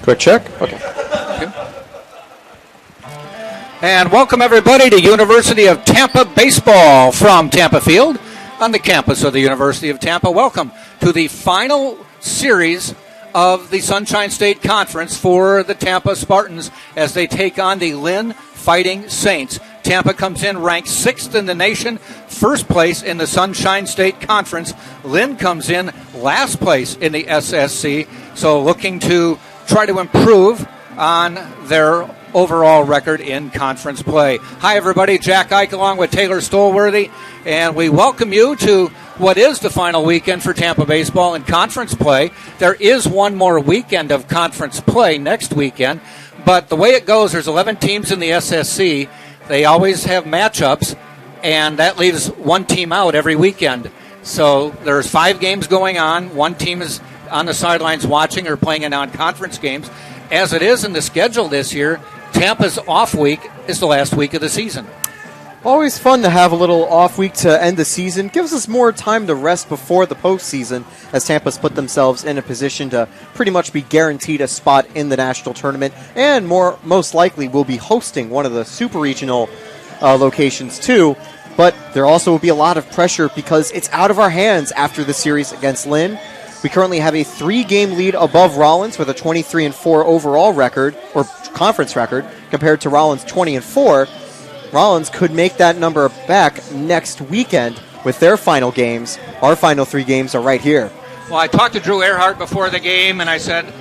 Quick check. Okay. And welcome everybody to University of Tampa baseball from Tampa Field on the campus of the University of Tampa. Welcome to the final series of the Sunshine State Conference for the Tampa Spartans as they take on the Lynn Fighting Saints. Tampa comes in ranked 6th in the nation, first place in the Sunshine State Conference. Lynn comes in last place in the SSC, so looking to try to improve on their overall record in conference play. Hi, everybody. Jack Ike along with Taylor Stolworthy, and we welcome you to what is the final weekend for Tampa baseball in conference play. There is one more weekend of conference play next weekend, but the way it goes, there's 11 teams in the SSC. They always have matchups, and that leaves one team out every weekend. So there's 5 games going on. One team is on the sidelines watching or playing in non-conference games. As it is in the schedule this year, Tampa's off week is the last week of the season. Always fun to have a little off week to end the season. Gives us more time to rest before the postseason, as Tampa's put themselves in a position to pretty much be guaranteed a spot in the national tournament, and most likely will be hosting one of the super regional locations too. But there also will be a lot of pressure because it's out of our hands after the series against Lynn. We currently have a 3-game lead above Rollins with a 23-4 overall record, or conference record, compared to Rollins' 20-4. Rollins could make that number back next weekend with their final games. Our final 3 games are right here. Well, I talked to Drew Earhart before the game, and I said,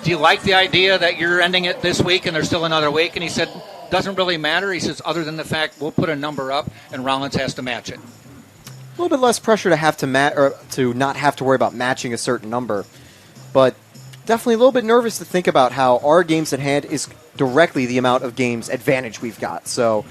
do you like the idea that you're ending it this week and there's still another week? And he said, doesn't really matter. He says, other than the fact we'll put a number up and Rollins has to match it. A little bit less pressure to have to not have to worry about matching a certain number, but definitely a little bit nervous to think about how our games at hand is directly the amount of games advantage we've got. So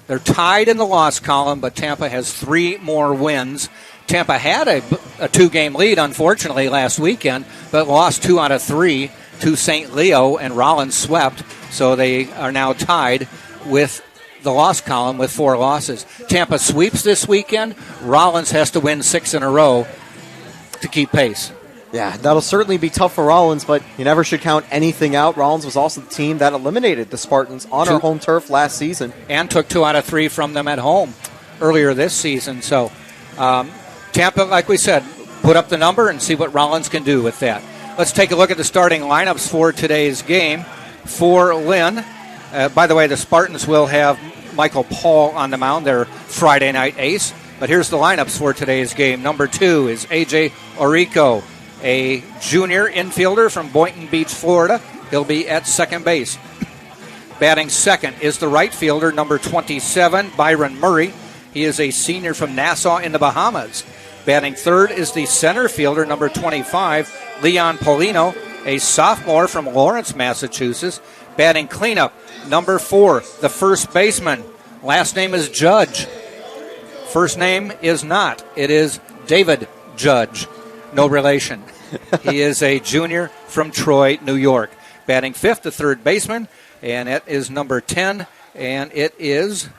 they're tied in the loss column, but Tampa has 3 more wins. Tampa had a 2-game lead, unfortunately, last weekend, but lost 2 out of 3 to St. Leo, and Rollins swept, so they are now tied with the loss column with 4 losses. Tampa sweeps this weekend. Rollins has to win 6 in a row to keep pace. Yeah, that'll certainly be tough for Rollins, but you never should count anything out. Rollins was also the team that eliminated the Spartans on our home turf last season. And took 2 out of 3 from them at home earlier this season. So Tampa, like we said, put up the number and see what Rollins can do with that. Let's take a look at the starting lineups for today's game. For Lynn, by the way, the Spartans will have Michael Paul on the mound, their Friday night ace. But here's the lineups for today's game. Number 2 is A.J. Orico, a junior infielder from Boynton Beach, Florida. He'll be at second base. Batting second is the right fielder, number 27, Byron Murray. He is a senior from Nassau in the Bahamas. Batting third is the center fielder, number 25, Leon Polino, a sophomore from Lawrence, Massachusetts. Batting cleanup, number 4, the first baseman. Last name is Judge. First name is not. It is David Judge. No relation. He is a junior from Troy, New York. Batting fifth, the third baseman, and it is number 10, and it is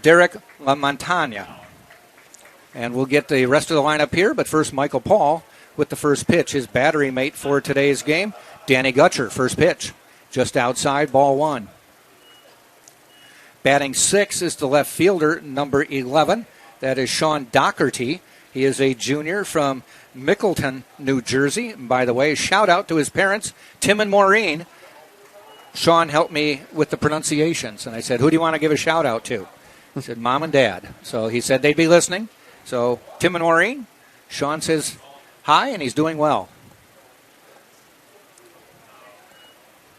Derek LaMontagne. And we'll get the rest of the lineup here, but first Michael Paul with the first pitch. His battery mate for today's game, Danny Gutcher, first pitch. Just outside, ball 1. Batting 6 is the left fielder, number 11. That is Sean Doherty. He is a junior from Mickleton, New Jersey. And by the way, shout out to his parents, Tim and Maureen. Sean helped me with the pronunciations. And I said, who do you want to give a shout out to? He said, Mom and Dad. So he said they'd be listening. So Tim and Maureen, Sean says hi, and he's doing well.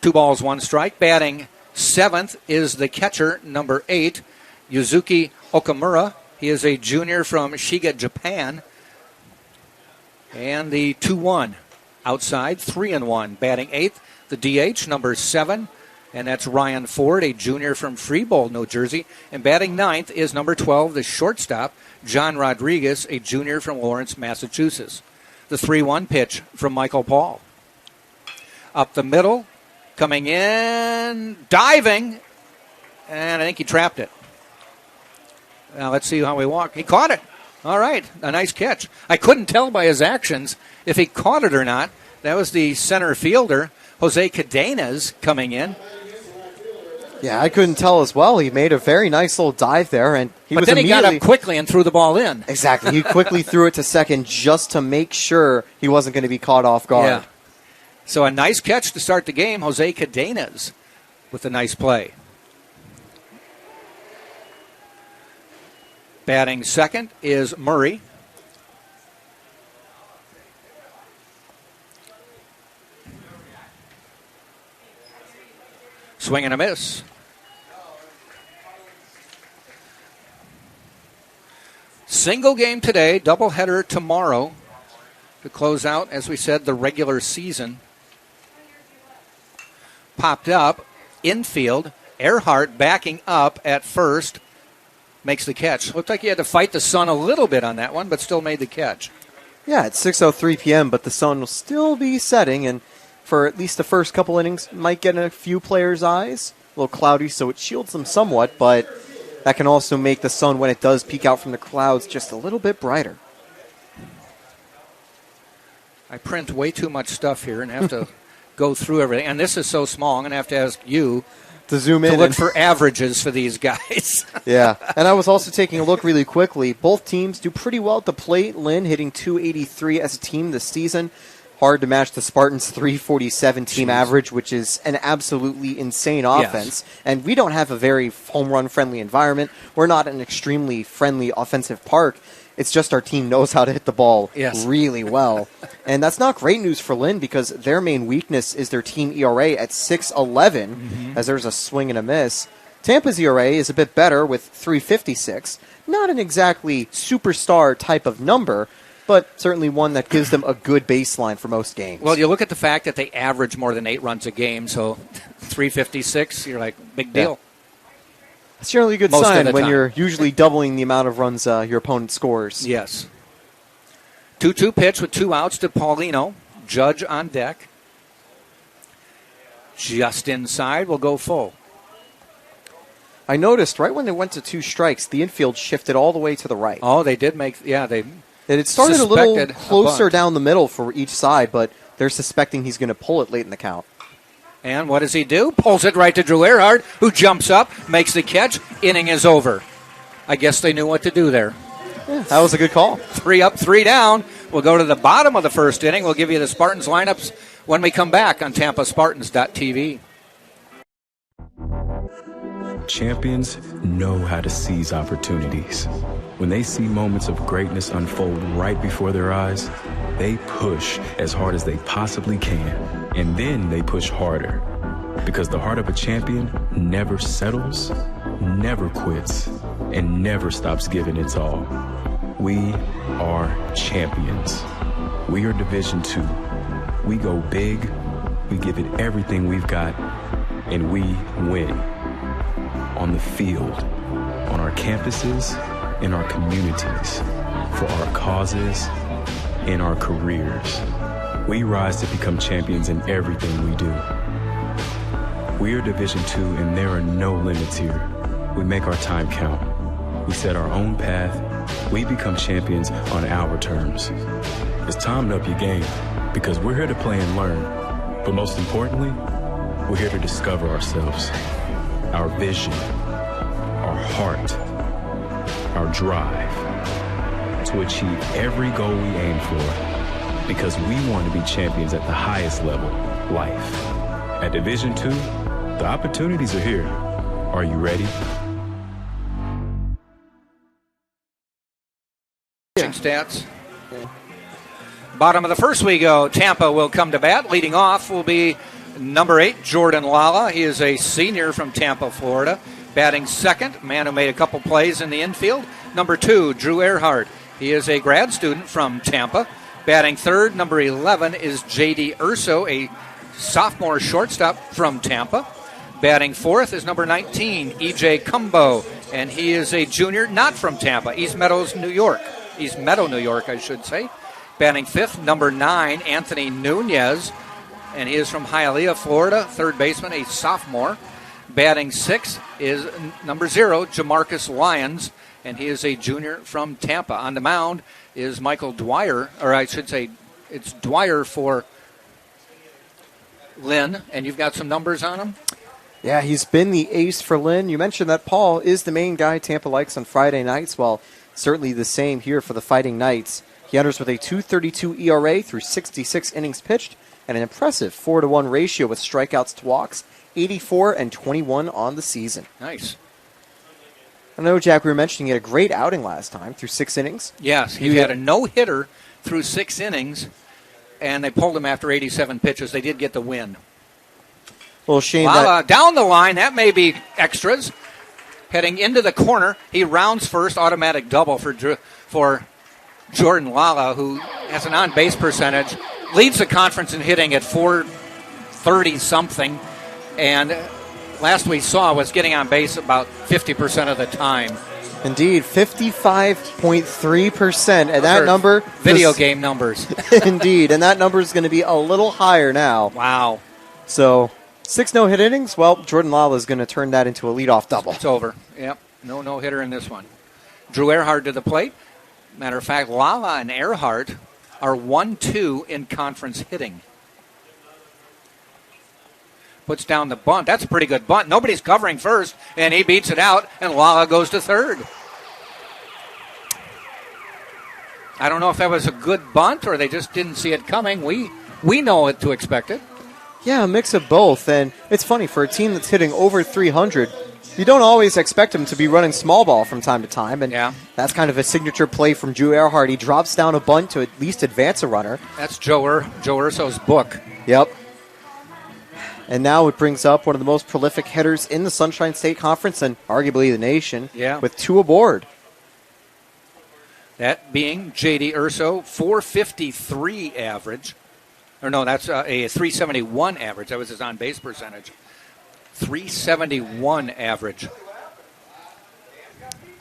2 balls, 1 strike. Batting 7th is the catcher, number 8, Yuzuki Okamura. He is a junior from Shiga, Japan. And the 2-1 outside, 3-1. Batting 8th, the DH, number 7, and that's Ryan Ford, a junior from Freehold, New Jersey. And batting 9th is number 12, the shortstop, John Rodriguez, a junior from Lawrence, Massachusetts. The 3-1 pitch from Michael Paul. Up the middle, coming in, diving, and I think he trapped it. Now let's see how he walked. He caught it. All right, a nice catch. I couldn't tell by his actions if he caught it or not. That was the center fielder, Jose Cadenas, coming in. Yeah, I couldn't tell as well. He made a very nice little dive there, and he got up quickly and threw the ball in. Exactly. He quickly threw it to second just to make sure he wasn't going to be caught off guard. Yeah. So a nice catch to start the game. Jose Cadenas with a nice play. Batting second is Murray. Swing and a miss. Single game today, doubleheader tomorrow to close out, as we said, the regular season. Popped up, infield, Earhart backing up at first, makes the catch. Looked like he had to fight the sun a little bit on that one, but still made the catch. Yeah, it's 6:03 p.m., but the sun will still be setting, and for at least the first couple innings, might get in a few players' eyes. A little cloudy, so it shields them somewhat, but that can also make the sun, when it does peek out from the clouds, just a little bit brighter. I print way too much stuff here and have to go through everything. And this is so small, I'm going to have to ask you to zoom in to look for averages for these guys. Yeah, and I was also taking a look really quickly. Both teams do pretty well at the plate. Lynn hitting .283 as a team this season. Hard to match the Spartans' .347 team average, which is an absolutely insane offense. Yes. And we don't have a very home run friendly environment. We're not an extremely friendly offensive park. It's just our team knows how to hit the ball really well. And that's not great news for Lynn, because their main weakness is their team ERA at 6.11, as there's a swing and a miss. Tampa's ERA is a bit better with 3.56. Not an exactly superstar type of number, but certainly one that gives them a good baseline for most games. Well, you look at the fact that they average more than 8 runs a game, so 3.56, you're like, big deal. Yeah. It's generally a good sign when you're usually doubling the amount of runs your opponent scores. Yes. 2-2 pitch with 2 outs to Paulino. Judge on deck. Just inside, will go full. I noticed right when they went to 2 strikes, the infield shifted all the way to the right. Oh, they did make, it started a little closer down the middle for each side, but they're suspecting he's going to pull it late in the count. And what does he do? Pulls it right to Drew Earhart, who jumps up, makes the catch. Inning is over. I guess they knew what to do there. Yeah, that was a good call. 3 up, 3 down. We'll go to the bottom of the first inning. We'll give you the Spartans lineups when we come back on TampaSpartans.tv. Champions know how to seize opportunities. When they see moments of greatness unfold right before their eyes, they push as hard as they possibly can, and then they push harder. Because the heart of a champion never settles, never quits, and never stops giving its all. We are champions. We are Division II. We go big, we give it everything we've got, and we win. On the field, on our campuses, in our communities, for our causes, in our careers. We rise to become champions in everything we do. We are Division II, and there are no limits here. We make our time count. We set our own path. We become champions on our terms. It's time to up your game, because we're here to play and learn. But most importantly, we're here to discover ourselves, our vision, our heart, our drive, to achieve every goal we aim for, because we want to be champions at the highest level, life. At Division II, the opportunities are here. Are you ready? Stats. Bottom of the first we go. Tampa will come to bat. Leading off will be number 8, Jordan Lala. He is a senior from Tampa, Florida. Batting second, man who made a couple plays in the infield. Number 2, Drew Earhart. He is a grad student from Tampa. Batting third, number 11, is J.D. Urso, a sophomore shortstop from Tampa. Batting fourth is number 19, E.J. Cumbo, and he is a junior not from Tampa, East Meadow, New York, I should say. Batting fifth, number 9, Anthony Nunez, and he is from Hialeah, Florida, third baseman, a sophomore. Batting sixth is number 0, Jamarcus Lyons. and he is a junior from Tampa. On the mound is Michael Dwyer, or I should say it's Dwyer for Lynn, and you've got some numbers on him? Yeah, he's been the ace for Lynn. You mentioned that Paul is the main guy Tampa likes on Friday nights. Well, certainly the same here for the Fighting Knights. He enters with a 2.32 ERA through 66 innings pitched and an impressive 4-to-1 ratio with strikeouts to walks, 84 and 21 on the season. Nice. I know, Jack, we were mentioning he had a great outing last time through 6 innings. Yes, he had a no-hitter through 6 innings, and they pulled him after 87 pitches. They did get the win. Well, shame that down the line, that may be extras. Heading into the corner, he rounds first, automatic double for Jordan Lala, who has an on-base percentage, leads the conference in hitting at 430-something, and last we saw was getting on base about 50% of the time. Indeed, 55.3%, and that number... Video game numbers. Indeed, and that number is going to be a little higher now. Wow. So, 6 no-hit innings, well, Jordan Lala is going to turn that into a leadoff double. It's over. Yep, no-hitter in this one. Drew Earhart to the plate. Matter of fact, Lala and Earhart are 1-2 in conference hitting. Puts down the bunt. That's a pretty good bunt. Nobody's covering first, and he beats it out, and Lala goes to third. I don't know if that was a good bunt or they just didn't see it coming. We know what to expect it. Yeah, a mix of both, and it's funny, for a team that's hitting over 300, you don't always expect them to be running small ball from time to time, and that's kind of a signature play from Drew Earhart. He drops down a bunt to at least advance a runner. That's Joe Urso's book. Yep. And now it brings up one of the most prolific hitters in the Sunshine State Conference and arguably the nation, with 2 aboard. That being J.D. Urso, 453 average. Or no, that's a 371 average. That was his on-base percentage. 371 average.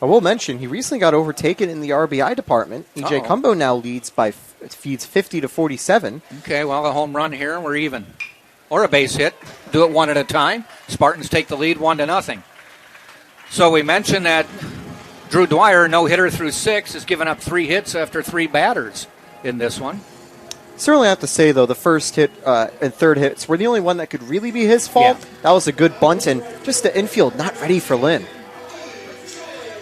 I will mention, he recently got overtaken in the RBI department. E.J. Cumbo now feeds 50-47. Okay, well, a home run here, we're even. Or a base hit. Do it one at a time. Spartans take the lead 1-0. So we mentioned that Drew Dwyer, no-hitter through 6, has given up 3 hits after 3 batters in this one. Certainly have to say, though, the first hit and third hits were the only one that could really be his fault. Yeah. That was a good bunt, and just the infield not ready for Lynn.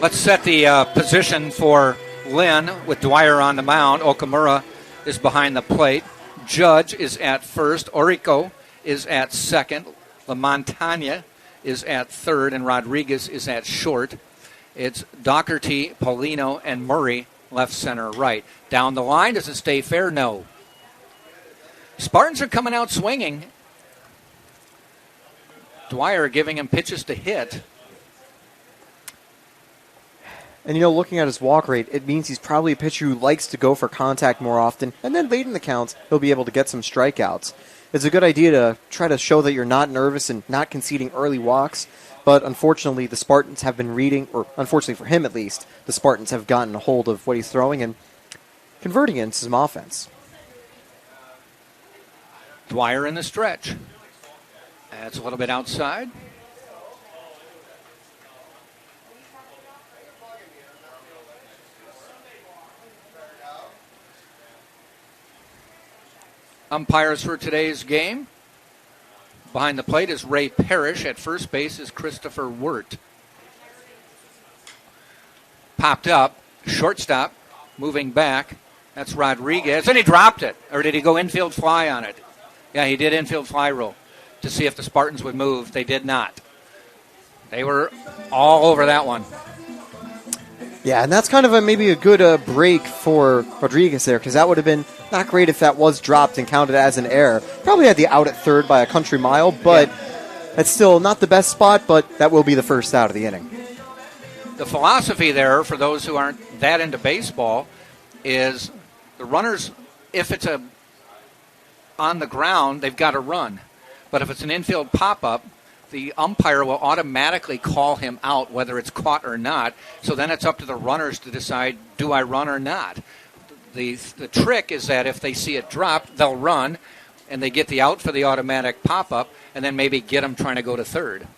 Let's set the position for Lynn with Dwyer on the mound. Okamura is behind the plate. Judge is at first. Orico is at second. La Montaña is at third, and Rodriguez is at short. It's Doherty, Paulino, and Murray left, center, right. Down the line, does it stay fair? No. Spartans are coming out swinging. Dwyer giving him pitches to hit. And, looking at his walk rate, it means he's probably a pitcher who likes to go for contact more often. And then late in the counts, he'll be able to get some strikeouts. It's a good idea to try to show that you're not nervous and not conceding early walks. But unfortunately, the Spartans have been reading, or unfortunately for him at least, the Spartans have gotten a hold of what he's throwing and converting it into some offense. Dwyer in the stretch. That's a little bit outside. Umpires for today's game. Behind the plate is Ray Parrish. At first base is Christopher Wirt. Popped up. Shortstop. Moving back. That's Rodriguez. And he dropped it. Or did he go infield fly on it? Yeah, he did infield fly roll to see if the Spartans would move. They did not. They were all over that one. Yeah, and that's kind of maybe a good break for Rodriguez there, because that would have been not great if that was dropped and counted as an error. Probably had the out at third by a country mile, but that's still not the best spot, but that will be the first out of the inning. The philosophy there, for those who aren't that into baseball, is the runners, if it's on the ground, they've got to run. But if it's an infield pop-up, the umpire will automatically call him out, whether it's caught or not. So then it's up to the runners to decide, do I run or not? The trick is that if they see it drop, they'll run, and they get the out for the automatic pop-up, and then maybe get them trying to go to third.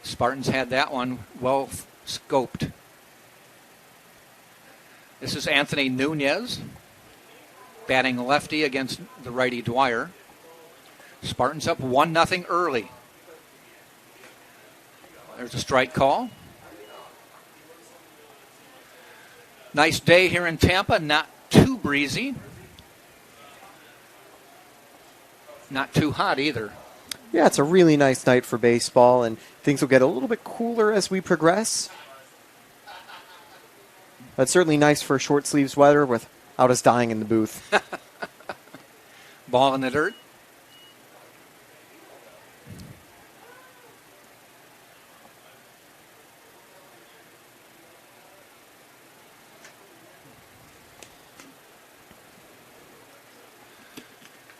Spartans had that one well scoped. This is Anthony Nunez, batting lefty against the righty Dwyer. Spartans up 1-0 early. There's a strike call. Nice day here in Tampa, not too breezy. Not too hot either. Yeah, it's a really nice night for baseball, and things will get a little bit cooler as we progress. That's certainly nice for short sleeves weather without us dying in the booth. Ball in the dirt.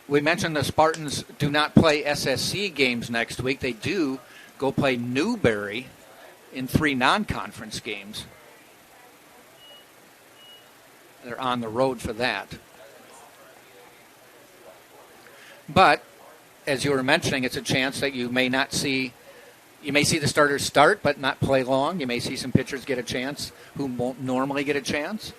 We mentioned the Spartans do not play SSC games next week. They do go play Newberry in 3 non-conference games. They're on the road for that. But, as you were mentioning, it's a chance that you may not see. You may see the starters start but not play long. You may see some pitchers get a chance who won't normally get a chance.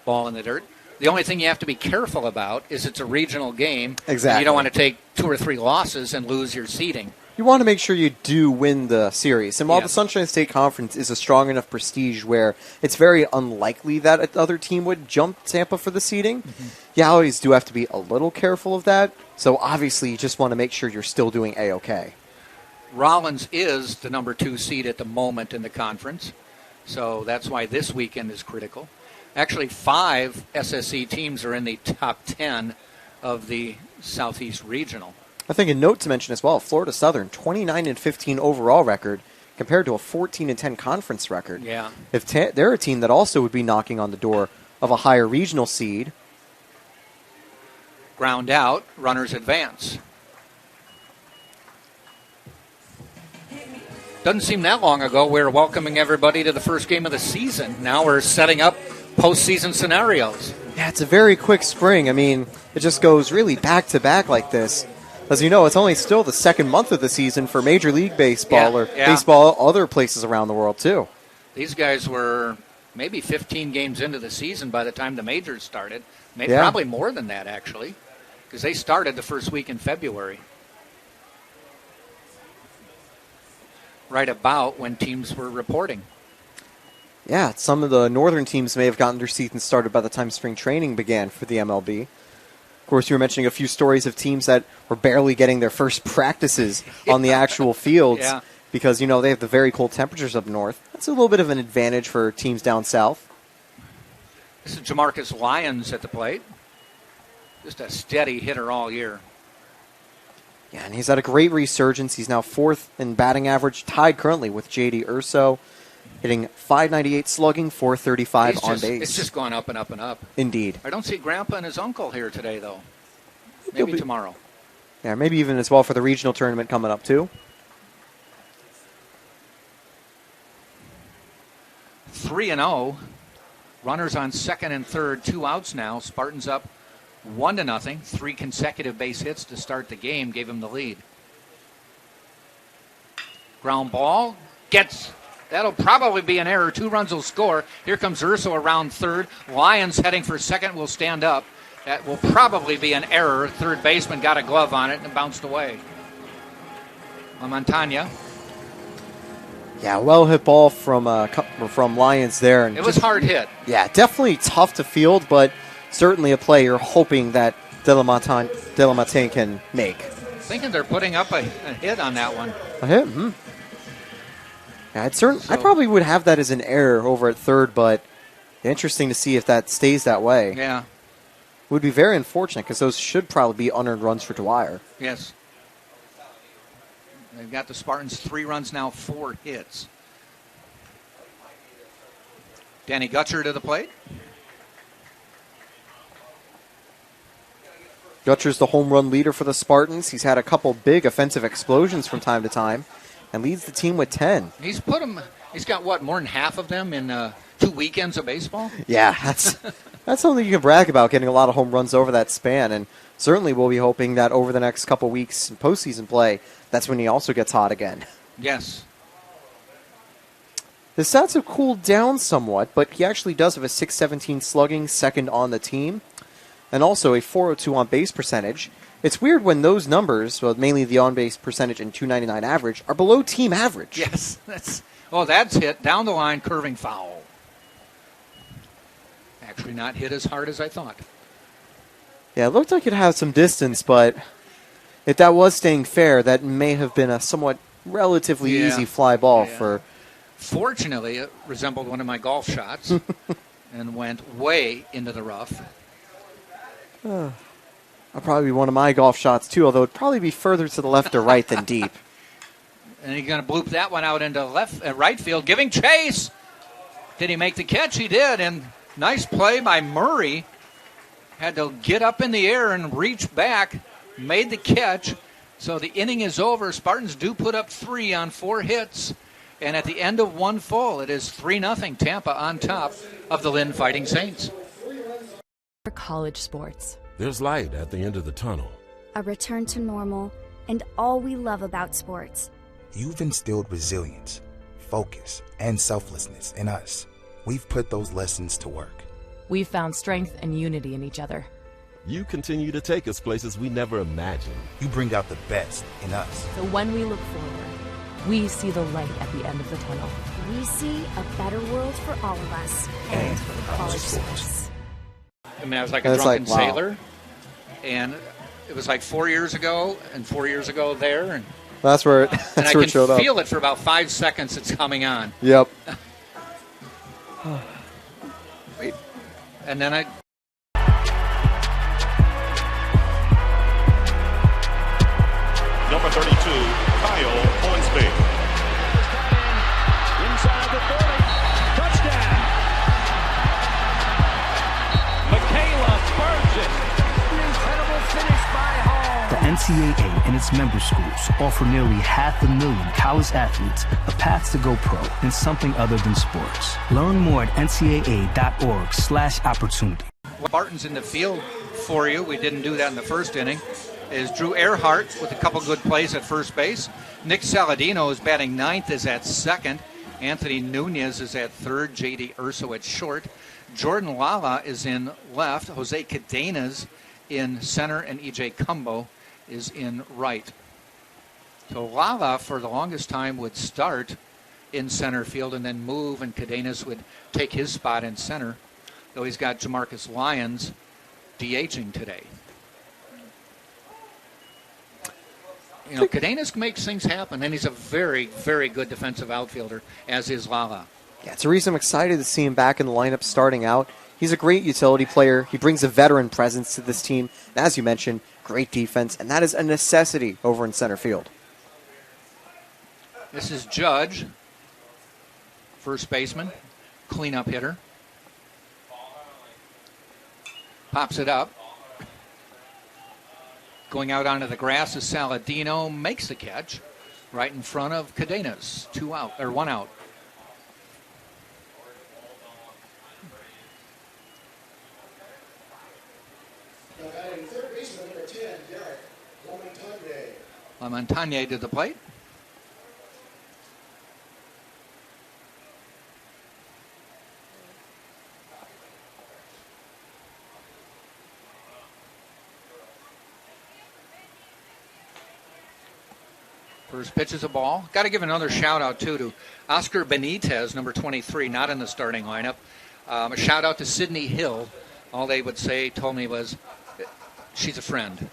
Ball in the dirt. The only thing you have to be careful about is it's a regional game. Exactly. You don't want to take 2 or 3 losses and lose your seeding. You want to make sure you do win the series. And while the Sunshine State Conference is a strong enough prestige where it's very unlikely that another team would jump Tampa for the seeding, you always do have to be a little careful of that. So obviously you just want to make sure you're still doing A-OK. Rollins is the number 2 seed at the moment in the conference. So that's why this weekend is critical. Actually, 5 SSC teams are in the top 10 of the Southeast Regional. I think a note to mention as well, Florida Southern, 29-15 overall record compared to a 14-10 conference record. Yeah. If they're a team that also would be knocking on the door of a higher regional seed. Ground out, runners advance. Doesn't seem that long ago we were welcoming everybody to the first game of the season. Now we're setting up postseason scenarios. Yeah, it's a very quick spring. I mean, it just goes really back to back like this. As you know, it's only still the second month of the season for Major League Baseball baseball other places around the world, too. These guys were maybe 15 games into the season by the time the majors started. Probably more than that, actually, because they started the first week in February. Right about when teams were reporting. Yeah, some of the northern teams may have gotten their season started by the time spring training began for the MLB. Of course, you were mentioning a few stories of teams that were barely getting their first practices on the actual fields because, you know, they have the very cold temperatures up north. That's a little bit of an advantage for teams down south. This is Jamarcus Lyons at the plate. Just a steady hitter all year. Yeah, and he's had a great resurgence. He's now 4th in batting average, tied currently with J.D. Urso. Hitting .598 slugging, .435 on base. It's just gone up and up and up. Indeed. I don't see Grandpa and his uncle here today, though. Maybe tomorrow. Yeah, maybe even as well for the regional tournament coming up, too. 3-0. Runners on second and third, 2 outs now. Spartans up 1-0. 3 consecutive base hits to start the game gave him the lead. Ground ball. That'll probably be an error. 2 runs will score. Here comes Urso around third. Lyons heading for second will stand up. That will probably be an error. Third baseman got a glove on it and bounced away. Montagna. Yeah, well hit ball from Lyons there. And it was hard hit. Yeah, definitely tough to field, but certainly a play you're hoping that De La Matin can make. Thinking they're putting up a hit on that one. A hit? Yeah, I probably would have that as an error over at third, but interesting to see if that stays that way. Yeah. It would be very unfortunate because those should probably be unearned runs for Dwyer. Yes. They've got the Spartans 3 runs now, 4 hits. Danny Gutcher to the plate. Gutcher's the home run leader for the Spartans. He's had a couple big offensive explosions from time to time and leads the team with 10. He's got what, more than half of them in 2 weekends of baseball? Yeah, that's something you can brag about, getting a lot of home runs over that span. And certainly we'll be hoping that over the next couple weeks in postseason play, that's when he also gets hot again. Yes. The stats have cooled down somewhat, but he actually does have a .617 slugging, second on the team, and also a .402 on-base percentage. It's weird when those numbers, well, mainly the on-base percentage and .299 average, are below team average. Yes, that's hit. Down the line, curving foul. Actually not hit as hard as I thought. Yeah, it looked like it had some distance, but if that was staying fair, that may have been a somewhat relatively easy fly ball for... Fortunately, it resembled one of my golf shots and went way into the rough. That'll probably be one of my golf shots, too, although it'd probably be further to the left or right than deep. And he's going to bloop that one out into right field, giving chase. Did he make the catch? He did, and nice play by Murray. Had to get up in the air and reach back, made the catch. So the inning is over. Spartans do put up 3 on 4 hits. And at the end of 1 full, it is 3-0 Tampa on top of the Lynn Fighting Saints. For college sports. There's light at the end of the tunnel. A return to normal, and all we love about sports. You've instilled resilience, focus, and selflessness in us. We've put those lessons to work. We've found strength and unity in each other. You continue to take us places we never imagined. You bring out the best in us. So when we look forward, we see the light at the end of the tunnel. We see a better world for all of us. And for college sports. I mean, I was like a drunken sailor. And it was like 4 years ago and 4 years ago there. And that's where it, and I where it showed up. can feel it for about 5 seconds it's coming on. Yep. Wait. And then I... Number 32, Kyle Hornsby. Inside the 30. Touchdown. Michaela Burgess. Incredible finish by Hall. The NCAA and its member schools offer nearly 500,000 college athletes a path to go pro in something other than sports. Learn more at ncaa.org/opportunity. Spartans in the field for you. We didn't do that in the first inning. Is Drew Earhart with a couple good plays at first base. Nick Saladino is batting ninth, is at second. Anthony Nunez is at third. J.D. Urso at short. Jordan Lala is in left. Jose Cadenas in center, and E.J. Cumbo is in right. So Lala, for the longest time, would start in center field and then move, and Cadenas would take his spot in center, though he's got Jamarcus Lyons DHing today. You know, Cadenas makes things happen, and he's a very, very good defensive outfielder, as is Lala. Yeah, it's a reason I'm excited to see him back in the lineup starting out. He's a great utility player. He brings a veteran presence to this team. And as you mentioned, great defense, and that is a necessity over in center field. This is Judge, first baseman, cleanup hitter. Pops it up. Going out onto the grass is Saladino, makes the catch right in front of Cadenas. 1 out. Lamontagne to the plate. First pitch is a ball. Got to give another shout out too to Oscar Benitez, number 23, not in the starting lineup. A shout out to Sydney Hill. All they would say, told me, was, she's a friend.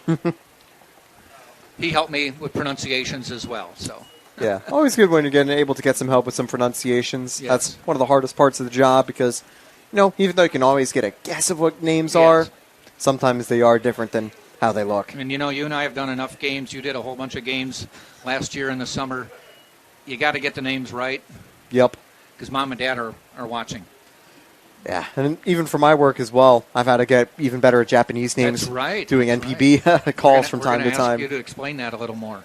He helped me with pronunciations as well. So yeah, always good when you're able to get some help with some pronunciations. Yes. That's one of the hardest parts of the job because, even though you can always get a guess of what names are, sometimes they are different than how they look. And you and I have done enough games. You did a whole bunch of games last year in the summer. You got to get the names right. Yep. Because mom and dad are watching. Yeah, and even for my work as well, I've had to get even better at Japanese names. That's right. Doing NPB calls from time to time. We're going to ask you to explain that a little more.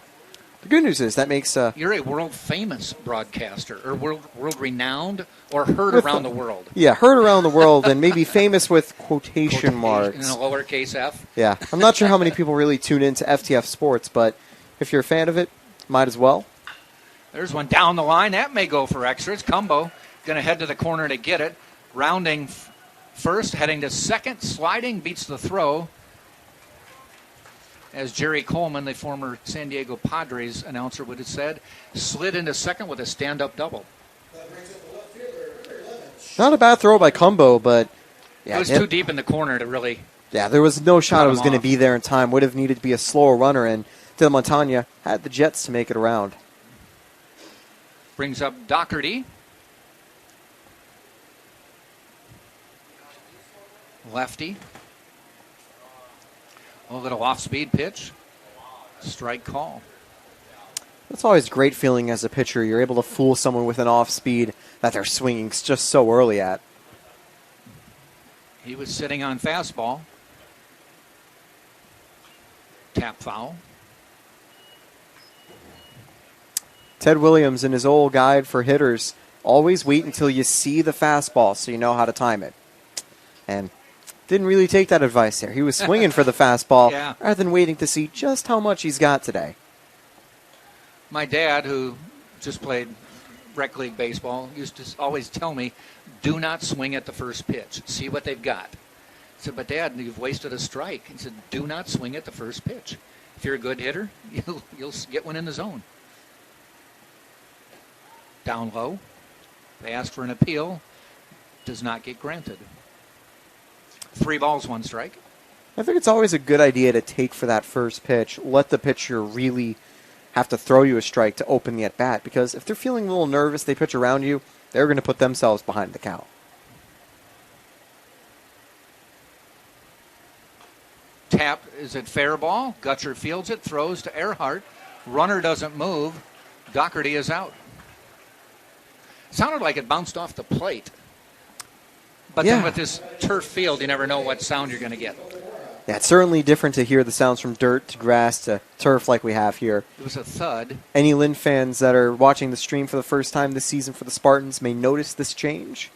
The good news is that makes... You're a world-famous broadcaster, or world-renowned, or heard around the world. Yeah, heard around the world, and maybe famous with quotation marks. In a lowercase f. Yeah, I'm not sure how many people really tune into FTF Sports, but if you're a fan of it, might as well. There's one down the line. That may go for extra. It's Cumbo. going to head to the corner to get it. Rounding first, heading to second, sliding, beats the throw. As Jerry Coleman, the former San Diego Padres announcer would have said, slid into second with a stand-up double. Not a bad throw by Cumbo, but it was too deep in the corner to really. Yeah, there was no shot it was going to be there in time. Would have needed to be a slower runner, and De La Montagna had the Jets to make it around. Brings up Doherty. Lefty. A little off-speed pitch. Strike call. That's always a great feeling as a pitcher. You're able to fool someone with an off-speed that they're swinging just so early at. He was sitting on fastball. Tap foul. Ted Williams, in his old guide for hitters, always wait until you see the fastball so you know how to time it. And didn't really take that advice there. He was swinging for the fastball rather than waiting to see just how much he's got today. My dad, who just played rec league baseball, used to always tell me, do not swing at the first pitch. See what they've got. I said, but Dad, you've wasted a strike. He said, do not swing at the first pitch. If you're a good hitter, you'll get one in the zone. Down low. They asked for an appeal. Does not get granted. 3 balls, 1 strike. I think it's always a good idea to take for that first pitch. Let the pitcher really have to throw you a strike to open the at-bat, because if they're feeling a little nervous, they pitch around you, they're going to put themselves behind the count. Tap is at fair ball. Gutcher fields it, throws to Earhart. Runner doesn't move. Doherty is out. Sounded like it bounced off the plate. But then with this turf field, you never know what sound you're going to get. Yeah, it's certainly different to hear the sounds from dirt to grass to turf like we have here. It was a thud. Any Lynn fans that are watching the stream for the first time this season for the Spartans may notice this change,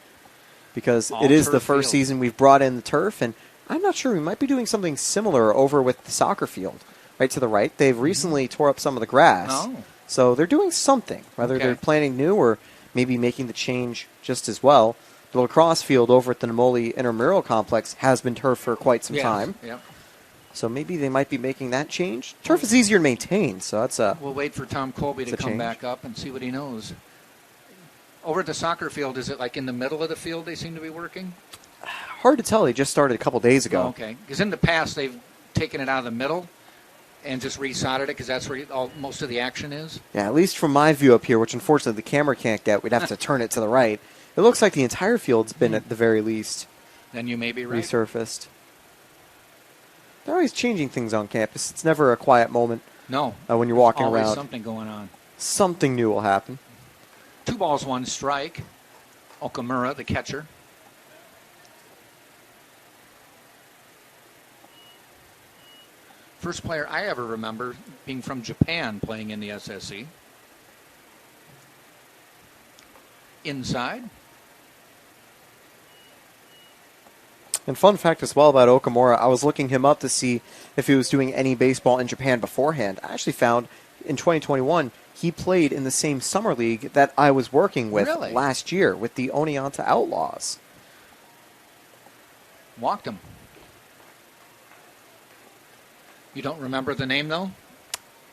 because it is the first season we've brought in the turf, and I'm not sure. We might be doing something similar over with the soccer field. Right to the right, they've recently tore up some of the grass. So they're doing something, whether they're planting new or maybe making the change just as well. The lacrosse field over at the Namoli Intramural Complex has been turf for quite some time. So maybe they might be making that change. Turf is easier to maintain, so that's a... We'll wait for Tom Colby to come back up and see what he knows. Over at the soccer field, is it like in the middle of the field they seem to be working? Hard to tell. They just started a couple days ago. Oh, okay. Because in the past, they've taken it out of the middle and just resodded it, because that's where most of the action is. Yeah, at least from my view up here, which unfortunately the camera can't get, we'd have to turn it to the right. It looks like the entire field's been, at the very least, then you may be right, resurfaced. They're always changing things on campus. It's never a quiet moment. No. When you're walking always around. Something going on. Something new will happen. 2 balls, 1 strike. Okamura, the catcher. First player I ever remember being from Japan playing in the SSC. Inside. And fun fact as well about Okamura, I was looking him up to see if he was doing any baseball in Japan beforehand. I actually found in 2021 he played in the same summer league that I was working with last year with the Oneonta Outlaws. Walked him. You don't remember the name, though?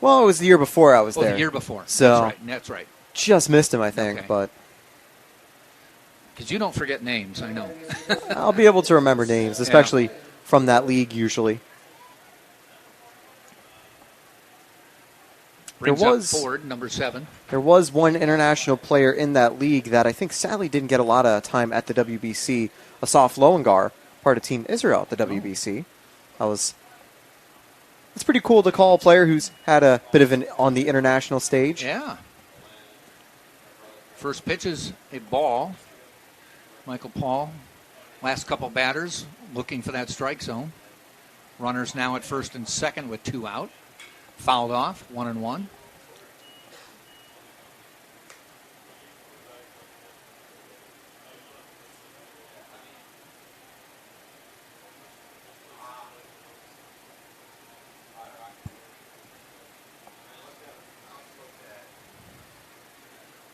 Well, it was the year before I was there. The year before. So That's right. Just missed him, I think, but... Because you don't forget names, I know. I'll be able to remember names, especially from that league usually. Brings up Ford, number 7. There was one international player in that league that I think sadly didn't get a lot of time at the WBC, Asaf Lowengar, part of Team Israel at the WBC. It's pretty cool to call a player who's had a bit of an on the international stage. Yeah. First pitch is a ball. Michael Paul, last couple batters, looking for that strike zone. Runners now at first and second with 2 out. Fouled off, 1-1.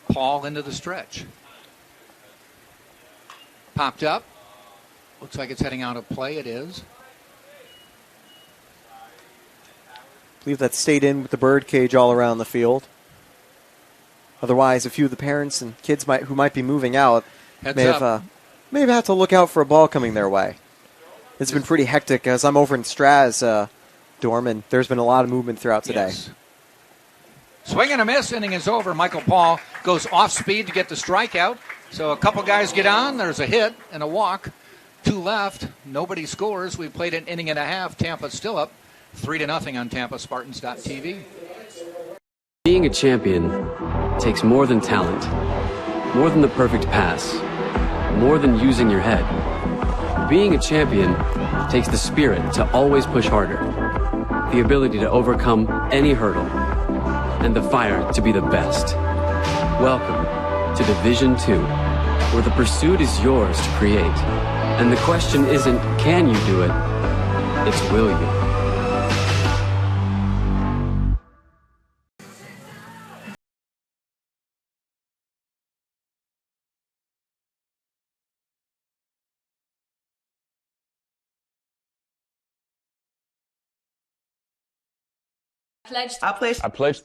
Paul into the stretch. popped up. Looks like it's heading out of play. It is. I believe that stayed in with the bird cage all around the field. Otherwise, a few of the parents and kids who might be moving out may have had to look out for a ball coming their way. It's been pretty hectic as I'm over in Straz dorm, and there's been a lot of movement throughout today. Yes. Swing and a miss. Inning is over. Michael Paul goes off speed to get the strikeout. So a couple guys get on. There's a hit and a walk. 2 left. Nobody scores. We played an inning and a half. Tampa's still up 3-0 on TampaSpartans.tv. Being a champion takes more than talent, more than the perfect pass, more than using your head. Being a champion takes the spirit to always push harder, the ability to overcome any hurdle, and the fire to be the best. Welcome to Division 2, where the pursuit is yours to create. And the question isn't, can you do it? It's, will you?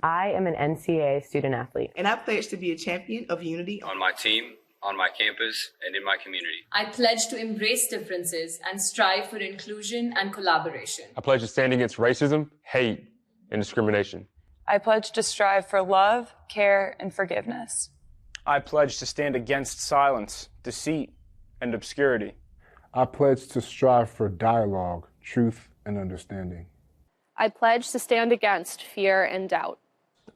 I am an NCAA student athlete. And I pledge to be a champion of unity on my team, on my campus, and in my community. I pledge to embrace differences and strive for inclusion and collaboration. I pledge to stand against racism, hate, and discrimination. I pledge to strive for love, care, and forgiveness. I pledge to stand against silence, deceit, and obscurity. I pledge to strive for dialogue, truth, and understanding. I pledge to stand against fear and doubt.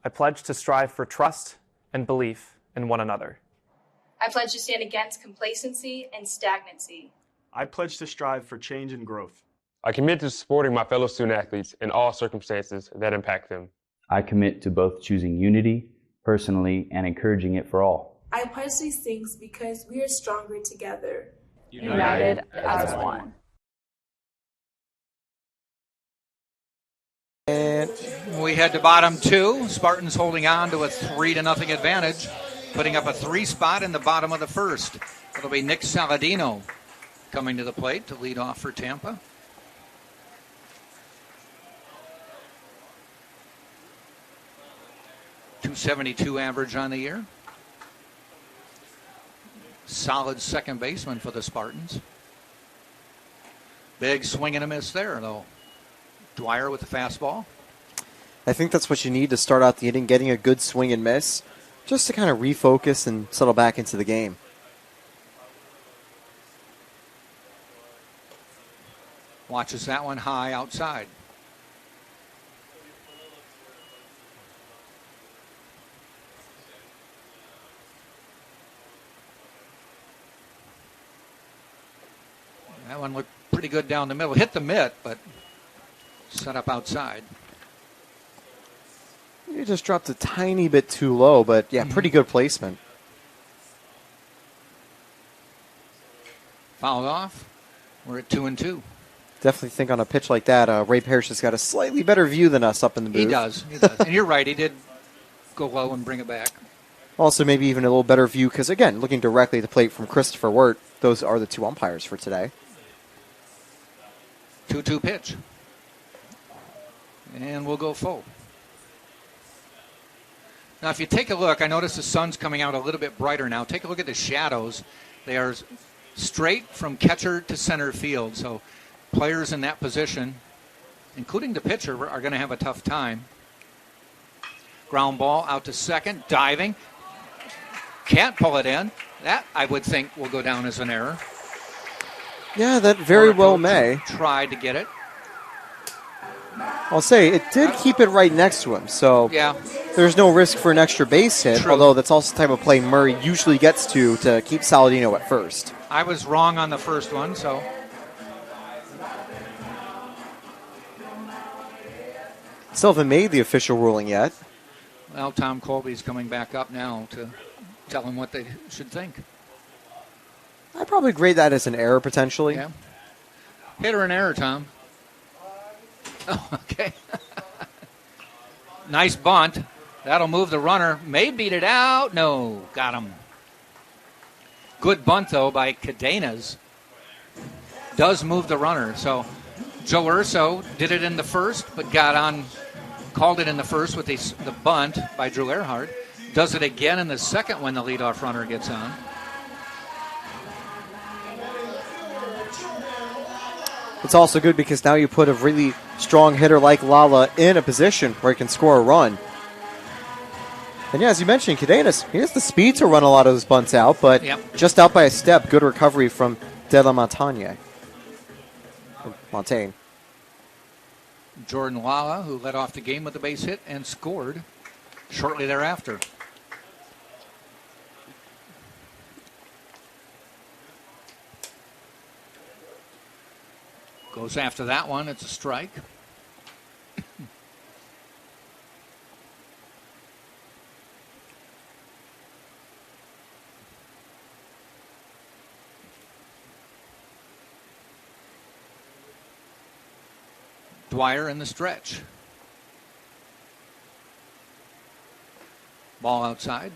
I pledge to strive for trust and belief in one another. I pledge to stand against complacency and stagnancy. I pledge to strive for change and growth. I commit to supporting my fellow student athletes in all circumstances that impact them. I commit to both choosing unity personally and encouraging it for all. I pledge these things because we are stronger together. United as one. And we head to bottom 2. Spartans holding on to a 3-0 advantage, putting up a 3 spot in the bottom of the first. It'll be Nick Saladino coming to the plate to lead off for Tampa. .272 average on the year. Solid second baseman for the Spartans. Big swing and a miss there, though. Dwyer with the fastball. I think that's what you need to start out the inning, getting a good swing and miss, just to kind of refocus and settle back into the game. Watches that one high outside. That one looked pretty good down the middle. Hit the mitt, but set up outside. You just dropped a tiny bit too low, but yeah, pretty good placement. Fouled off. We're at 2-2. Definitely think on a pitch like that, Ray Parrish has got a slightly better view than us up in the booth. He does. And you're right, he did go low and bring it back. Also, maybe even a little better view because, again, looking directly at the plate from Christopher Wirt, those are the 2 umpires for today. 2-2 pitch. And we'll go full. Now, if you take a look, I notice the sun's coming out a little bit brighter now. Take a look at the shadows. They are straight from catcher to center field. So players in that position, including the pitcher, are going to have a tough time. Ground ball out to second, diving. Can't pull it in. That, I would think, will go down as an error. Yeah, that very well may. Tried to get it. I'll say, it did keep it right next to him, so yeah, there's no risk for an extra base hit, True. Although that's also the type of play Murray usually gets to keep Saladino at first. I was wrong on the first one, so. Still haven't made the official ruling yet. Well, Tom Colby's coming back up now to tell them what they should think. I'd probably grade that as an error, potentially. Yeah. Hit or an error, Tom? Oh, okay. Nice bunt. That'll move the runner. May beat it out. No, got him. Good bunt, though, by Cadenas. Does move the runner. So Joe Urso did it in the first, but called it in the first with the bunt by Drew Earhart. Does it again in the second when the leadoff runner gets on. It's also good because now you put a really strong hitter like Lala in a position where he can score a run. And yeah, as you mentioned, Cadenas, he has the speed to run a lot of those bunts out, but just out by a step. Good recovery from De La Montagne. Montaigne. Jordan Lala, who led off the game with a base hit and scored shortly thereafter. Goes after that one. It's a strike. Dwyer in the stretch. Ball outside.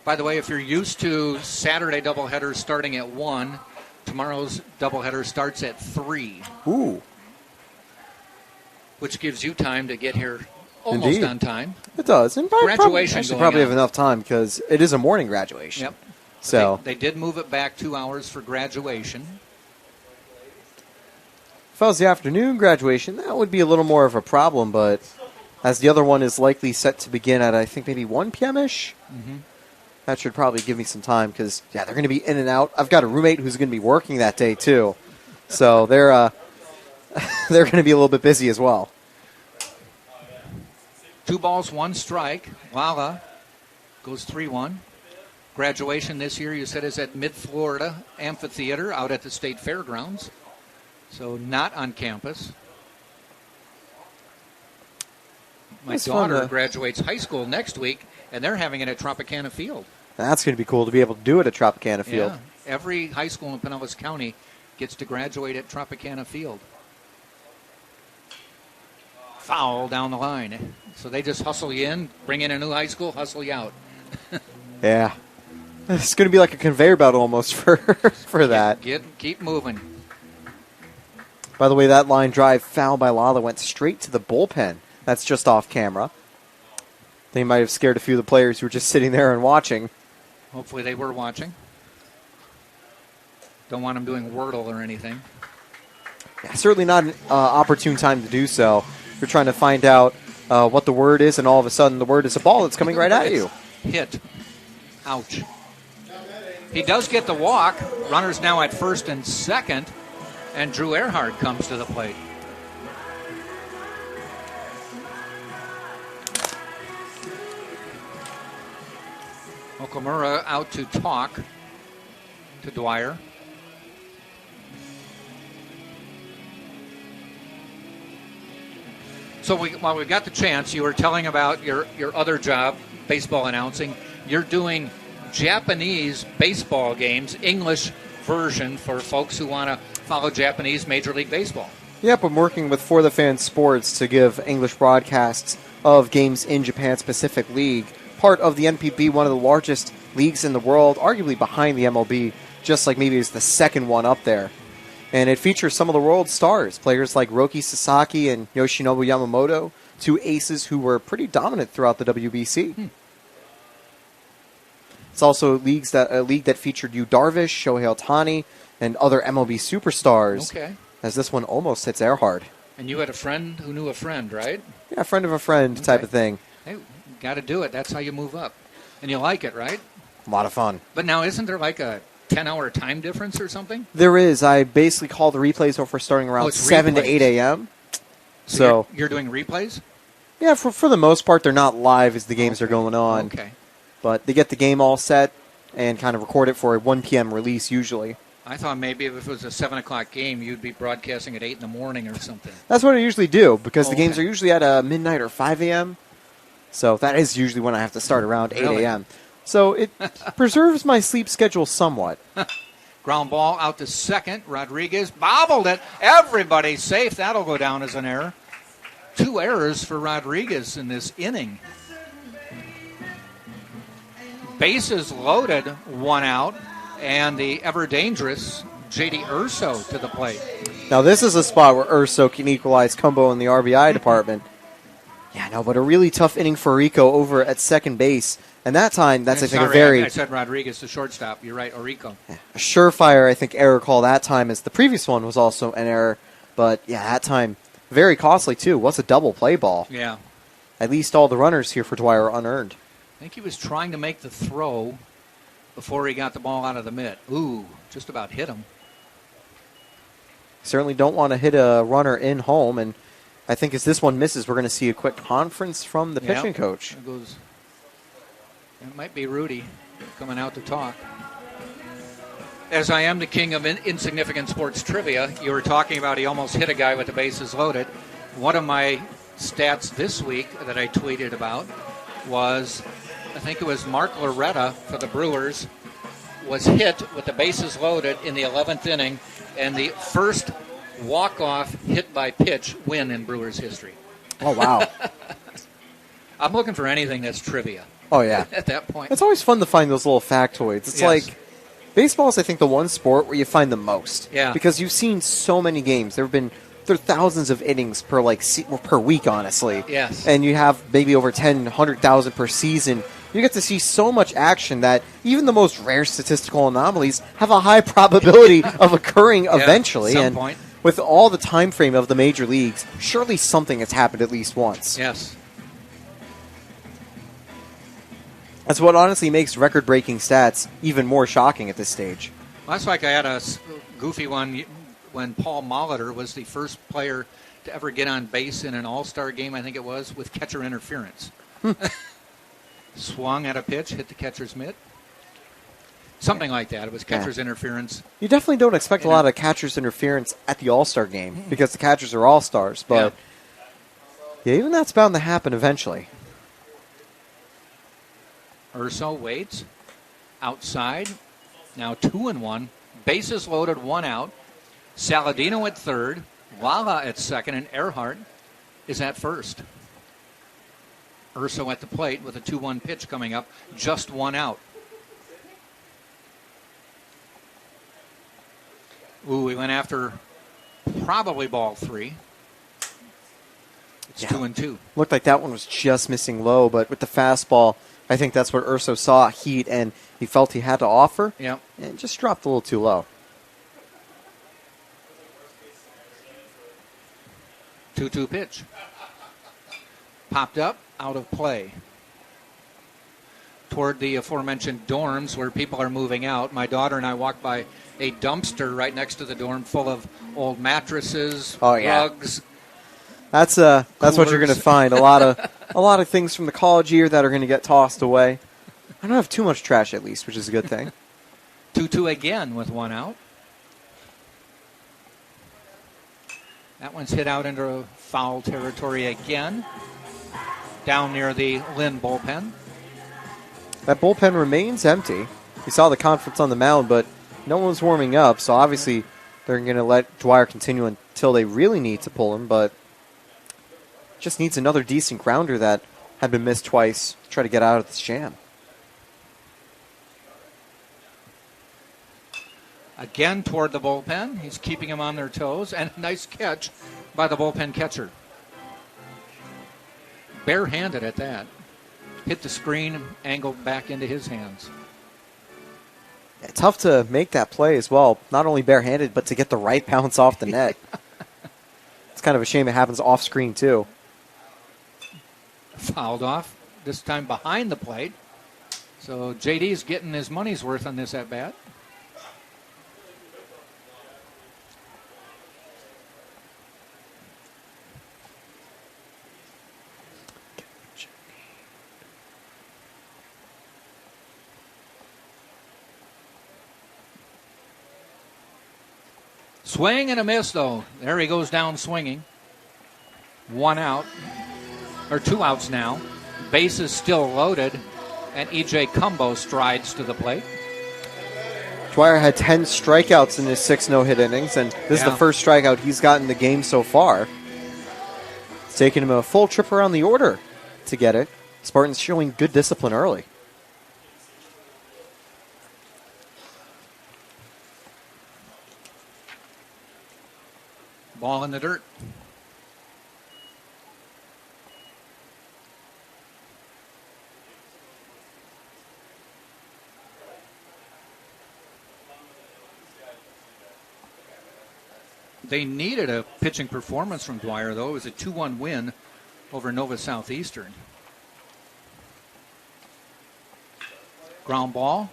By the way, if you're used to Saturday doubleheaders starting at 1, tomorrow's doubleheader starts at 3. Ooh. Which gives you time to get here almost Indeed. on time. It does. And graduation probably have enough time because it is a morning graduation. Yep. So they did move it back 2 hours for graduation. if it was the afternoon graduation, that would be a little more of a problem, but as the other one is likely set to begin at, I think, maybe 1 p.m.-ish, that should probably give me some time because, yeah, they're going to be in and out. I've got a roommate who's going to be working that day, too. So they're going to be a little bit busy as well. 2 balls, 1 strike. Lala goes 3-1. Graduation this year, you said, is at Mid-Florida Amphitheater out at the State Fairgrounds. So not on campus. My daughter graduates high school next week, and they're having it at Tropicana Field. That's going to be cool to be able to do it at Tropicana Field. Yeah, every high school in Pinellas County gets to graduate at Tropicana Field. Foul down the line. So they just hustle you in, bring in a new high school, hustle you out. Yeah. It's going to be like a conveyor belt almost for that. Keep moving. By the way, that line drive foul by Lala went straight to the bullpen. That's just off camera. They might have scared a few of the players who were just sitting there and watching. Hopefully they were watching. Don't want them doing Wordle or anything. Yeah, certainly not an opportune time to do so. You're trying to find out what the word is, and all of a sudden the word is a ball that's coming right at you. Hit. Ouch. He does get the walk. Runners now at first and second, and Drew Earhart comes to the plate. Okamura out to talk to Dwyer. So while we got the chance, you were telling about your other job, baseball announcing. You're doing Japanese baseball games, English version for folks who want to follow Japanese Major League Baseball. Yep, I'm working with For the Fans Sports to give English broadcasts of games in Japan's Pacific League. Part of the NPB, one of the largest leagues in the world, arguably behind the MLB, just like maybe it's the second one up there. And it features some of the world's stars, players like Roki Sasaki and Yoshinobu Yamamoto, 2 aces who were pretty dominant throughout the WBC. It's also a league that featured Yu Darvish, Shohei Ohtani, and other MLB superstars. Okay. As this one almost hits Earhart. And you had a friend who knew a friend, right? Yeah, friend of a friend type of thing. Hey, got to do it. That's how you move up. And you like it, right? A lot of fun. But now isn't there like a 10-hour time difference or something? There is. I basically call the replays over starting around 7 to 8 a.m. So you're doing replays? Yeah, for the most part, they're not live as the games are going on. Okay. But they get the game all set and kind of record it for a 1 p.m. release usually. I thought maybe if it was a 7 o'clock game, you'd be broadcasting at 8 in the morning or something. That's what I usually do because the games are usually at midnight or 5 a.m. So that is usually when I have to start around 8 a.m. So it preserves my sleep schedule somewhat. Ground ball out to second. Rodriguez bobbled it. Everybody's safe. That'll go down as an error. 2 errors for Rodriguez in this inning. Bases loaded, 1 out. and the ever-dangerous J.D. Urso to the plate. Now, this is a spot where Urso can equalize Cumbo in the RBI department. Yeah, no, but a really tough inning for Rico over at second base. And that time, that's, I think, a very... I said Rodriguez, the shortstop. You're right, Orico. A surefire, I think, error call that time, as the previous one was also an error. But, yeah, that time, very costly, too. What's a double play ball? Yeah. At least all the runners here for Dwyer are unearned. I think he was trying to make the throw before he got the ball out of the mitt. Ooh, just about hit him. Certainly don't want to hit a runner in home, and I think as this one misses, we're going to see a quick conference from the pitching coach. It might be Rudy coming out to talk. As I am the king of insignificant sports trivia, you were talking about he almost hit a guy with the bases loaded. One of my stats this week that I tweeted about was, I think it was Mark Loretta for the Brewers, was hit with the bases loaded in the 11th inning, and the first walk-off hit by pitch win in Brewers history. Oh, wow. I'm looking for anything that's trivia. Oh, yeah. At that point. It's always fun to find those little factoids. It's like, baseball is, I think, the one sport where you find the most. Yeah. Because you've seen so many games. There are thousands of innings per week, honestly. Yes. And you have maybe over 10, 100,000 per season. You get to see so much action that even the most rare statistical anomalies have a high probability of occurring eventually. At some point. With all the time frame of the major leagues, surely something has happened at least once. Yes. That's what honestly makes record-breaking stats even more shocking at this stage. Last week I had a goofy one when Paul Molitor was the first player to ever get on base in an all-star game, I think it was, with catcher interference. Swung at a pitch, hit the catcher's mitt. Something like that. It was catcher's interference. You definitely don't expect a lot of catcher's interference at the all-star game because the catchers are all-stars. But yeah, even that's bound to happen eventually. Urso waits. Outside. Now 2-1. Bases loaded, 1 out. Saladino at third. Lala at second. And Earhart is at first. Urso at the plate with a 2-1 pitch coming up. Just 1 out. Ooh, we went after probably ball 3. It's 2-2. Looked like that one was just missing low, but with the fastball, I think that's what Urso saw, heat, and he felt he had to offer. Yep. And just dropped a little too low. 2-2 pitch. Popped up, out of play. Toward the aforementioned dorms where people are moving out, my daughter and I walked by a dumpster right next to the dorm full of old mattresses, rugs. That's what you're going to find. A lot of things from the college year that are going to get tossed away. I don't have too much trash, at least, which is a good thing. 2-2 again with 1 out. That one's hit out into foul territory again. Down near the Lynn bullpen. That bullpen remains empty. We saw the conference on the mound, but no one's warming up, so obviously they're going to let Dwyer continue until they really need to pull him, but just needs another decent grounder that had been missed twice to try to get out of this jam. Again toward the bullpen. He's keeping them on their toes, and a nice catch by the bullpen catcher. Barehanded at that. Hit the screen, angled back into his hands. Yeah, tough to make that play as well. Not only barehanded, but to get the right bounce off the net. It's kind of a shame it happens off screen, too. Fouled off, this time behind the plate. So JD's getting his money's worth on this at-bat. Swing and a miss, though. There he goes down swinging. 1 out. Or 2 outs now. Bases still loaded. And E.J. Cumbo strides to the plate. Dwyer had 10 strikeouts in his 6 no-hit innings, and this is the first strikeout he's gotten in the game so far. It's taken him a full trip around the order to get it. Spartans showing good discipline early. Ball in the dirt. They needed a pitching performance from Dwyer, though. It was a 2-1 win over Nova Southeastern. Ground ball.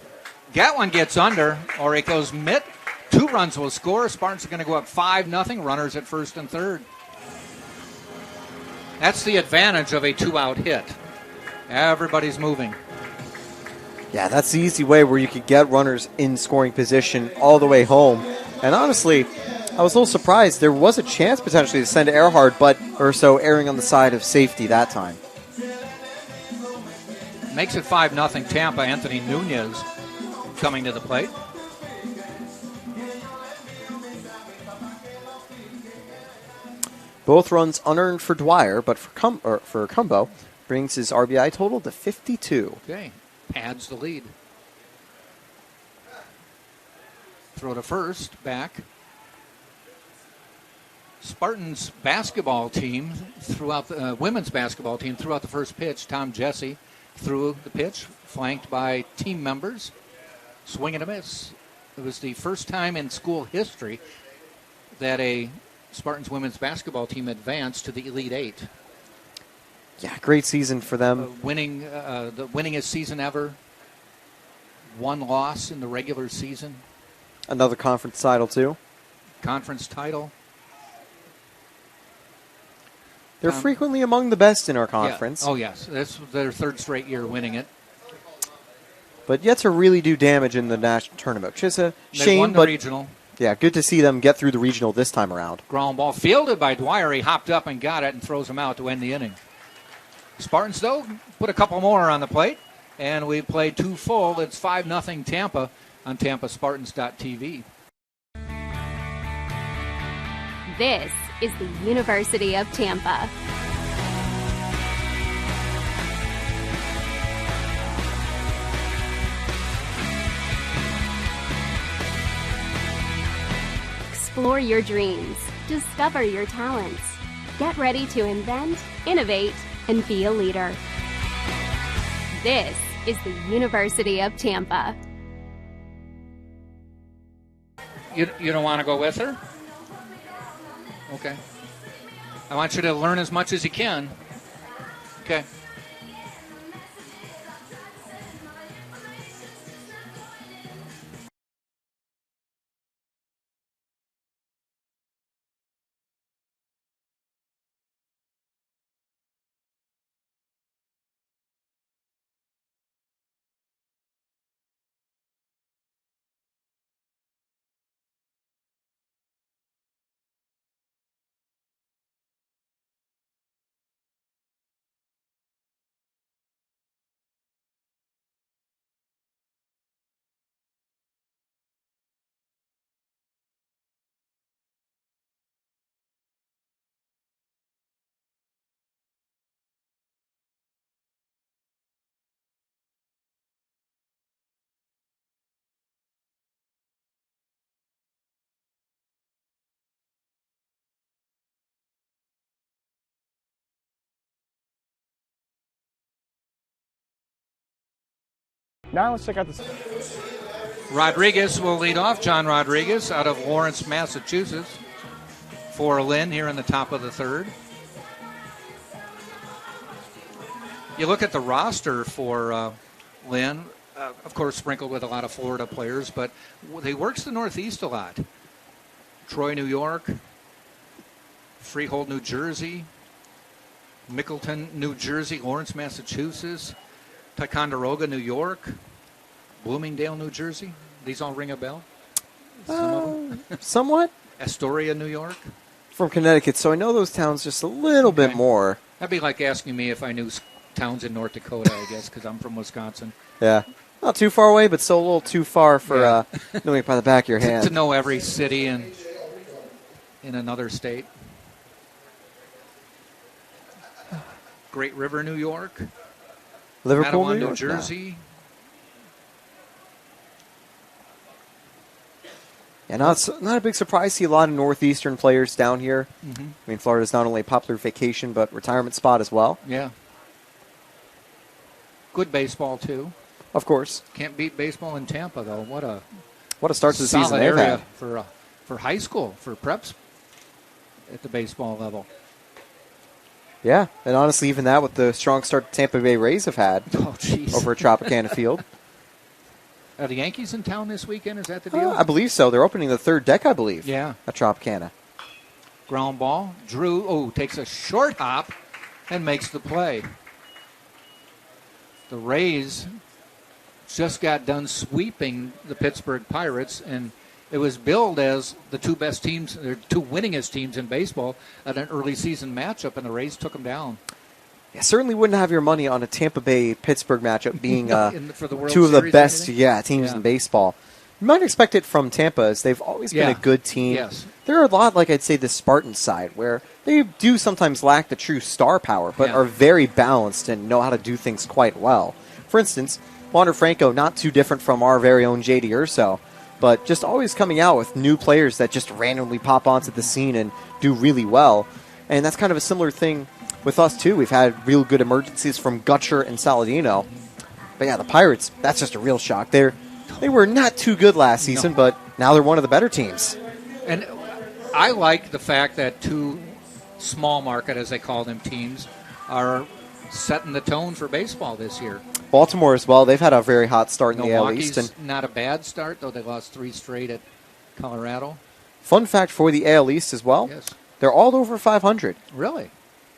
Gatlin gets under, or it goes mid. 2 runs will score. Spartans are going to go up 5-0. Runners at first and third. That's the advantage of a 2-out hit. Everybody's moving. Yeah, that's the easy way where you could get runners in scoring position all the way home. And honestly, I was a little surprised. There was a chance potentially to send Earhart, but Urso erring on the side of safety that time. Makes it 5-0 Tampa. Anthony Nunez coming to the plate. Both runs unearned for Dwyer, but for Cumbo brings his RBI total to 52. Okay, adds the lead. Throw to first, back. Spartans basketball team throughout the women's basketball team throughout the first pitch. Tom Jesse threw the pitch, flanked by team members. Swing and a miss. It was the first time in school history that a Spartans women's basketball team advanced to the Elite Eight. Yeah, great season for them. Winning the winningest season ever. 1 loss in the regular season. Another conference title, too. Conference title. They're frequently among the best in our conference. Yeah. Oh, yes. That's their 3rd straight year winning it. But yet to really do damage in the national tournament, which is a shame. They won the regional. Yeah, good to see them get through the regional this time around. Ground ball fielded by Dwyer. He hopped up and got it and throws him out to end the inning. Spartans, though, put a couple more on the plate, and we played 2 full. It's 5-0 Tampa on TampaSpartans.tv. This is the University of Tampa. Explore your dreams. Discover your talents. Get ready to invent, innovate, and be a leader. This is the University of Tampa. You don't want to go with her? Okay. I want you to learn as much as you can. Okay. Now let's check out this. Rodriguez will lead off. John Rodriguez out of Lawrence, Massachusetts, for Lynn here in the top of the 3rd. You look at the roster for Lynn, of course sprinkled with a lot of Florida players, but they works the Northeast a lot. Troy, New York, Freehold, New Jersey, Mickleton, New Jersey, Lawrence, Massachusetts, Ticonderoga, New York, Bloomingdale, New Jersey. These all ring a bell? Some of them? Somewhat. Astoria, New York. From Connecticut, so I know those towns just a little bit more. That'd be like asking me if I knew towns in North Dakota, I guess, because I'm from Wisconsin. Yeah. Not too far away, but still a little too far for knowing it by the back of your hand. To know every city in another state. Great River, New York. Liverpool, Matawan, New Jersey. And not a big surprise to see a lot of Northeastern players down here. Mm-hmm. I mean, Florida's not only a popular vacation, but retirement spot as well. Yeah. Good baseball, too. Of course. Can't beat baseball in Tampa, though. What a start to the season they've area had. For high school, for preps at the baseball level. Yeah, and honestly, even that with the strong start the Tampa Bay Rays have had over at Tropicana Field. Are the Yankees in town this weekend? Is that the deal? I believe so. They're opening the third deck, I believe. Yeah. At Tropicana. Ground ball. Drew, takes a short hop and makes the play. The Rays just got done sweeping the Pittsburgh Pirates, and it was billed as the two best teams, or two winningest teams in baseball at an early season matchup, and the Rays took them down. Yeah, certainly wouldn't have your money on a Tampa Bay-Pittsburgh matchup being for the World two of the Series best teams in baseball. You might expect it from Tampa, as they've always been a good team. Yes. They're a lot like, I'd say, the Spartans side, where they do sometimes lack the true star power, but are very balanced and know how to do things quite well. For instance, Wander Franco, not too different from our very own J.D. Urso, but just always coming out with new players that just randomly pop onto the scene and do really well. And that's kind of a similar thing with us, too. We've had real good emergencies from Gutcher and Saladino. But yeah, the Pirates, that's just a real shock. They were not too good last season, but now they're one of the better teams. And I like the fact that two small market, as they call them, teams are setting the tone for baseball this year. Baltimore as well. They've had a very hot start in the AL East. Milwaukee's not a bad start, though they lost 3 straight at Colorado. Fun fact for the AL East as well, they're all over 500. Really?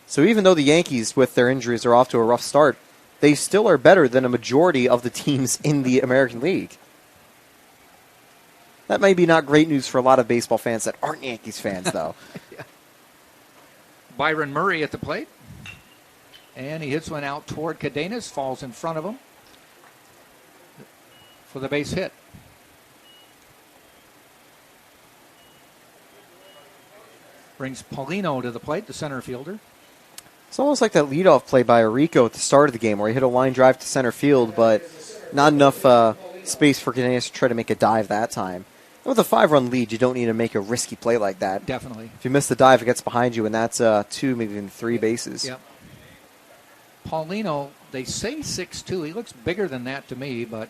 So even though the Yankees, with their injuries, are off to a rough start, they still are better than a majority of the teams in the American League. That may be not great news for a lot of baseball fans that aren't Yankees fans, though. Byron Murray at the plate. And he hits one out toward Cadenas, falls in front of him for the base hit. Brings Paulino to the plate, the center fielder. It's almost like that leadoff play by Arico at the start of the game where he hit a line drive to center field, but not enough space for Cadenas to try to make a dive that time. And with a 5-run lead, you don't need to make a risky play like that. Definitely. If you miss the dive, it gets behind you, and that's 2, maybe even 3 bases. Yep. Paulino, they say 6'2". He looks bigger than that to me, but...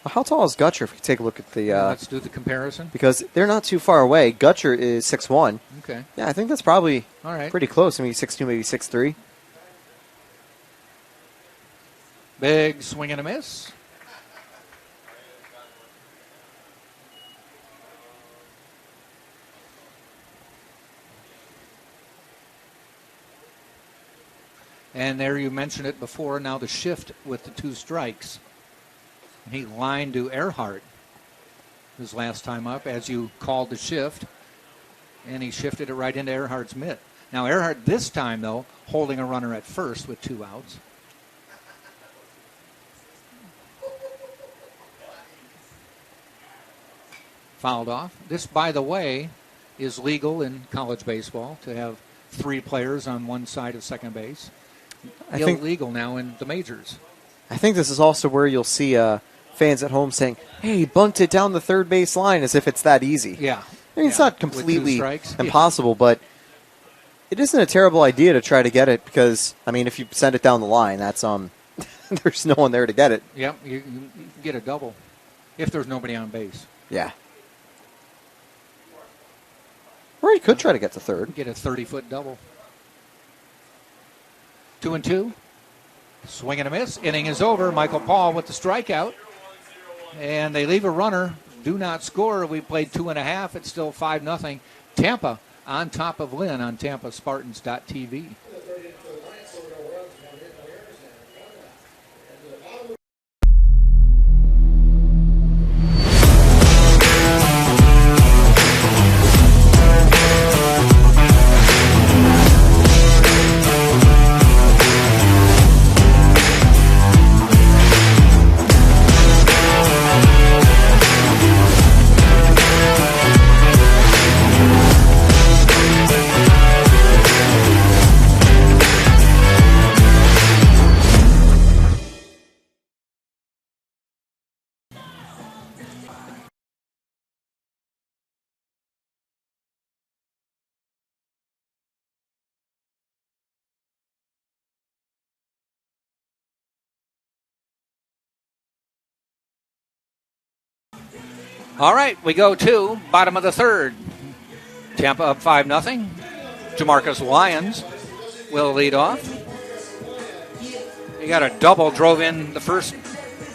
Well, how tall is Gutcher, if you take a look at the... let's do the comparison. Because they're not too far away. Gutcher is 6'1". Okay. Yeah, I think that's probably all right. Pretty close. Maybe 6'2", maybe 6'3". Big swing and a miss. And there you mentioned it before, now the shift with the 2 strikes. He lined to Earhart his last time up, as you called the shift, and he shifted it right into Earhart's mitt. Now Earhart this time, though, holding a runner at first with 2 outs. Fouled off. This, by the way, is legal in college baseball to have 3 players on one side of second base. Illegal now in the majors. I think this is also where you'll see fans at home saying, hey, bunt it down the third base line, as if it's that easy. Yeah. I mean, it's not completely strikes. impossible, but it isn't a terrible idea to try to get it because, I mean, if you send it down the line, that's there's no one there to get it. Yep, you get a double if there's nobody on base. Yeah. Or you could try to get to third. Get a 30-foot double. 2-2. Swing and a miss. Inning is over. Michael Paul with the strikeout. And they leave a runner. Do not score. We played 2.5. It's still 5-0. Tampa on top of Lynn on TampaSpartans.tv. All right, we go to bottom of the third. Tampa up 5-0. Jamarcus Lyons will lead off. He got a double, drove in the first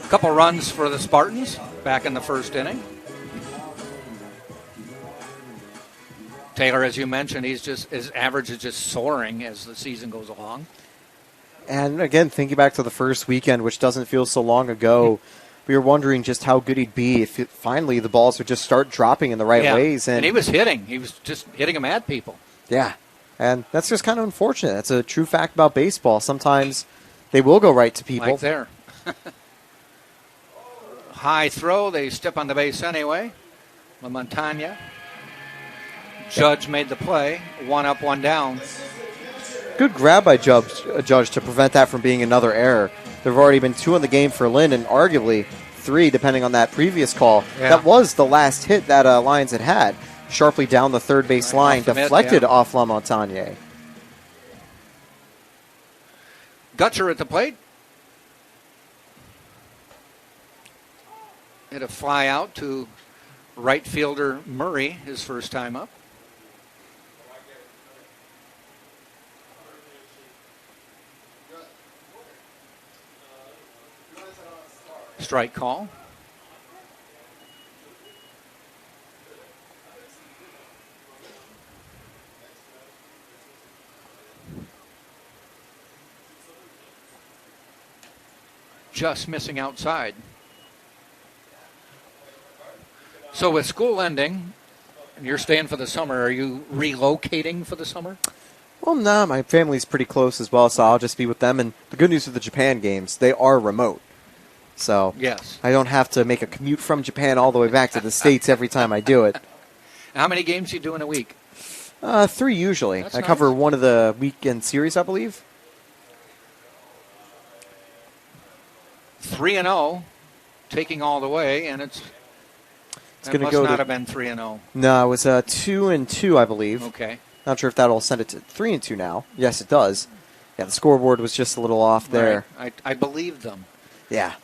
couple runs for the Spartans back in the first inning. Taylor, as you mentioned, his average is just soaring as the season goes along. And again, thinking back to the first weekend, which doesn't feel so long ago, we were wondering just how good he'd be if finally the balls would just start dropping in the right ways. And he was hitting. He was just hitting them at people. Yeah, and that's just kind of unfortunate. That's a true fact about baseball. Sometimes they will go right to people. Like there. High throw. They step on the base anyway. La Montaña. Judge made the play. 1 up, 1 down. Good grab by Judge to prevent that from being another error. There have already been 2 in the game for Lynn, and arguably 3, depending on that previous call. Yeah. That was the last hit that Lions had. Sharply down the third base line, deflected off La Montaña. Gutcher at the plate. Hit a fly out to right fielder Murray, his first time up. Strike call. Just missing outside. So with school ending, and you're staying for the summer, are you relocating for the summer? Well, no, my family's pretty close as well, so I'll just be with them. And the good news with the Japan games, they are remote. So yes. I don't have to make a commute from Japan all the way back to the States every time I do it. How many games do you do in a week? 3 usually. I cover one of the weekend series, I believe. 3-0, taking all the way, and it's going to go not have been 3-0. No, it was 2-2, I believe. Okay. Not sure if that'll send it to 3-2 now. Yes, it does. Yeah, the scoreboard was just a little off there. Right. I believe them. Yeah.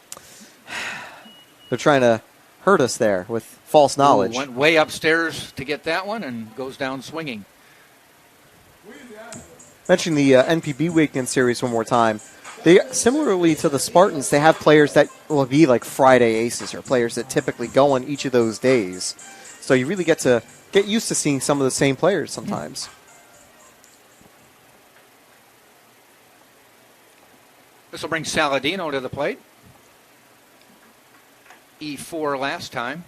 They're trying to hurt us there with false knowledge. Went way upstairs to get that one and goes down swinging. Mentioning the NPB Weekend Series one more time. They, similarly to the Spartans, they have players that will be like Friday aces or players that typically go on each of those days. So you really get used to seeing some of the same players sometimes. This will bring Saladino to the plate. E4 last time.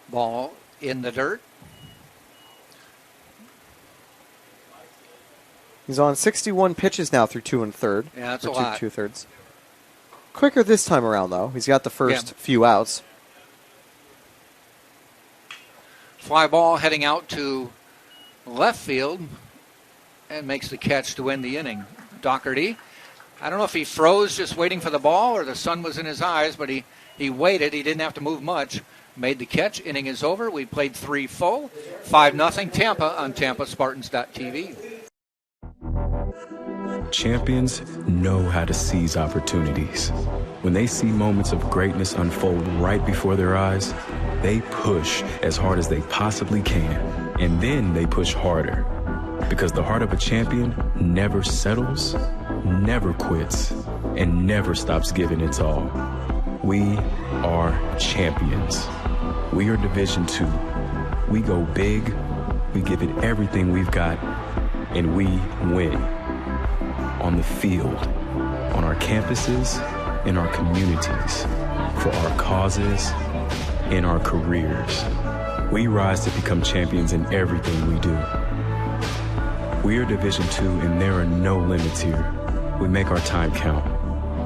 Ball in the dirt. He's on 61 pitches now through 2 1/3. Yeah, that's a lot. 2/3. Quicker this time around, though. He's got the first few outs. Fly ball heading out to left field and makes the catch to win the inning. Doherty, I don't know if he froze just waiting for the ball or the sun was in his eyes, but he waited. He didn't have to move much. Made the catch. Inning is over. We played 3 full. 5-0 Tampa on TampaSpartans.tv. Champions know how to seize opportunities. When they see moments of greatness unfold right before their eyes, they push as hard as they possibly can, and then they push harder. Because the heart of a champion never settles, never quits, and never stops giving its all. We are champions. We are Division II. We go big, we give it everything we've got, and we win. On the field, on our campuses, in our communities, for our causes, in our careers. We rise to become champions in everything we do. We are Division II, and there are no limits here. We make our time count.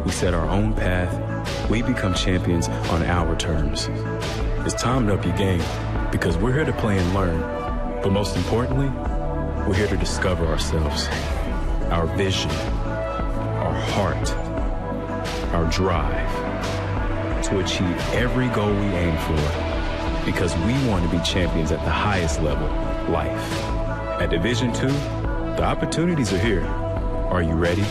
We set our own path. We become champions on our terms. It's time to up your game, because we're here to play and learn. But most importantly, we're here to discover ourselves, our vision, our heart, our drive, to achieve every goal we aim for, Because we want to be champions at the highest level, life. At Division II, the opportunities are here. Are you ready?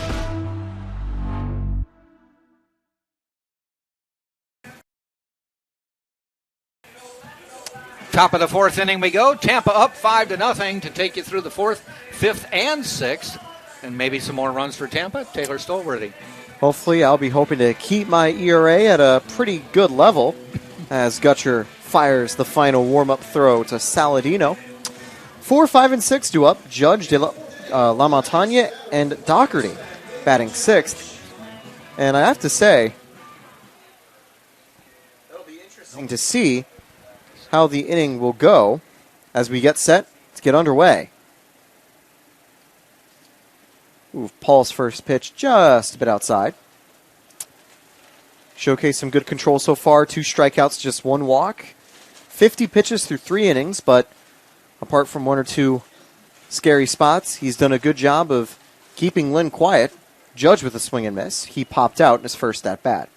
Top of the fourth inning we go. Tampa up 5-0 to take you through the fourth, fifth, and sixth. And maybe some more runs for Tampa. Taylor Stolworthy. Hopefully, I'll be hoping to keep my ERA at a pretty good level as Gutcher fires the final warm-up throw to Saladino. 4, 5, and 6 due up. Judge, La Montagne, and Doherty batting sixth. And I have to say, it'll be interesting to see how the inning will go as we get set to get underway. Ooh, Paul's first pitch just a bit outside. Showcased some good control so far. 2 strikeouts, just 1 walk. 50 pitches through 3 innings, but apart from 1 or 2 scary spots, he's done a good job of keeping Lynn quiet. Judge with a swing and miss. He popped out in his first at-bat.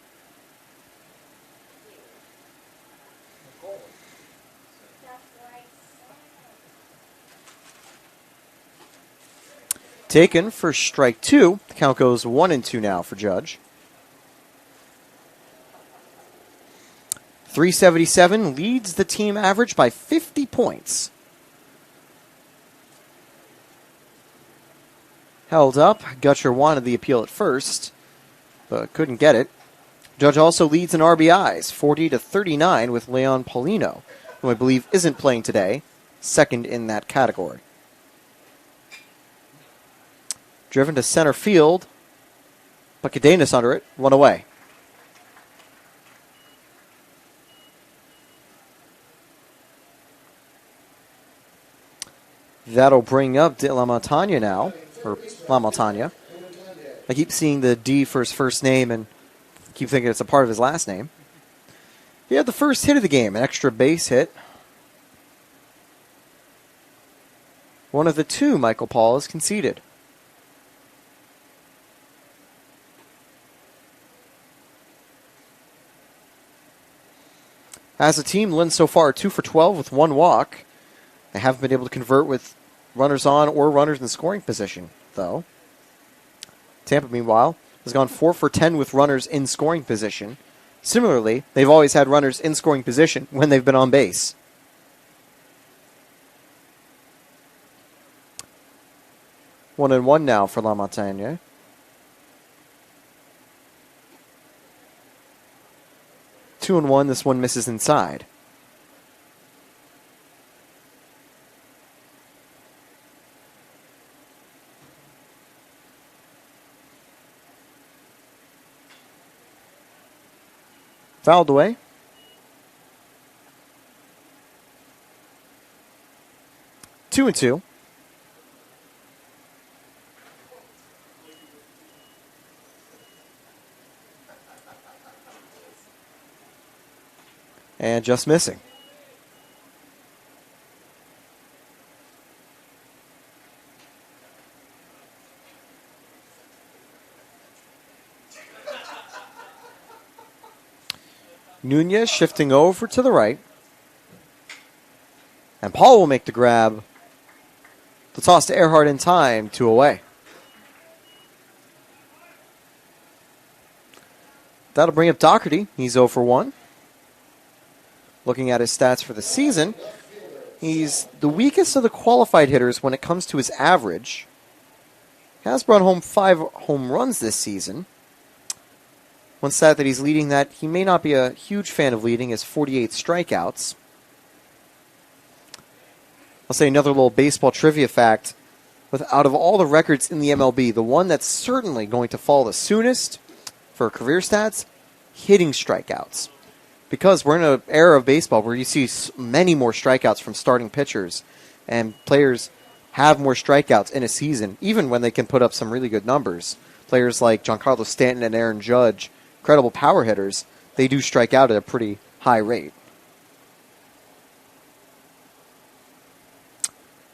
Taken for strike 2. The count goes 1-2 now for Judge. 377 leads the team average by 50 points. Held up. Gutcher wanted the appeal at first, but couldn't get it. Judge also leads in RBIs, 40-39 with Leon Paulino, who I believe isn't playing today, second in that category. Driven to center field, but Cadenas under it, 1 away. That'll bring up De La Montagne now, or La Montagne. I keep seeing the D for his first name and keep thinking it's a part of his last name. He had the first hit of the game, an extra base hit. One of the 2 Michael Paul has conceded. As a team, Lynn so far 2 for 12 with 1 walk. They haven't been able to convert with runners on or runners in scoring position, though. Tampa, meanwhile, has gone 4 for 10 with runners in scoring position. Similarly, they've always had runners in scoring position when they've been on base. One and one now for La Montagne. 2-1, this one misses inside. Fouled away. Two and two. And just missing. Nunez shifting over to the right. And Paul will make the grab. The toss to Earhart in time, 2 away. That'll bring up Doherty. He's 0 for 1. Looking at his stats for the season, he's the weakest of the qualified hitters when it comes to his average. Has brought home 5 home runs this season. One stat that he's leading that he may not be a huge fan of leading is 48 strikeouts. I'll say another little baseball trivia fact. Out of all the records in the MLB, the one that's certainly going to fall the soonest for career stats, hitting strikeouts. Because we're in an era of baseball where you see many more strikeouts from starting pitchers, and players have more strikeouts in a season, even when they can put up some really good numbers. Players like Giancarlo Stanton and Aaron Judge, incredible power hitters, they do strike out at a pretty high rate.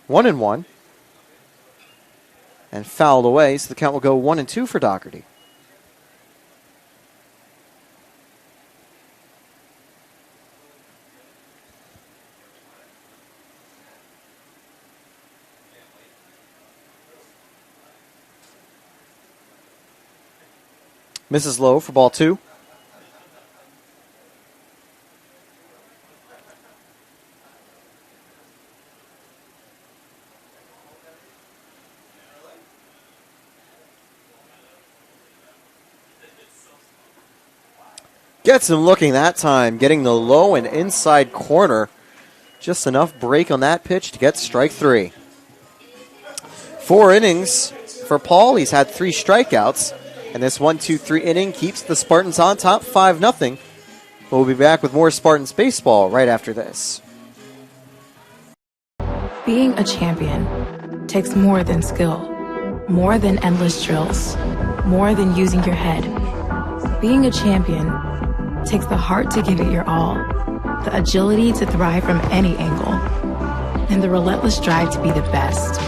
1-1. And fouled away, so the count will go 1-2 for Doherty. Misses low for ball 2. Gets him looking that time, getting the low and inside corner. Just enough break on that pitch to get strike 3. 4 innings for Paul. He's had 3 strikeouts. And this 1-2-3 inning keeps the Spartans on top 5-0. We'll be back with more Spartans baseball right after this. Being a champion takes more than skill, more than endless drills, more than using your head. Being a champion takes the heart to give it your all, the agility to thrive from any angle, and the relentless drive to be the best.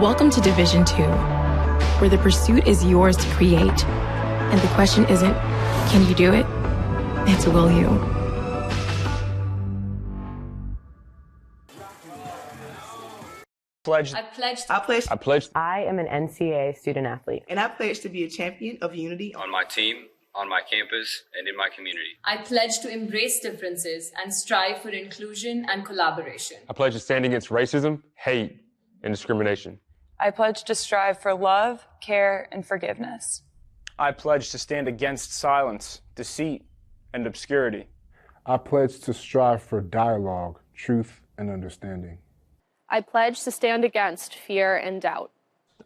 Welcome to Division 2, where the pursuit is yours to create, and the question isn't, can you do it? It's will you? Pledge. I pledge. I am an NCAA student athlete. And I pledge to be a champion of unity on my team, on my campus, and in my community. I pledge to embrace differences and strive for inclusion and collaboration. I pledge to stand against racism, hate, and discrimination. I pledge to strive for love, care, and forgiveness. I pledge to stand against silence, deceit, and obscurity. I pledge to strive for dialogue, truth, and understanding. I pledge to stand against fear and doubt.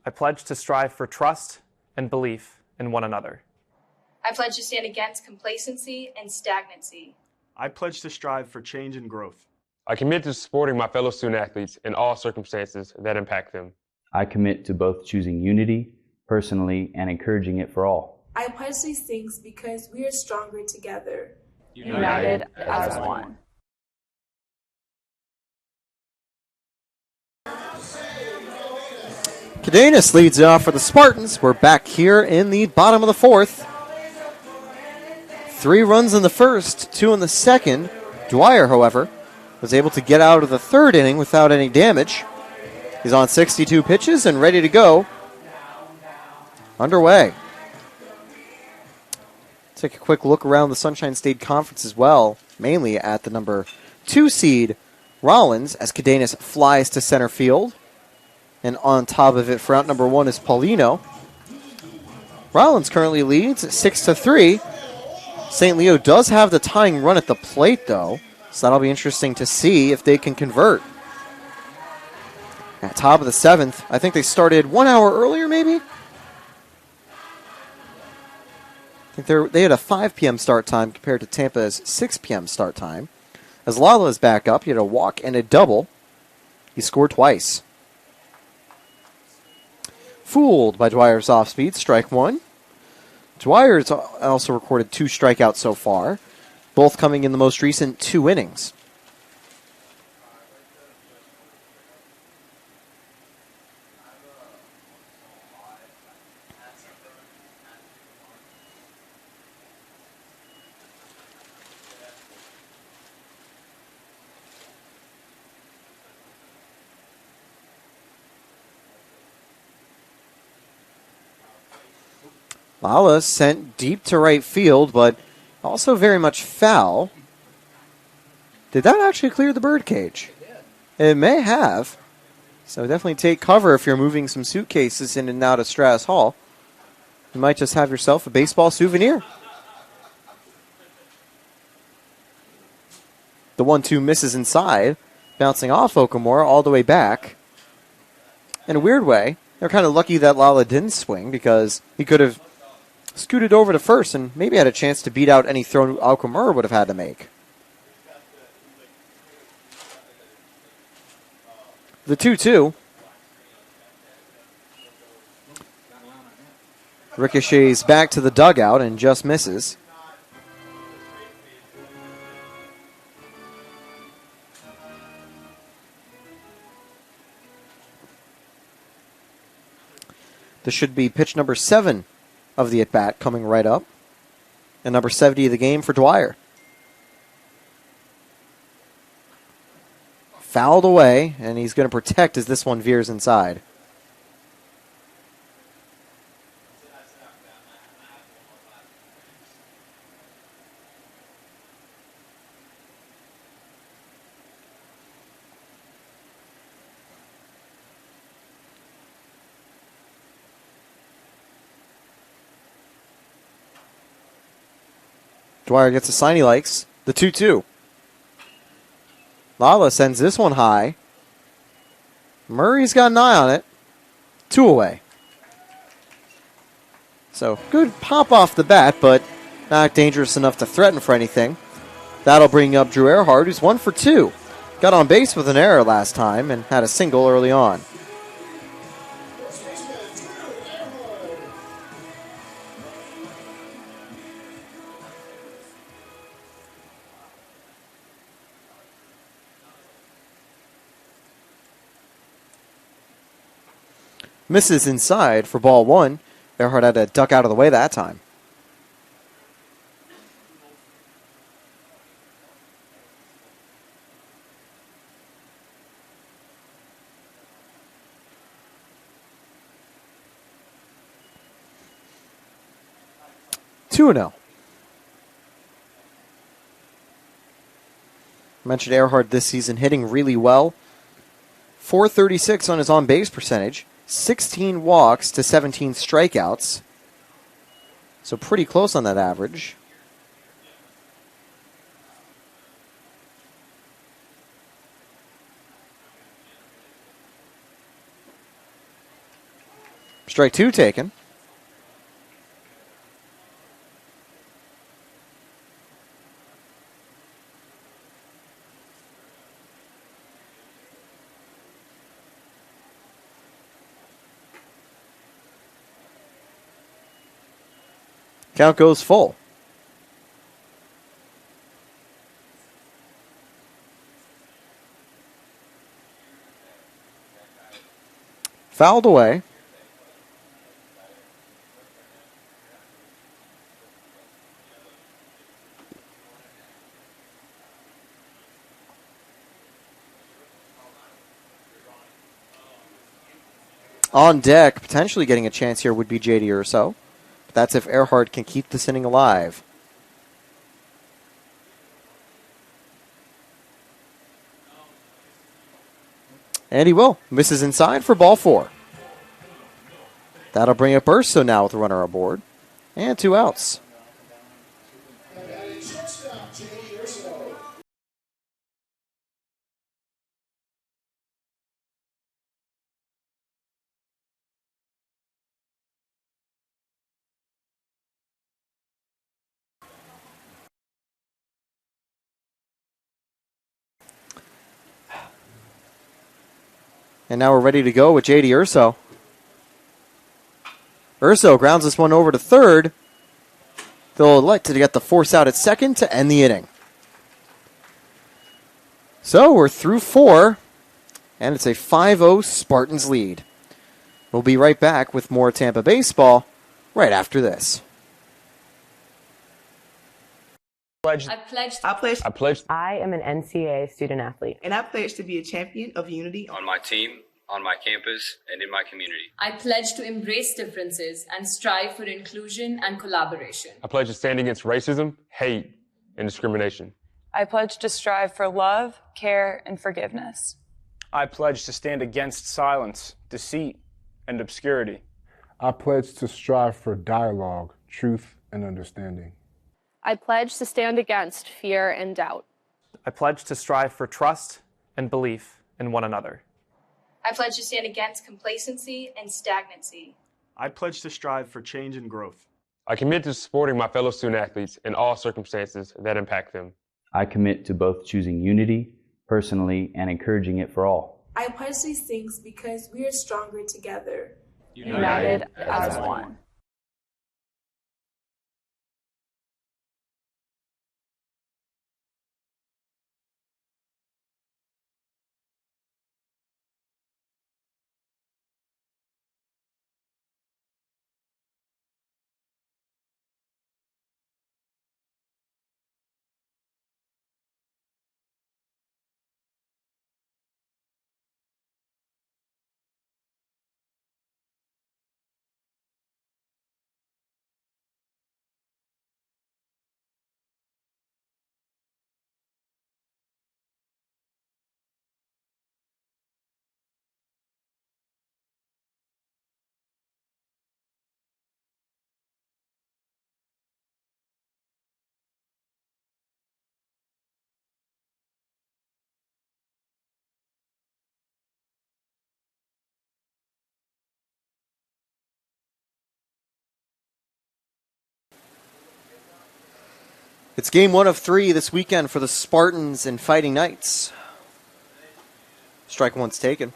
I pledge to strive for trust and belief in one another. I pledge to stand against complacency and stagnancy. I pledge to strive for change and growth. I commit to supporting my fellow student athletes in all circumstances that impact them. I commit to both choosing unity personally and encouraging it for all. I pledge these things because we are stronger together. United as one. Cadenas leads it off for the Spartans. We're back here in the bottom of the 4th. 3 runs in the first, 2 in the second. Dwyer, however, was able to get out of the 3rd inning without any damage. He's on 62 pitches and ready to go. Underway. Take a quick look around the Sunshine State Conference as well, mainly at the number 2 seed Rollins as Cadenas flies to center field. And on top of it for out number 1 is Paulino. Rollins currently leads 6-3. St. Leo does have the tying run at the plate, though, so that'll be interesting to see if they can convert. At top of the 7th, I think they started 1 hour earlier, maybe? I think they had a 5 p.m. start time compared to Tampa's 6 p.m. start time. As Lala is back up, he had a walk and a double. He scored twice. Fooled by Dwyer's off-speed, strike 1. Dwyer's also recorded 2 strikeouts so far, both coming in the most recent 2 innings. Lala sent deep to right field, but also very much foul. Did that actually clear the birdcage? It may have. So definitely take cover if you're moving some suitcases in and out of Stratus Hall. You might just have yourself a baseball souvenir. The 1-2 misses inside, bouncing off Okamura all the way back. In a weird way, they're kind of lucky that Lala didn't swing because he could have scooted over to first and maybe had a chance to beat out any throw Okamura would have had to make. The 2-2. Ricochets back to the dugout and just misses. This should be pitch number 7 of the at-bat coming right up. And number 70 of the game for Dwyer. Fouled away, and he's going to protect as this one veers inside. Dwyer gets a sign he likes. The 2-2. Lala sends this one high. Murray's got an eye on it. 2 away. So, good pop off the bat, but not dangerous enough to threaten for anything. That'll bring up Drew Earhart, who's 1 for 2. Got on base with an error last time and had a single early on. Misses inside for ball 1. Earhart had to duck out of the way that time. Two 2-0. Mentioned Earhart this season hitting really well. .436 on his on-base percentage. 16 walks to 17 strikeouts. So pretty close on that average. Strike 2 taken. Count goes full. Fouled away. On deck, potentially getting a chance here would be JD Urso. That's if Earhart can keep this inning alive. And he will. Misses inside for ball 4. That'll bring up Urso now with a runner aboard. And 2 outs. And now we're ready to go with JD Urso. Urso grounds this one over to third. They'll elect to get the force out at second to end the inning. So we're through 4, and it's a 5-0 Spartans lead. We'll be right back with more Tampa baseball right after this. I pledged. I am an NCAA student athlete. And I pledge to be a champion of unity on my team, on my campus, and in my community. I pledge to embrace differences and strive for inclusion and collaboration. I pledge to stand against racism, hate, and discrimination. I pledge to strive for love, care, and forgiveness. I pledge to stand against silence, deceit, and obscurity. I pledge to strive for dialogue, truth, and understanding. I pledge to stand against fear and doubt. I pledge to strive for trust and belief in one another. I pledge to stand against complacency and stagnancy. I pledge to strive for change and growth. I commit to supporting my fellow student athletes in all circumstances that impact them. I commit to both choosing unity personally and encouraging it for all. I pledge these things because we are stronger together. United as one. It's game 1 of 3 this weekend for the Spartans and Fighting Knights. Strike one's taken.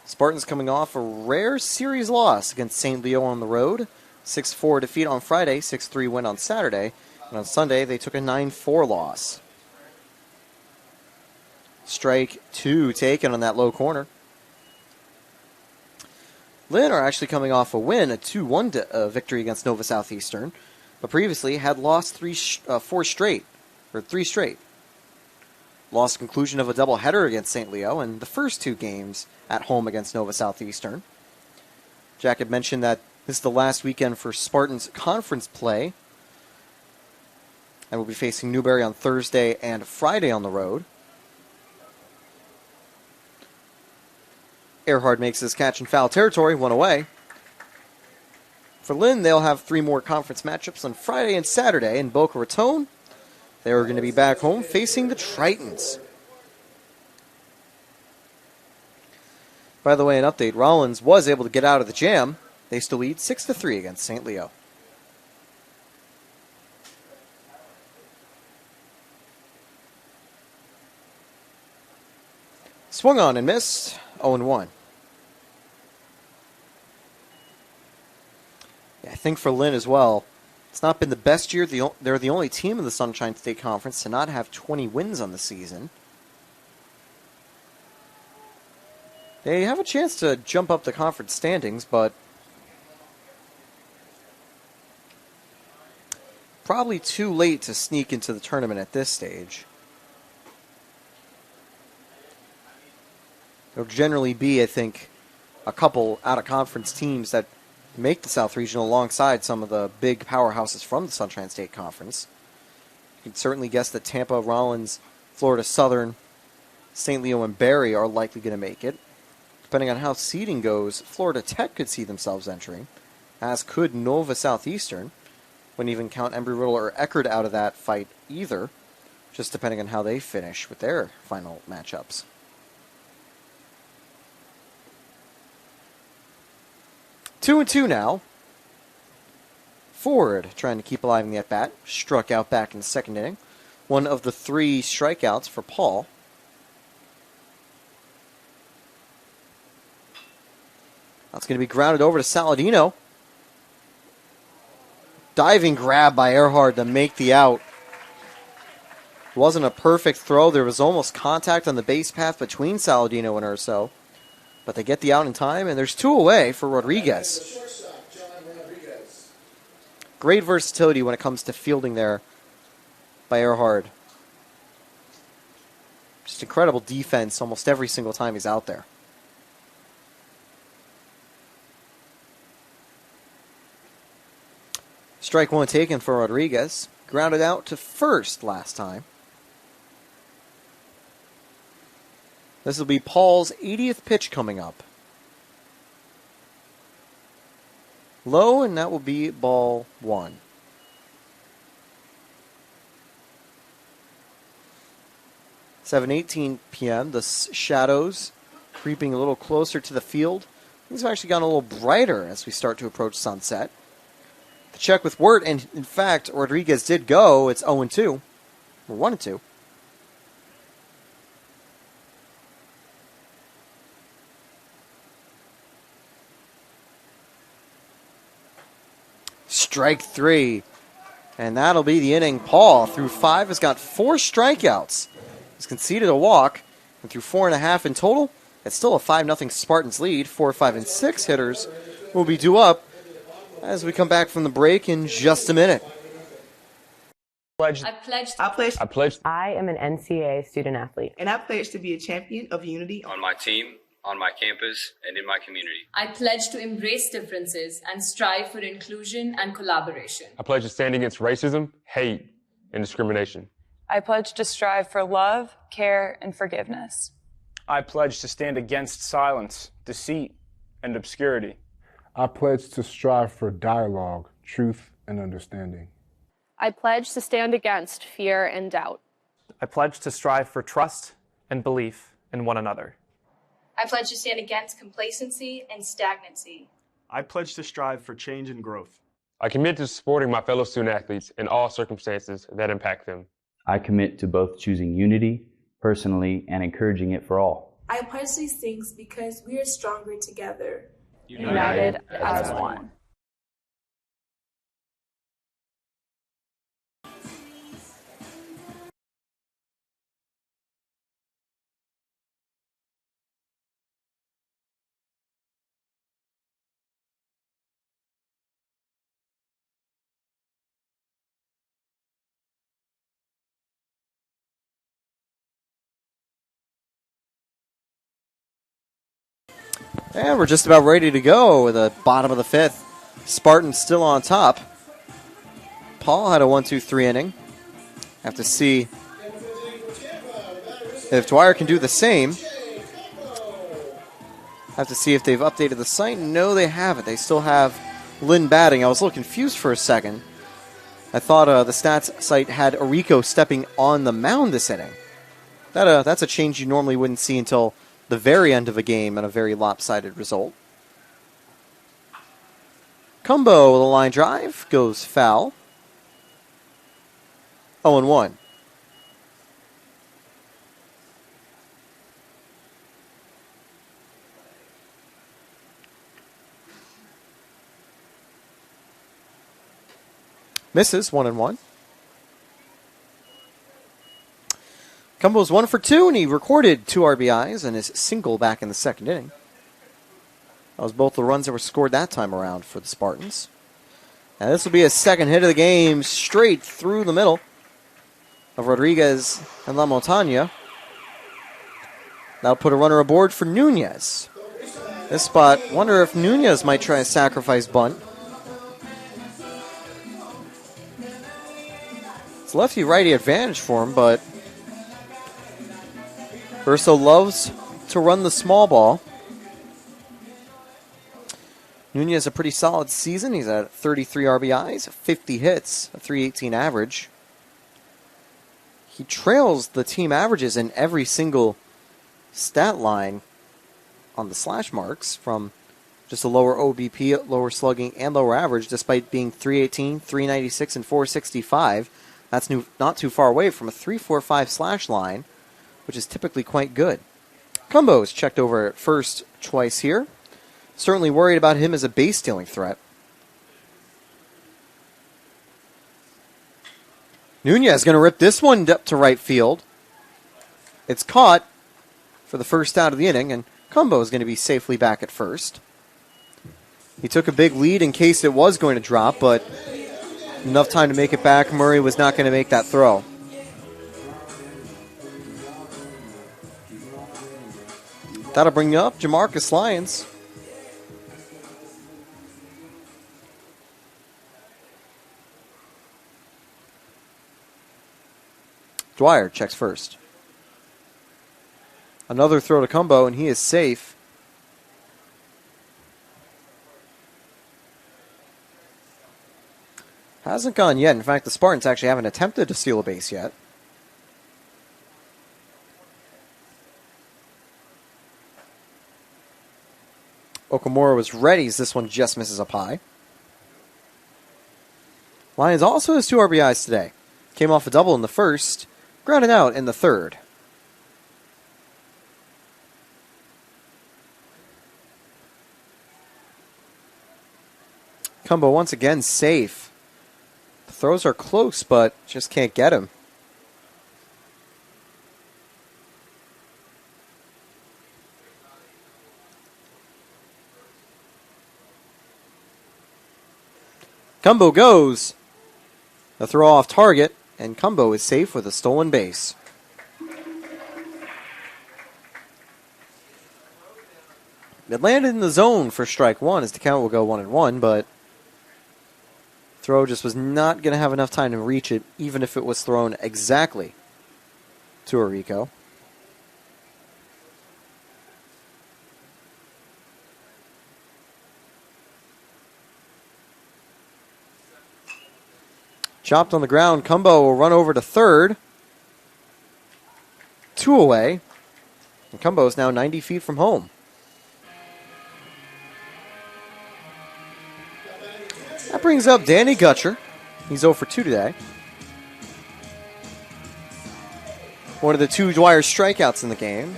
Spartans coming off a rare series loss against St. Leo on the road. 6-4 defeat on Friday, 6-3 win on Saturday. And on Sunday, they took a 9-4 loss. Strike 2 taken on that low corner. Lynn are actually coming off a win, a 2-1 victory against Nova Southeastern, but previously had lost 3 straight. Lost conclusion of a doubleheader against St. Leo and the first 2 games at home against Nova Southeastern. Jack had mentioned that this is the last weekend for Spartans conference play, and we'll be facing Newberry on Thursday and Friday on the road. Earhart makes his catch in foul territory, 1 away. For Lynn, they'll have 3 more conference matchups on Friday and Saturday in Boca Raton. They are going to be back home facing the Tritons. By the way, an update. Rollins was able to get out of the jam. They still lead 6-3 against St. Leo. Swung on and missed. 0-1. I think for Lynn as well, it's not been the best year. They're the only team in the Sunshine State Conference to not have 20 wins on the season. They have a chance to jump up the conference standings, but probably too late to sneak into the tournament at this stage. There'll generally be, I think, a couple out-of-conference teams that make the South Regional alongside some of the big powerhouses from the Sunshine State Conference. You can certainly guess that Tampa, Rollins, Florida Southern, St. Leo, and Barry are likely going to make it. Depending on how seeding goes, Florida Tech could see themselves entering, as could Nova Southeastern. Wouldn't even count Embry-Riddle or Eckerd out of that fight either, just depending on how they finish with their final matchups. 2-2 now. Ford trying to keep alive in the at-bat. Struck out back in the second inning. One of the 3 strikeouts for Paul. That's going to be grounded over to Saladino. Diving grab by Earhart to make the out. It wasn't a perfect throw. There was almost contact on the base path between Saladino and Urso. But they get the out in time, and there's 2 away for Rodriguez. Great versatility when it comes to fielding there by Earhart. Just incredible defense almost every single time he's out there. Strike 1 taken for Rodriguez. Grounded out to first last time. This will be Paul's 80th pitch coming up. Low, and that will be ball 1. It's 7:18 p.m. The shadows creeping a little closer to the field. Things have actually gotten a little brighter as we start to approach sunset. The check with Wirt, and in fact, Rodriguez did go. It's 0-2. Or 1-2. Strike 3. And that'll be the inning. Paul, through 5, has got 4 strikeouts. He's conceded a walk. And through 4.5 in total, it's still a 5-0 Spartans lead. 4, 5, and 6 hitters will be due up as we come back from the break in just a minute. I am an NCAA student athlete. And I pledge to be a champion of unity On my team, on my campus, and in my community. I pledge to embrace differences and strive for inclusion and collaboration. I pledge to stand against racism, hate, and discrimination. I pledge to strive for love, care, and forgiveness. I pledge to stand against silence, deceit, and obscurity. I pledge to strive for dialogue, truth, and understanding. I pledge to stand against fear and doubt. I pledge to strive for trust and belief in one another. I pledge to stand against complacency and stagnancy. I pledge to strive for change and growth. I commit to supporting my fellow student athletes in all circumstances that impact them. I commit to both choosing unity personally and encouraging it for all. I pledge these things because we are stronger together. United as one. And we're just about ready to go with the bottom of the fifth. Spartans still on top. Paul had a 1-2-3 inning. Have to see if Dwyer can do the same. Have to see if they've updated the site. No, they haven't. They still have Lynn batting. I was a little confused for a second. I thought the stats site had Arico stepping on the mound this inning. That's a change you normally wouldn't see until the very end of a game and a very lopsided result. Cumbo with a line drive goes foul. 0-1. Misses 1-1. Cumbo's 1 for 2, and he recorded 2 RBIs and his single back in the second inning. That was both the runs that were scored that time around for the Spartans. And this will be his second hit of the game, straight through the middle of Rodriguez and La Montaña. That'll put a runner aboard for Nunez. This spot, wonder if Nunez might try a sacrifice bunt. It's lefty-righty advantage for him, but Verso loves to run the small ball. Nunez a pretty solid season. He's at 33 RBIs, 50 hits, a 318 average. He trails the team averages in every single stat line on the slash marks, from just a lower OBP, lower slugging, and lower average, despite being 318, 396, and 465. That's not too far away from a 3-4-5 slash line, which is typically quite good. Cumbo's checked over at first twice here. Certainly worried about him as a base stealing threat. Nunez going to rip this one up to right field. It's caught for the first out of the inning, and Cumbo is going to be safely back at first. He took a big lead in case it was going to drop, but enough time to make it back. Murray was not going to make that throw. That'll bring up Jamarcus Lyons. Dwyer checks first. Another throw to Cumbo, and he is safe. Hasn't gone yet. In fact, the Spartans actually haven't attempted to steal a base yet. Okamura was ready as this one just misses up high. Lyons also has 2 RBIs today. Came off a double in the first, grounded out in the third. Cumbo once again safe. The throws are close, but just can't get him. Cumbo goes. The throw off target, and Cumbo is safe with a stolen base. It landed in the zone for strike one as the count will go 1-1, but throw just was not going to have enough time to reach it, even if it was thrown exactly to Arico. Chopped on the ground. Cumbo will run over to third. 2 away. And Cumbo is now 90 feet from home. That brings up Danny Gutcher. He's 0 for 2 today. One of the 2 Dwyer strikeouts in the game.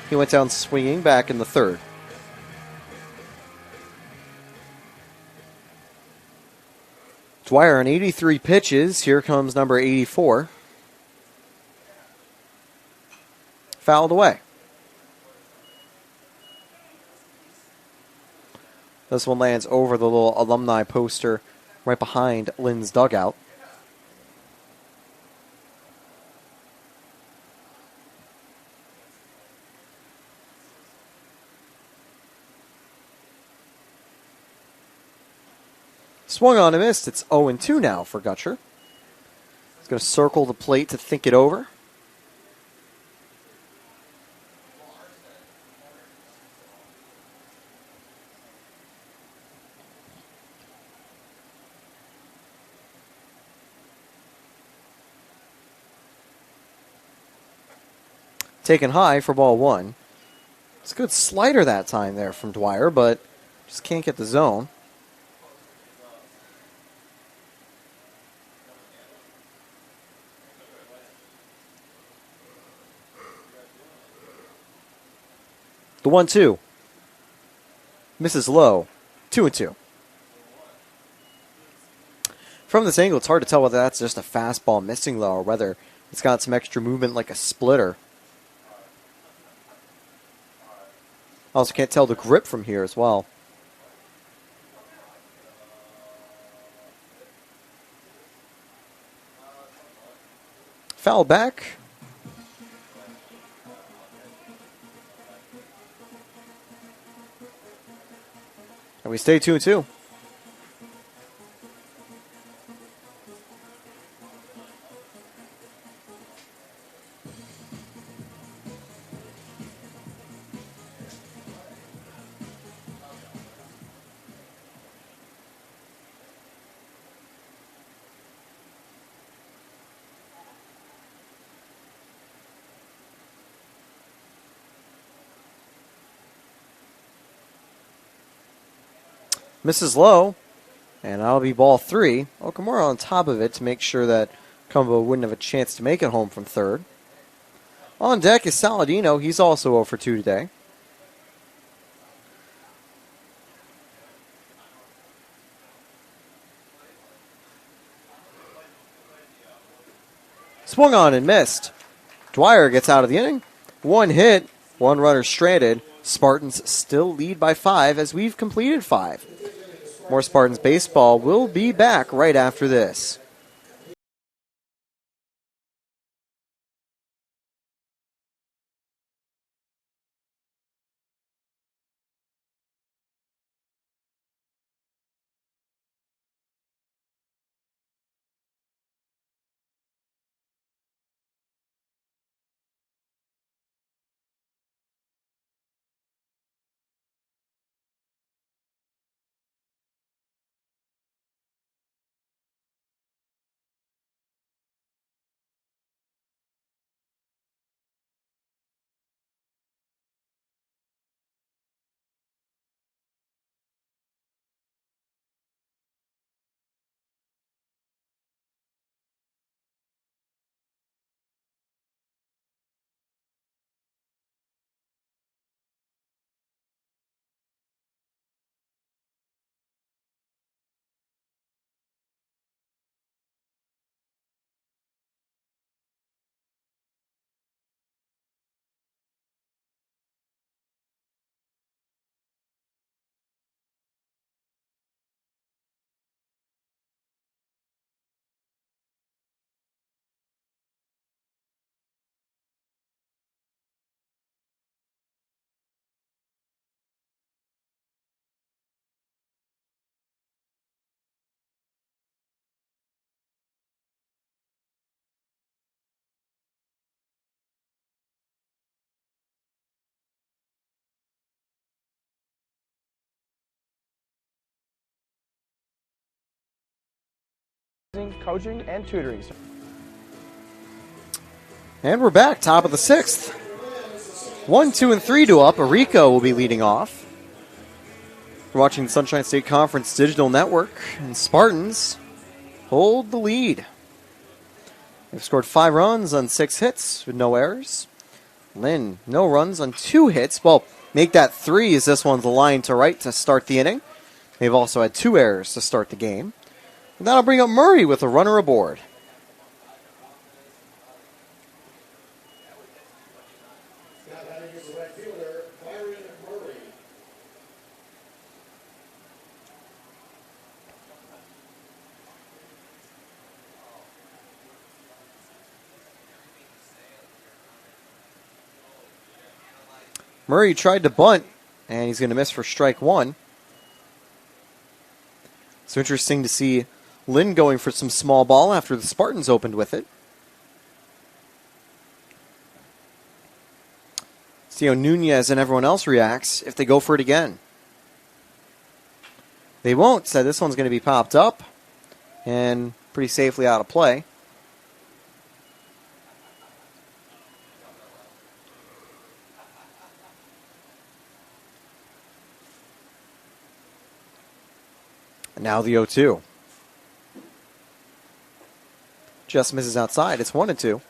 He went down swinging back in the 3rd. Dwyer on 83 pitches. Here comes number 84. Fouled away. This one lands over the little alumni poster right behind Lynn's dugout. Swung on and missed. It's 0-2 now for Gutcher. He's going to circle the plate to think it over. Taken high for ball 1. It's a good slider that time there from Dwyer, but just can't get the zone. The 1-2. Misses low. 2-2. From this angle, it's hard to tell whether that's just a fastball missing low or whether it's got some extra movement like a splitter. Also can't tell the grip from here as well. Foul back. And we stay 2-2. Misses low, and that'll be ball 3. Okamura on top of it to make sure that Cumbo wouldn't have a chance to make it home from 3rd. On deck is Saladino. He's also 0 for 2 today. Swung on and missed. Dwyer gets out of the inning. 1 hit, 1 runner stranded. Spartans still lead by 5 as we've completed 5. More Spartans baseball will be back right after this. Coaching and tutoring. And we're back, top of the 6th. 1, 2, and 3 to up. Arico will be leading off. We're watching the Sunshine State Conference Digital Network, and Spartans hold the lead. They've scored 5 runs on 6 hits with no errors. Lynn, no runs on 2 hits. Well, make that 3 as this one's the line to right to start the inning. They've also had 2 errors to start the game. And that'll bring up Murray with a runner aboard. Murray tried to bunt, and he's going to miss for strike 1. So interesting to see Lynn going for some small ball after the Spartans opened with it. See how Nunez and everyone else reacts if they go for it again. They won't, so this one's going to be popped up and pretty safely out of play. And now the 0-2. Just misses outside. It's 1-2.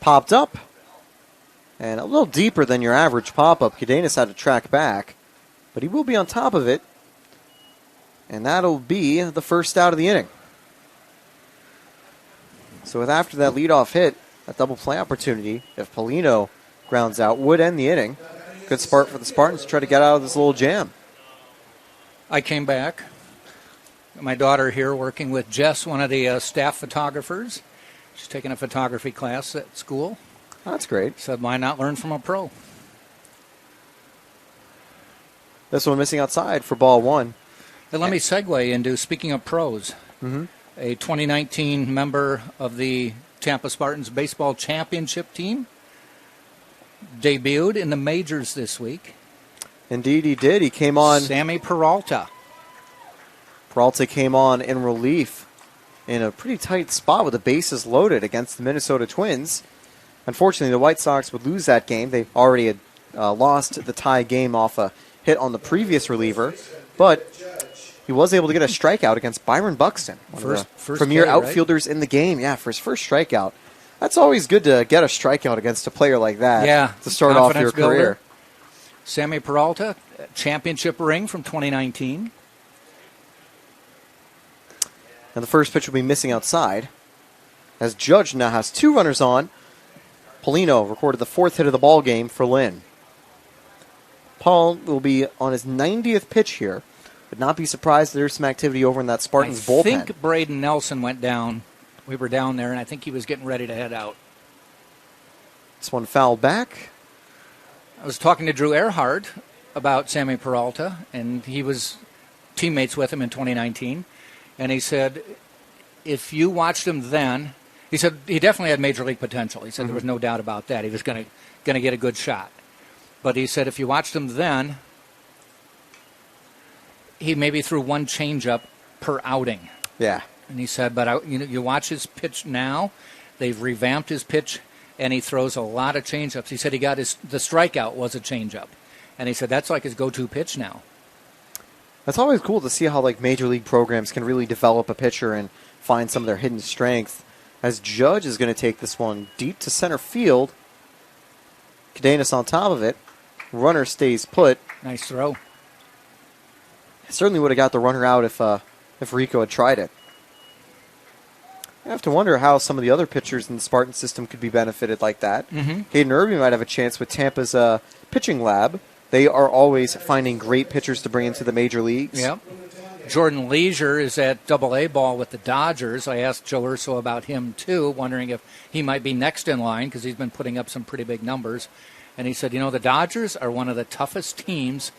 Popped up. And a little deeper than your average pop-up. Cadenas had to track back. But he will be on top of it. And that'll be the first out of the inning. So with after that leadoff hit, a double play opportunity, if Polino grounds out, would end the inning. Good start for the Spartans to try to get out of this little jam. I came back. My daughter here working with Jess, one of the staff photographers. She's taking a photography class at school. That's great. Said, why not learn from a pro? This one missing outside for ball 1. And let me segue into, speaking of pros, a 2019 member of the Tampa Spartans baseball championship team debuted in the majors this week. Indeed he did. He came on. Sammy Peralta. Peralta came on in relief in a pretty tight spot with the bases loaded against the Minnesota Twins. Unfortunately, the White Sox would lose that game. They already had lost the tie game off a hit on the previous reliever, but he was able to get a strikeout against Byron Buxton, one of the premier outfielders in the game. Yeah, for his first strikeout. That's always good to get a strikeout against a player like that to start off your career. Sammy Peralta, championship ring from 2019. And the first pitch will be missing outside, as Judge now has 2 runners on. Polino recorded the 4th hit of the ball game for Lynn. Paul will be on his 90th pitch here. Would not be surprised if there's some activity over in that Spartans bullpen. I think Braden Nelson went down. We were down there, and I think he was getting ready to head out. This one fouled back. I was talking to Drew Earhart about Sammy Peralta, and he was teammates with him in 2019. And he said, if you watched him then, he said he definitely had major league potential. He said there was no doubt about that. He was going to get a good shot. But he said if you watched him then, he maybe threw 1 changeup per outing. Yeah. And he said, but you watch his pitch now, they've revamped his pitch, and he throws a lot of changeups. He said the strikeout was a changeup. And he said that's like his go-to pitch now. That's always cool to see how like major league programs can really develop a pitcher and find some of their hidden strength. As Judge is going to take this one deep to center field. Cadenas on top of it. Runner stays put. Nice throw. Certainly would have got the runner out if Rico had tried it. I have to wonder how some of the other pitchers in the Spartan system could be benefited like that. Caden Irby might have a chance with Tampa's pitching lab. They are always finding great pitchers to bring into the major leagues. Yep. Jordan Leisure is at AA ball with the Dodgers. I asked Joe Urso about him, too, wondering if he might be next in line because he's been putting up some pretty big numbers. And he said, the Dodgers are one of the toughest teams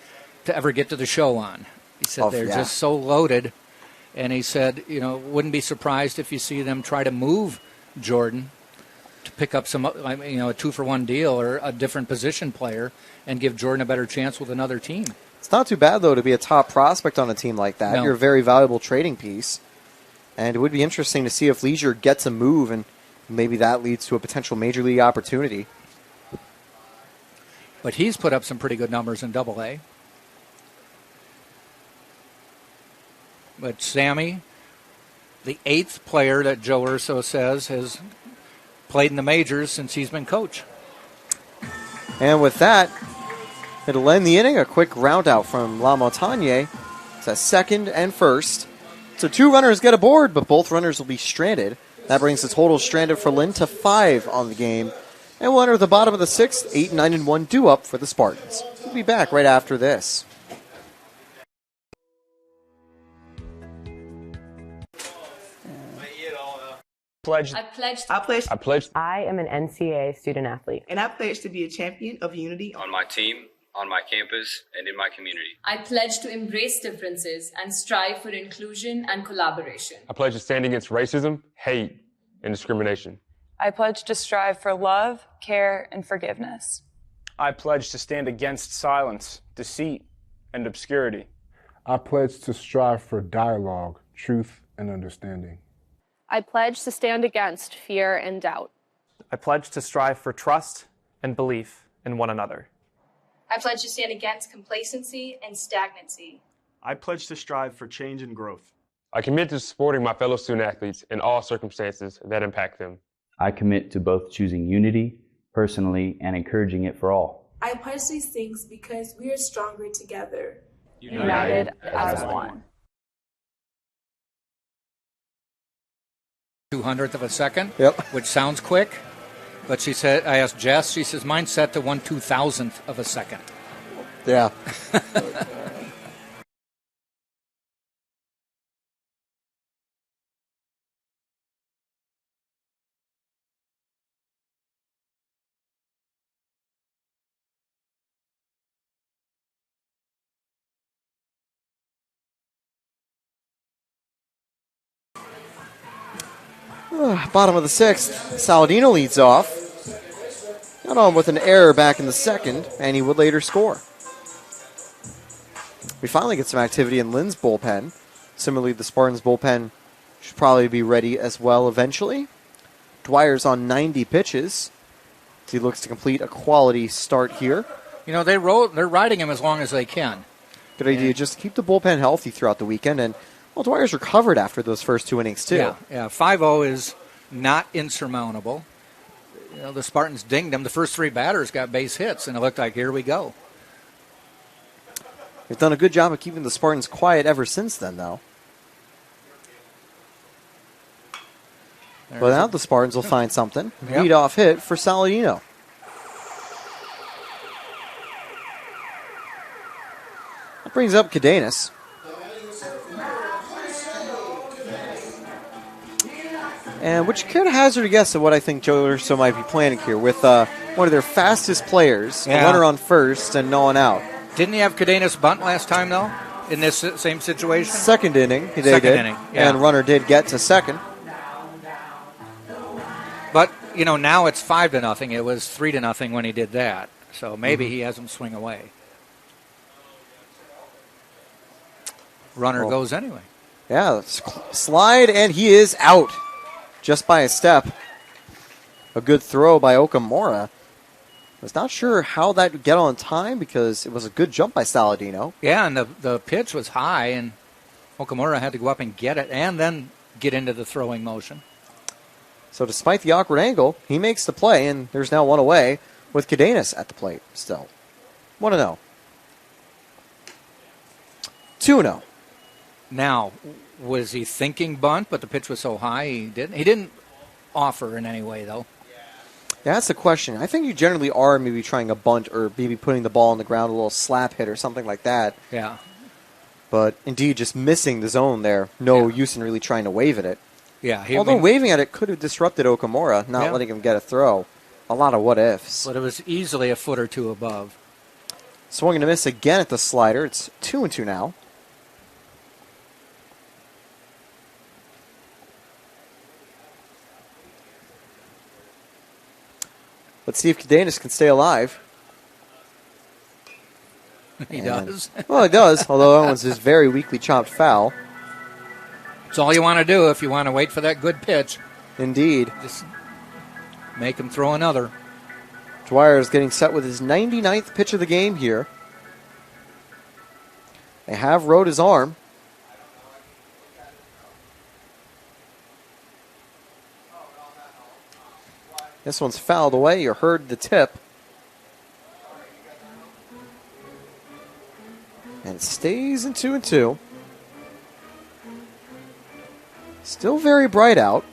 to ever get to the show on. He said they're just so loaded. And he said, wouldn't be surprised if you see them try to move Jordan to pick up some, a 2-for-1 deal or a different position player and give Jordan a better chance with another team. It's not too bad, though, to be a top prospect on a team like that. No. You're a very valuable trading piece. And it would be interesting to see if Leisure gets a move, and maybe that leads to a potential major league opportunity. But he's put up some pretty good numbers in Double-A. But Sammy, the 8th player that Joe Urso says has played in the majors since he's been coach. And with that, it'll end the inning. A quick round out from La Montagne. It's a second and first. So 2 runners get aboard, but both runners will be stranded. That brings the total stranded for Lynn to 5 on the game. And we'll enter the bottom of the 6th, 8, 9, and 1 due up for the Spartans. We'll be back right after this. Pledged. I pledged. I am an NCAA student athlete. And I pledge to be a champion of unity On my team, on my campus, and in my community. I pledge to embrace differences and strive for inclusion and collaboration. I pledge to stand against racism, hate, and discrimination. I pledge to strive for love, care, and forgiveness. I pledge to stand against silence, deceit, and obscurity. I pledge to strive for dialogue, truth, and understanding. I pledge to stand against fear and doubt. I pledge to strive for trust and belief in one another. I pledge to stand against complacency and stagnancy. I pledge to strive for change and growth. I commit to supporting my fellow student athletes in all circumstances that impact them. I commit to both choosing unity personally and encouraging it for all. I pledge these things because we are stronger together. United as one. 200th of a second, Yep. which sounds quick. But she said, I asked Jess, she says, mine's set to 1/2000th of a second. Yeah. Bottom of the 6th, Saladino leads off. Got on with an error back in the second, and he would later score. We finally get some activity in Lynn's bullpen. Similarly, the Spartans' bullpen should probably be ready as well eventually. Dwyer's on 90 pitches. He looks to complete a quality start here. You know, they're riding him as long as they can. Good idea, just to keep the bullpen healthy throughout the weekend. And, well, Dwyer's recovered after those first 2 innings, too. Yeah, 5-0 is not insurmountable. You know, the Spartans dinged him. The first 3 batters got base hits, and it looked like, here we go. They've done a good job of keeping the Spartans quiet ever since then, though. But now the Spartans will find something. Yep. Lead-off hit for Saladino. That brings up Cadenas. And would you care to hazard a guess at what I think Joe Urso might be planning here with one of their fastest players, a runner on first and no one out? Didn't he have Cadenas bunt last time, though, in this same situation? Second inning, they Second did. inning, yeah. And runner did get to second. But, you know, now it's 5-0. It was 3-0 when he did that. So maybe he has him swing away. Runner goes anyway. Yeah, slide, and he is out just by a step. A good throw by Okamura. Was not sure how that would get on time because it was a good jump by Saladino. Yeah, and the pitch was high, and Okamura had to go up and get it and then get into the throwing motion. So despite the awkward angle, he makes the play, and there's now one away with Cadenas at the plate still. 1-0. 2-0. Now, was he thinking bunt, but the pitch was so high he didn't? He didn't offer in any way, though. Yeah, that's the question. I think you generally are maybe trying a bunt or maybe putting the ball on the ground, a little slap hit or something like that. Yeah. But indeed, just missing the zone there. No use in really trying to wave at it. Yeah. Although waving at it could have disrupted Okamura, not letting him get a throw. A lot of what-ifs. But it was easily a foot or two above. Swung and a miss again at the slider. It's 2-2 now. Let's see if Cadenas can stay alive. He does. Well, it does, although that one's just very weakly chopped foul. It's all you want to do if you want to wait for that good pitch. Indeed. Just make him throw another. Dwyer is getting set with his 99th pitch of the game here. They have rode his arm. This one's fouled away. You heard the tip. And it stays in 2-2. Still very bright out.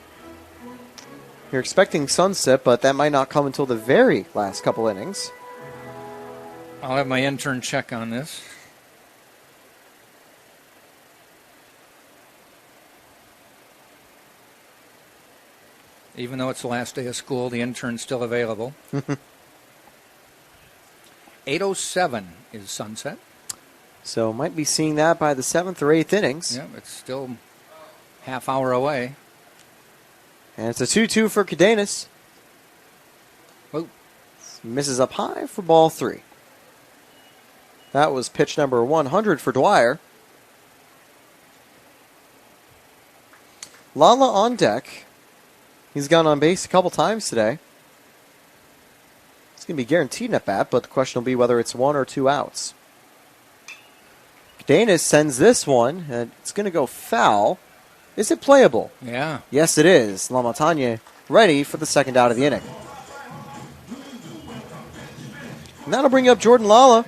You're expecting sunset, but that might not come until the very last couple innings. I'll have my intern check on this. Even though it's the last day of school, the intern's still available. 8:07 is sunset. So might be seeing that by the 7th or 8th innings. Yeah, it's still half hour away. And it's a 2-2 for Cadenas. Whoa. Misses up high for ball 3. That was pitch number 100 for Dwyer. Lala on deck. He's gone on base a couple times today. It's going to be guaranteed an at-bat, but the question will be whether it's 1 or 2 outs. Cadenas sends this one, and it's going to go foul. Is it playable? Yeah. Yes, it is. La Montagne ready for the second out of the inning. And that'll bring up Jordan Lala,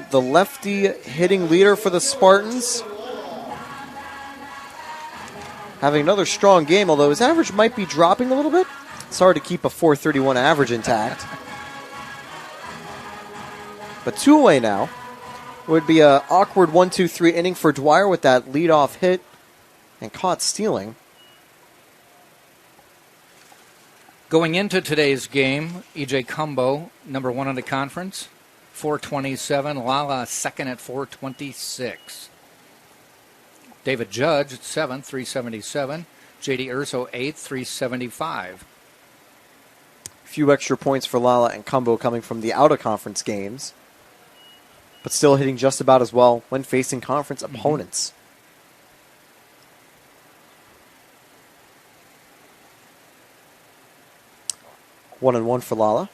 the lefty hitting leader for the Spartans. Having another strong game, although his average might be dropping a little bit. It's hard to keep a .431 average intact. But 2 away now. Would be an awkward 1-2-3 inning for Dwyer with that leadoff hit and caught stealing. Going into today's game, E.J. Cumbo, number 1 in the conference, 427. Lala second at 426. David Judge at 7th, 377. J.D. Urso 8th, 375. A few extra points for Lala and Cumbo coming from the out-of-conference games, but still hitting just about as well when facing conference opponents. 1-1 for Lala.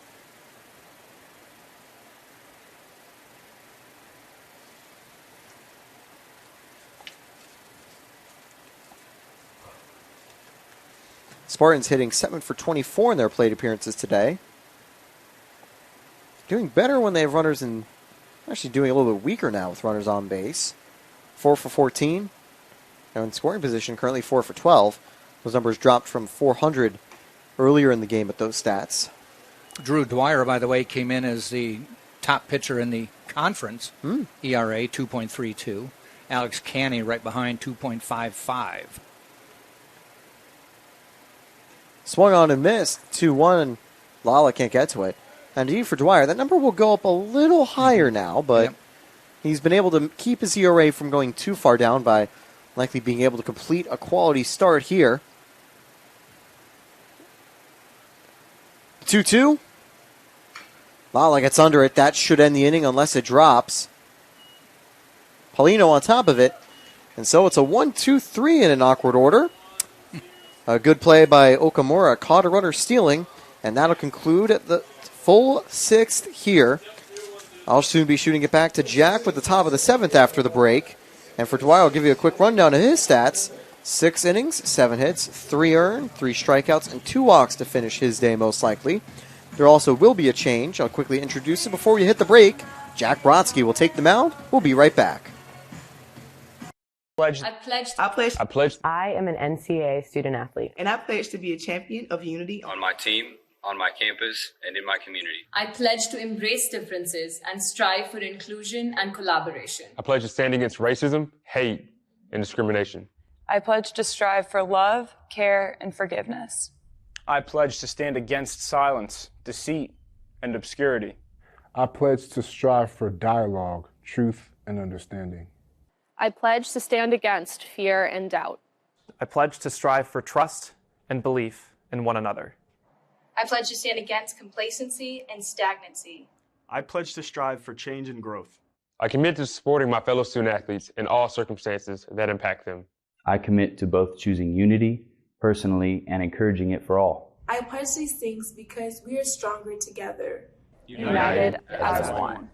Spartans hitting 7 for 24 in their plate appearances today. Doing better when they have runners in. Actually doing a little bit weaker now with runners on base. 4 for 14. Now in scoring position, currently 4 for 12. Those numbers dropped from 400 earlier in the game at those stats. Drew Dwyer, by the way, came in as the top pitcher in the conference. ERA 2.32. Alex Canny right behind 2.55. Swung on and missed. 2-1. Lala can't get to it. And indeed for Dwyer, that number will go up a little higher now, but he's been able to keep his ERA from going too far down by likely being able to complete a quality start here. 2-2. Lala gets under it. That should end the inning unless it drops. Paulino on top of it. And so it's a 1-2-3 in an awkward order. A good play by Okamura. Caught a runner stealing. And that'll conclude at the full 6th here. I'll soon be shooting it back to Jack with the top of the 7th after the break. And for Dwyer, I'll give you a quick rundown of his stats. 6 innings, 7 hits, 3 earned, 3 strikeouts, and 2 walks to finish his day most likely. There also will be a change. I'll quickly introduce it before we hit the break. Jack Brodsky will take the mound. We'll be right back. I pledge. I am an NCAA student athlete. And I pledge to be a champion of unity on my team, on my campus, and in my community. I pledge to embrace differences and strive for inclusion and collaboration. I pledge to stand against racism, hate, and discrimination. I pledge to strive for love, care, and forgiveness. I pledge to stand against silence, deceit, and obscurity. I pledge to strive for dialogue, truth, and understanding. I pledge to stand against fear and doubt. I pledge to strive for trust and belief in one another. I pledge to stand against complacency and stagnancy. I pledge to strive for change and growth. I commit to supporting my fellow student athletes in all circumstances that impact them. I commit to both choosing unity personally and encouraging it for all. I pledge these things because we are stronger together. United as one.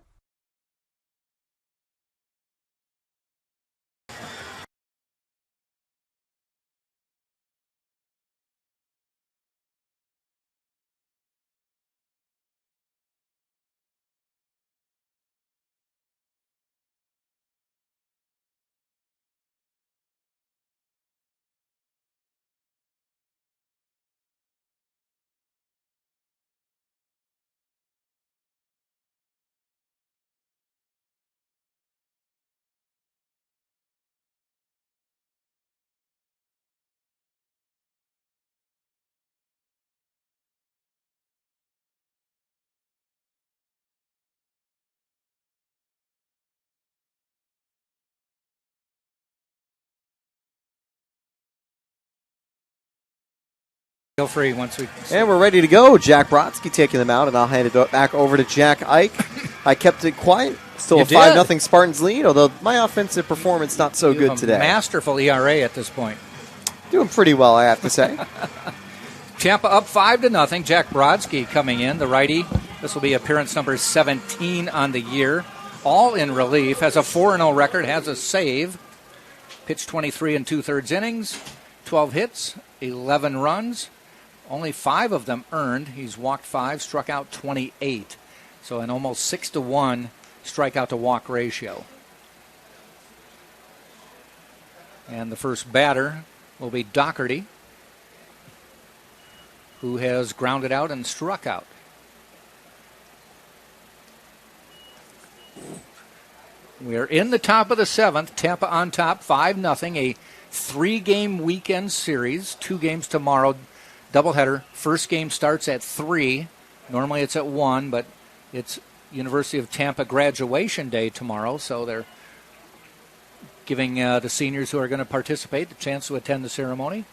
Feel free once we... And we're ready to go. Jack Brodsky taking them out, and I'll hand it back over to Jack Ike. I kept it quiet. Still You a 5-0 Spartans lead, although my offensive performance not so good today. Masterful ERA at this point. Doing pretty well, I have to say. Tampa up 5-0. Jack Brodsky coming in, the righty. This will be appearance number 17 on the year. All in relief. Has a 4-0 record. Has a save. Pitched 23 2/3 innings. 12 hits. 11 runs. Only 5 of them earned. He's walked 5, struck out 28. So an almost 6-1 strikeout to walk ratio. And the first batter will be Doherty, who has grounded out and struck out. We are in the top of the 7th. Tampa on top, 5-0. A 3-game weekend series. 2 games tomorrow. Doubleheader. First game starts at 3. Normally it's at 1, but it's University of Tampa graduation day tomorrow, so they're giving the seniors who are going to participate the chance to attend the ceremony,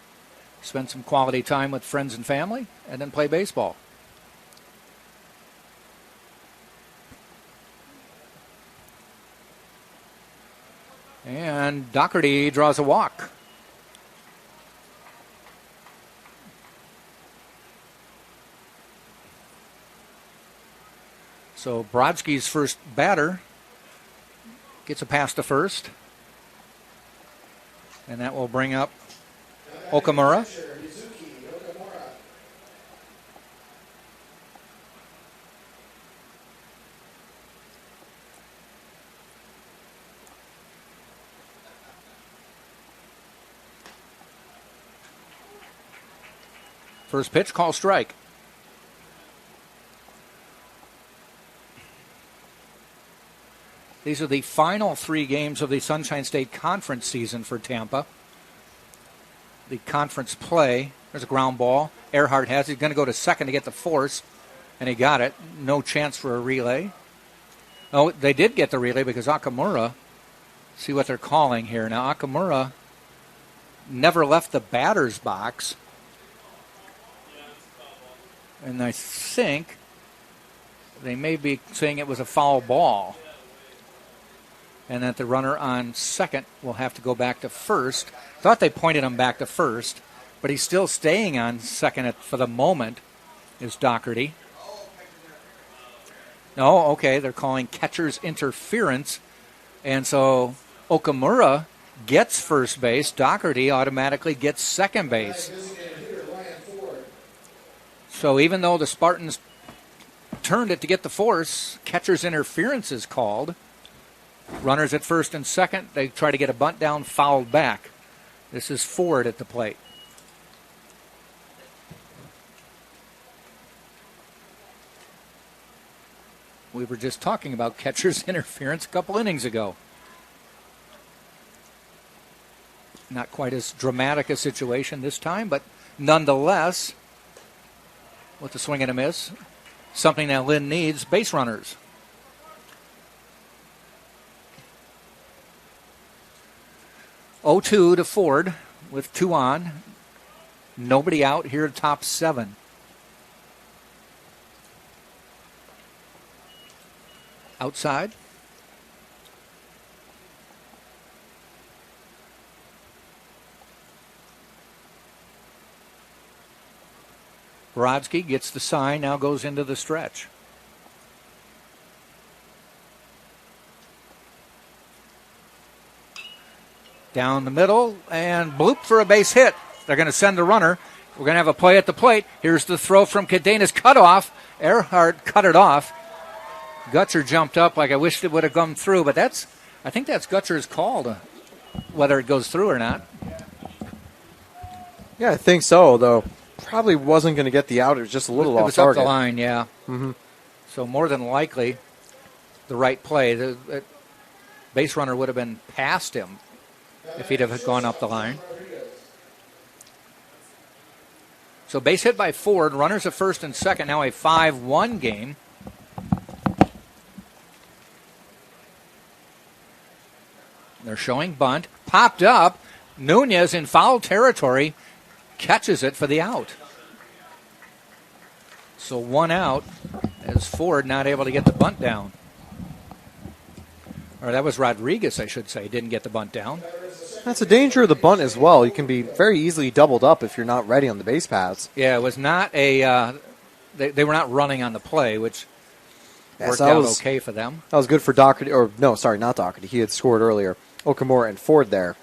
spend some quality time with friends and family, and then play baseball. And Doherty draws a walk. So Brodsky's first batter gets a pass to first. And that will bring up Okamura. First pitch, call strike. These are the final 3 games of the Sunshine State Conference season for Tampa. The conference play, there's a ground ball. Earhart has it. He's going to go to second to get the force, and he got it. No chance for a relay. Oh, they did get the relay because Okamura, see what they're calling here. Now, Okamura never left the batter's box. And I think they may be saying it was a foul ball. And that the runner on second will have to go back to first. Thought they pointed him back to first, but he's still staying on second for the moment, is Doherty. No, okay, they're calling catcher's interference. And so Okamura gets first base. Doherty automatically gets second base. So even though the Spartans turned it to get the force, catcher's interference is called. Runners at first and second. They try to get a bunt down, fouled back. This is Ford at the plate. We were just talking about catcher's interference a couple innings ago. Not quite as dramatic a situation this time, but nonetheless, with the swing and a miss, something that Lynn needs, base runners. 0-2 to Ford with 2 on. Nobody out here at top 7. outside. Brodsky gets the sign, now goes into the stretch. Down the middle, and bloop for a base hit. They're going to send the runner. We're going to have a play at the plate. Here's the throw from Cadenas, cut off. Earhart cut it off. Gutcher jumped up like I wished it would have gone through, but I think that's Gutcher's call to whether it goes through or not. Yeah, I think so, though. Probably wasn't going to get the out. It was just a little off target. It was up the line, yeah. Mm-hmm. So more than likely, the right play. The base runner would have been past him if he'd have gone up the line. So base hit by Ford. Runners at first and second. Now a 5-1 game. They're showing bunt. Popped up. Nunez in foul territory. Catches it for the out. So 1 out as Ford not able to get the bunt down. Or that was Rodriguez, I should say, didn't get the bunt down. That's a danger of the bunt as well. You can be very easily doubled up if you're not ready on the base paths. Yeah, it was not a... They were not running on the play, which worked out okay for them. That was good for Doherty. Or, no, sorry, not Doherty. He had scored earlier. Okamura and Ford there.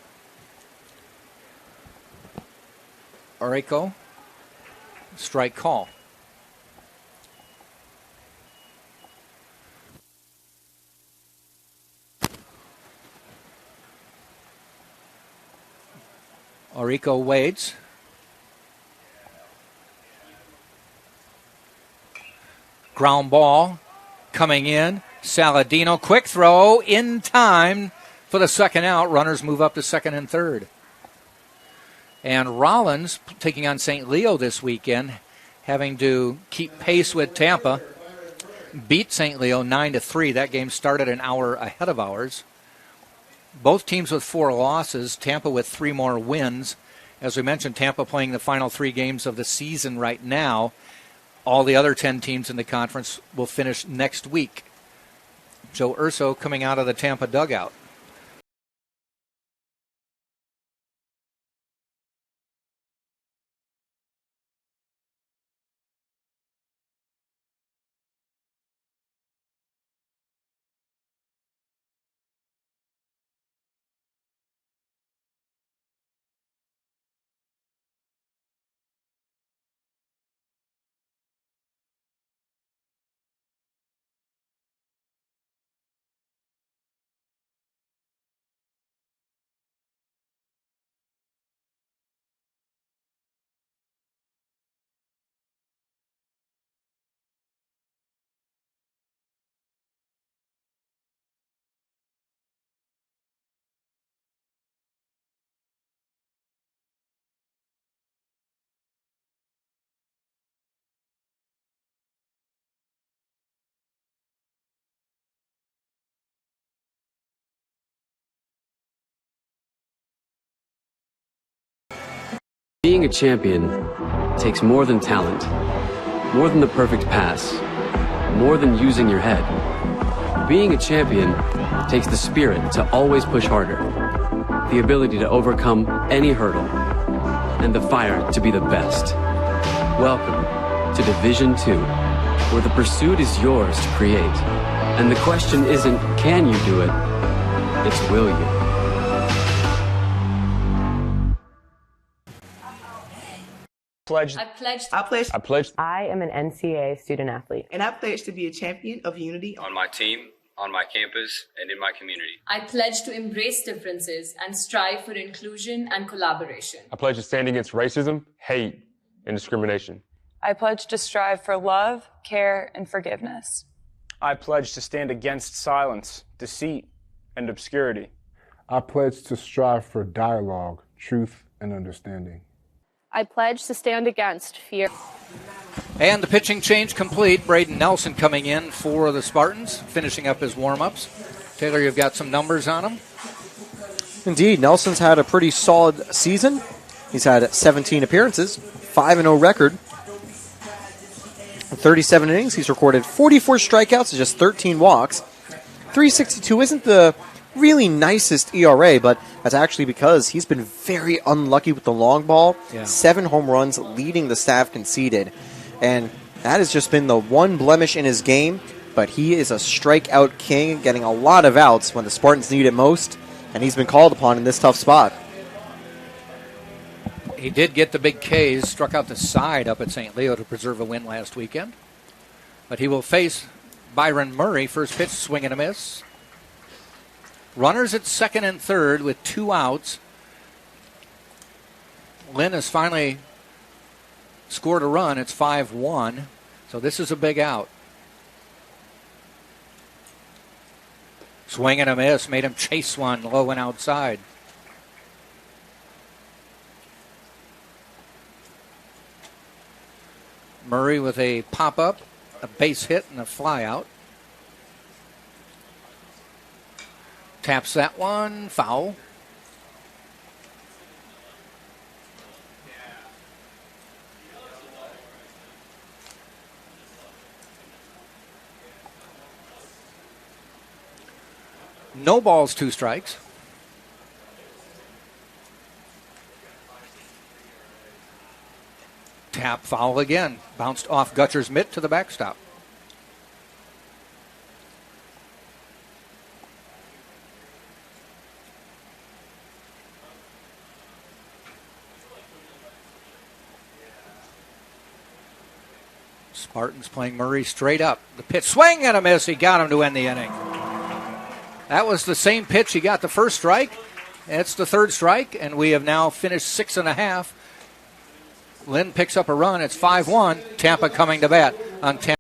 Areco, strike call. Areco waits. Ground ball coming in. Saladino, quick throw in time for the second out. Runners move up to second and third. And Rollins, taking on St. Leo this weekend, having to keep pace with Tampa, beat St. Leo 9-3. That game started an hour ahead of ours. Both teams with 4 losses, Tampa with 3 more wins. As we mentioned, Tampa playing the final 3 games of the season right now. All the other 10 teams in the conference will finish next week. Joe Urso coming out of the Tampa dugout. Being a champion takes more than talent, more than the perfect pass, more than using your head. Being a champion takes the spirit to always push harder, the ability to overcome any hurdle, and the fire to be the best. Welcome to Division 2, where the pursuit is yours to create. And the question isn't, can you do it? It's, will you? I am an NCAA student athlete. And I pledge to be a champion of unity on my team, on my campus, and in my community. I pledge to embrace differences and strive for inclusion and collaboration. I pledge to stand against racism, hate, and discrimination. I pledge to strive for love, care, and forgiveness. I pledge to stand against silence, deceit, and obscurity. I pledge to strive for dialogue, truth, and understanding. I pledge to stand against fear. And the pitching change complete. Braden Nelson coming in for the Spartans, finishing up his warm-ups. Taylor, you've got some numbers on him? Indeed, Nelson's had a pretty solid season. He's had 17 appearances, 5-0 record. In 37 innings, he's recorded 44 strikeouts and just 13 walks. 3.62 isn't the really nicest ERA, but that's actually because he's been very unlucky with the long ball. Yeah. 7 home runs leading the staff conceded. And that has just been the one blemish in his game, but he is a strikeout king, getting a lot of outs when the Spartans need it most, and he's been called upon in this tough spot. He did get the big Ks, struck out the side up at St. Leo to preserve a win last weekend. But he will face Byron Murray. First pitch, swing and a miss. Runners at second and third with 2 outs. Lynn has finally scored a run. It's 5-1. So this is a big out. Swing and a miss. Made him chase one low and outside. Murray with a pop-up, a base hit, and a fly-out. Taps that one. Foul. No balls, 2 strikes. Tap, foul again. Bounced off Gutcher's mitt to the backstop. Spartans playing Murray straight up. The pitch, swing and a miss. He got him to end the inning. That was the same pitch he got the first strike. It's the 3rd strike, and we have now finished 6.5. Lynn picks up a run. It's 5-1. Tampa coming to bat on 10.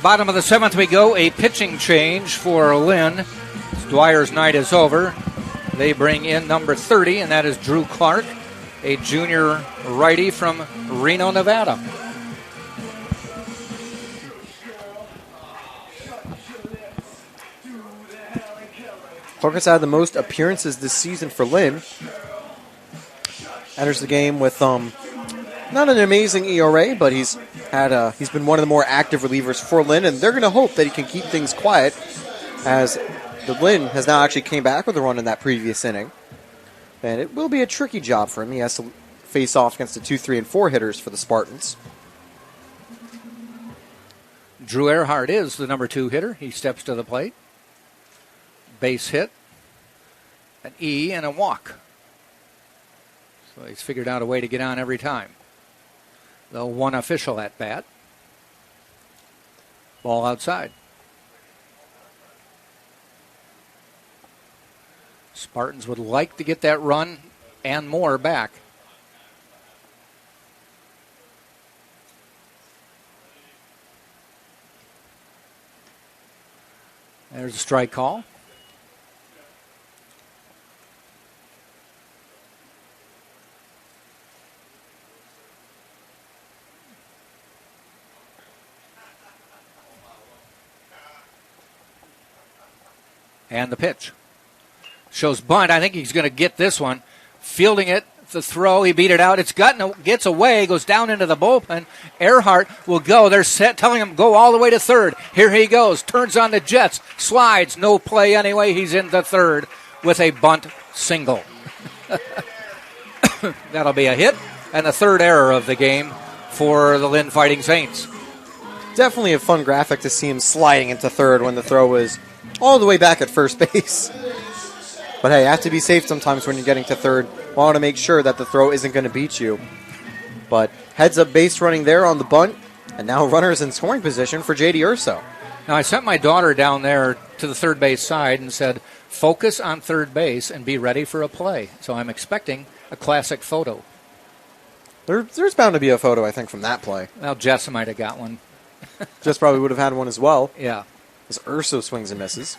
Bottom of the 7th we go. A pitching change for Lynn. Dwyer's night is over. They bring in number 30, and that is Drew Clark, a junior righty from Reno, Nevada. Clark has had the most appearances this season for Lynn. Enters the game with not an amazing ERA, but he's been one of the more active relievers for Lynn, and they're going to hope that he can keep things quiet, as the Lynn has now actually came back with a run in that previous inning. And it will be a tricky job for him. He has to face off against the 2, 3, and 4 hitters for the Spartans. Drew Earhart is the number 2 hitter. He steps to the plate. Base hit, an E, and a walk. So he's figured out a way to get on every time. The one official at bat. Ball outside. Spartans would like to get that run and more back. There's a strike call. And the pitch. Shows bunt. I think he's going to get this one. Fielding it, the throw, he beat it out. Gets away, goes down into the bullpen. Earhart will go. They're telling him go all the way to third. Here he goes. Turns on the Jets. Slides. No play anyway. He's in the third with a bunt single. That'll be a hit and the third error of the game for the Lynn Fighting Saints. Definitely a fun graphic to see him sliding into third when the throw was all the way back at first base. But hey, you have to be safe sometimes when you're getting to third. Want to make sure that the throw isn't going to beat you. But heads up base running there on the bunt, and now runners in scoring position for J.D. Urso. Now I sent my daughter down there to the third base side and said, focus on third base and be ready for a play. So I'm expecting a classic photo. There's bound to be a photo, I think, from that play. Well, Jess might have got one. Jess probably would have had one as well. Yeah. As Urso swings and misses.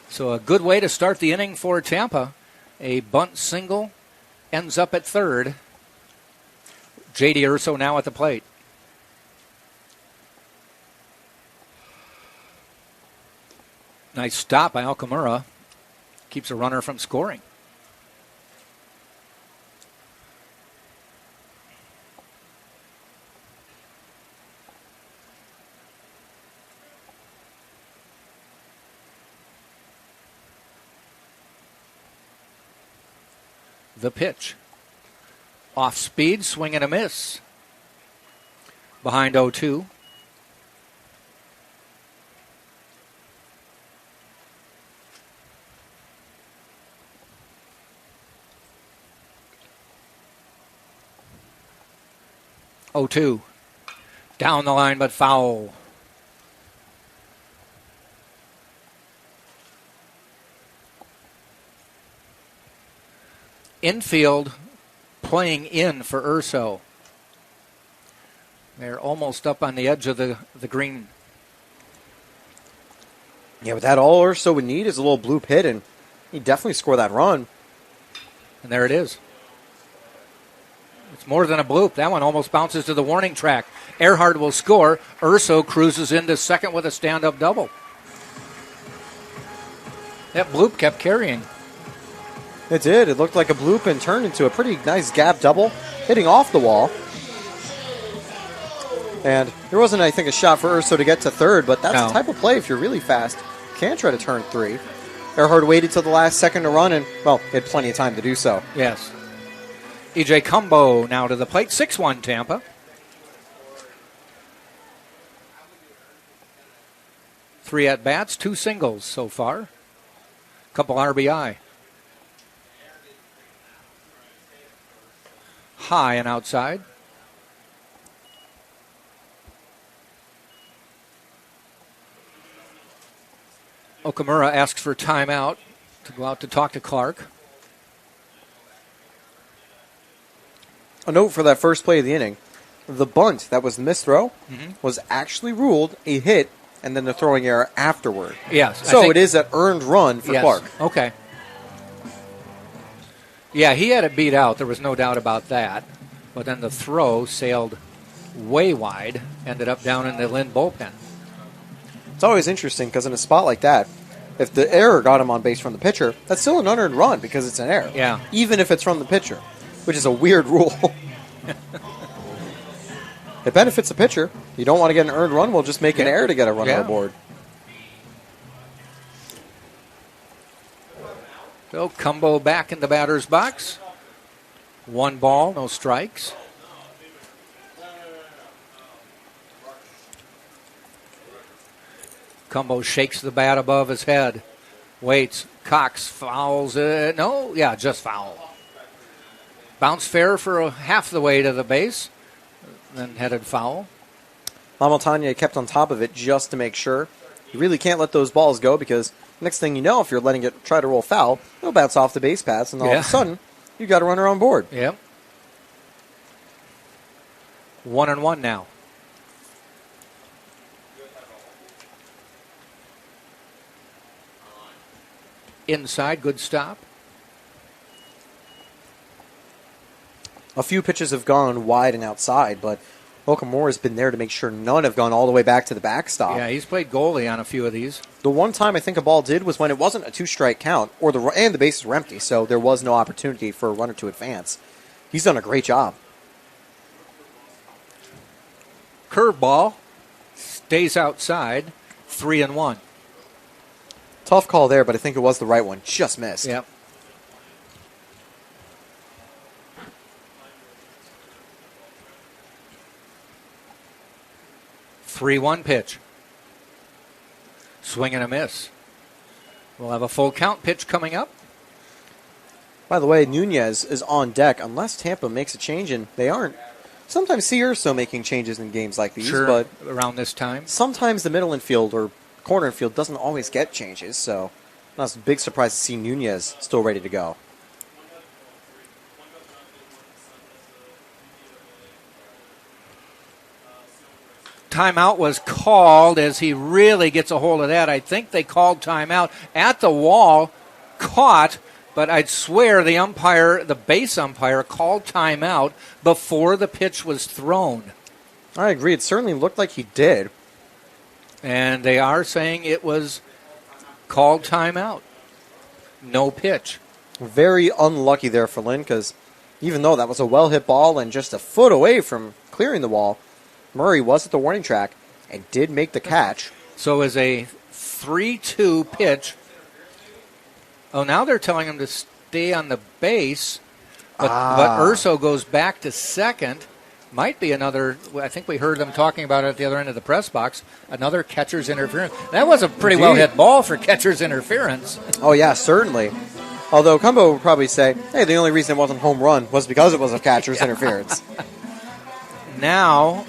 So a good way to start the inning for Tampa. A bunt single ends up at third. J.D. Urso now at the plate. Nice stop by Alcamura. Keeps a runner from scoring. The pitch. Off speed, swing and a miss. Behind 0-2. Down the line, but foul. Infield playing in for Urso. They're almost up on the edge of the green. Yeah, but that all Urso would need is a little bloop hit, and he'd definitely score that run. And there it is. It's more than a bloop. That one almost bounces to the warning track. Earhart will score. Urso cruises into second with a stand-up double. That bloop kept carrying. It did. It looked like a bloop and turned into a pretty nice gap double, hitting off the wall. And there wasn't, I think, a shot for Urso to get to third, but that's the type of play, if you're really fast, you can try to turn three. Earhart waited till the last second to run, and, well, he had plenty of time to do so. Yes. E.J. Cumbo now to the plate. 6-1 Tampa. 3 at-bats, 2 singles so far. Couple RBI. High and outside. Okamura asks for timeout to go out to talk to Clark. A note for that first play of the inning. The bunt that was the missed throw was actually ruled a hit and then the throwing error afterward. Yes. So it is an earned run for Clark. Okay. Yeah, he had it beat out. There was no doubt about that. But then the throw sailed way wide, ended up down in the Lynn bullpen. It's always interesting because in a spot like that, if the error got him on base from the pitcher, that's still an unearned run because it's an error. Yeah. Even if it's from the pitcher, which is a weird rule. It benefits the pitcher. You don't want to get an earned run, we'll just make an error to get a runner aboard. So Cumbo back in the batter's box. 1 ball, no strikes. Cumbo shakes the bat above his head. Waits. Cox fouls it. No, yeah, just foul. Bounce fair for half the way to the base. Then headed foul. Lamontagne kept on top of it just to make sure. You really can't let those balls go because next thing you know, if you're letting it try to roll foul, it'll bounce off the base paths, and all of a sudden, you got a runner on board. Yep. 1-1 now. Inside, good stop. A few pitches have gone wide and outside, but Okamura has been there to make sure none have gone all the way back to the backstop. Yeah, he's played goalie on a few of these. The one time I think a ball did was when it wasn't a two-strike count, and the bases were empty, so there was no opportunity for a runner to advance. He's done a great job. Curveball stays outside, 3-1. Tough call there, but I think it was the right one. Just missed. Yep. Three-one pitch. Swing and a miss. We'll have a full count pitch coming up. By the way, Nunez is on deck unless Tampa makes a change, and they aren't. Sometimes see Urso making changes in games like these, sure, but around this time. Sometimes the middle infield or corner infield doesn't always get changes, so not a big surprise to see Nunez still ready to go. Timeout was called as he really gets a hold of that. I think they called timeout at the wall, caught, but I'd swear the base umpire called timeout before the pitch was thrown. I agree. It certainly looked like he did. And they are saying it was called timeout. No pitch. Very unlucky there for Lynn, because even though that was a well-hit ball and just a foot away from clearing the wall, Murray was at the warning track and did make the catch. So as a 3-2 pitch. Oh, now they're telling him to stay on the base, but Urso goes back to second. Might be another, I think we heard them talking about it at the other end of the press box, another catcher's interference. That was a pretty well-hit ball for catcher's interference. Oh, yeah, certainly. Although Cumbo would probably say, hey, the only reason it wasn't home run was because it was a catcher's interference. Now,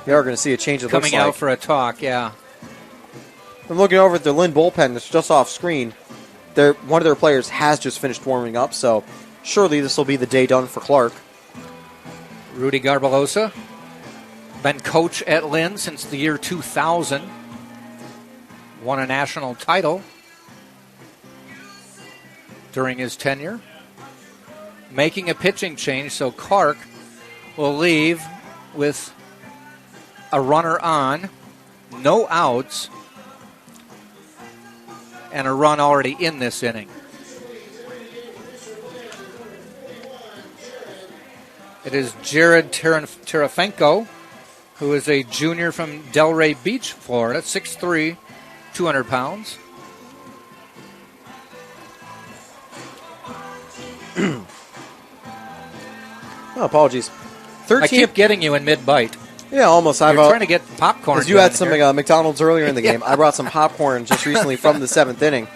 we are going to see a change of coming out for a talk, yeah. I'm looking over at the Lynn bullpen. It's just off screen. One of their players has just finished warming up, so surely this will be the day done for Clark. Rudy Garbelosa, been coach at Lynn since the year 2000. Won a national title during his tenure. Making a pitching change, so Clark will leave with a runner on, no outs, and a run already in this inning. It is Jared Terafenko, who is a junior from Delray Beach, Florida, 6'3", 200 pounds. Oh, apologies. 13. I keep getting you in mid-bite. Yeah, almost. You're trying to get popcorn. Because you had some McDonald's earlier in the game. I brought some popcorn just recently from the 7th inning.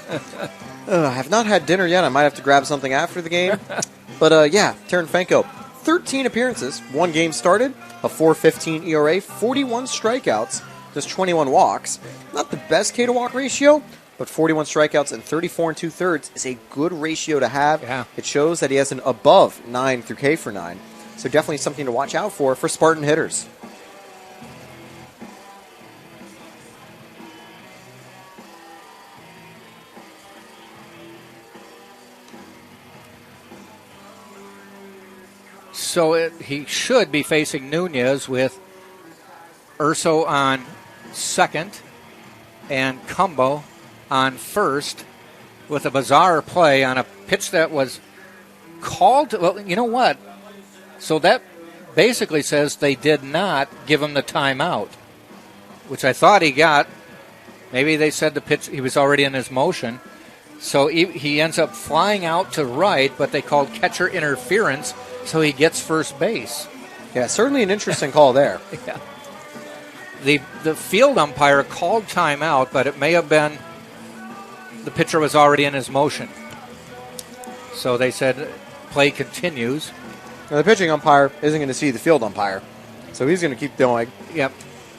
I have not had dinner yet. I might have to grab something after the game. But, yeah, Terafenko, 13 appearances, 1 game started, a 4.15 ERA, 41 strikeouts, just 21 walks. Not the best K-to-walk ratio, but 41 strikeouts and 34 2/3 is a good ratio to have. Yeah. It shows that he has an above 9 through K for 9. So definitely something to watch out for Spartan hitters. So he should be facing Nunez with Urso on second and Cumbo on first with a bizarre play on a pitch that was called. Well, you know what? So that basically says they did not give him the timeout, which I thought he got. Maybe they said the pitch, he was already in his motion. So he ends up flying out to right, but they called catcher interference, so he gets first base. Yeah, certainly an interesting call there. Yeah. The field umpire called timeout, but it may have been the pitcher was already in his motion. So they said play continues. Now, the pitching umpire isn't going to see the field umpire, so he's going to keep going. Yep.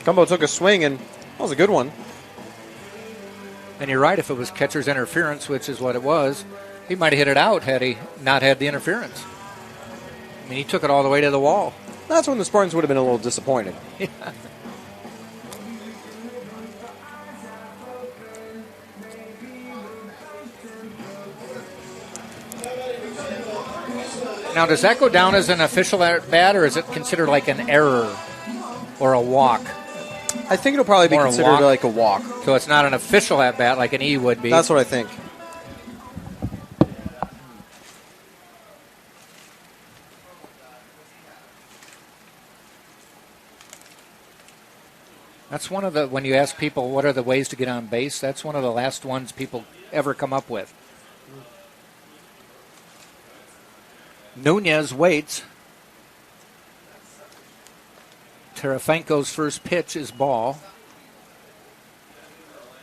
Cumbo took a swing, and that was a good one. And you're right, if it was catcher's interference, which is what it was, he might have hit it out had he not had the interference. I mean, he took it all the way to the wall. That's when the Spartans would have been a little disappointed. Yeah. Now, does that go down as an official at bat, or is it considered like an error or a walk? I think it'll probably be considered like a walk. So it's not an official at bat like an E would be. That's what I think. That's one of the, when you ask people what are the ways to get on base, that's one of the last ones people ever come up with. Nunez waits. Terefenko's first pitch is ball.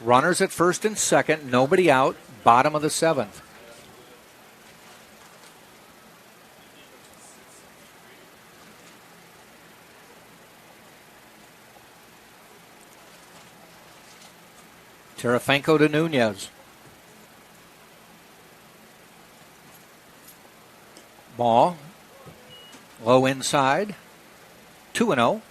Runners at first and second, nobody out, bottom of the seventh. Terefenko to Nunez. Ball. Low inside. 2-0.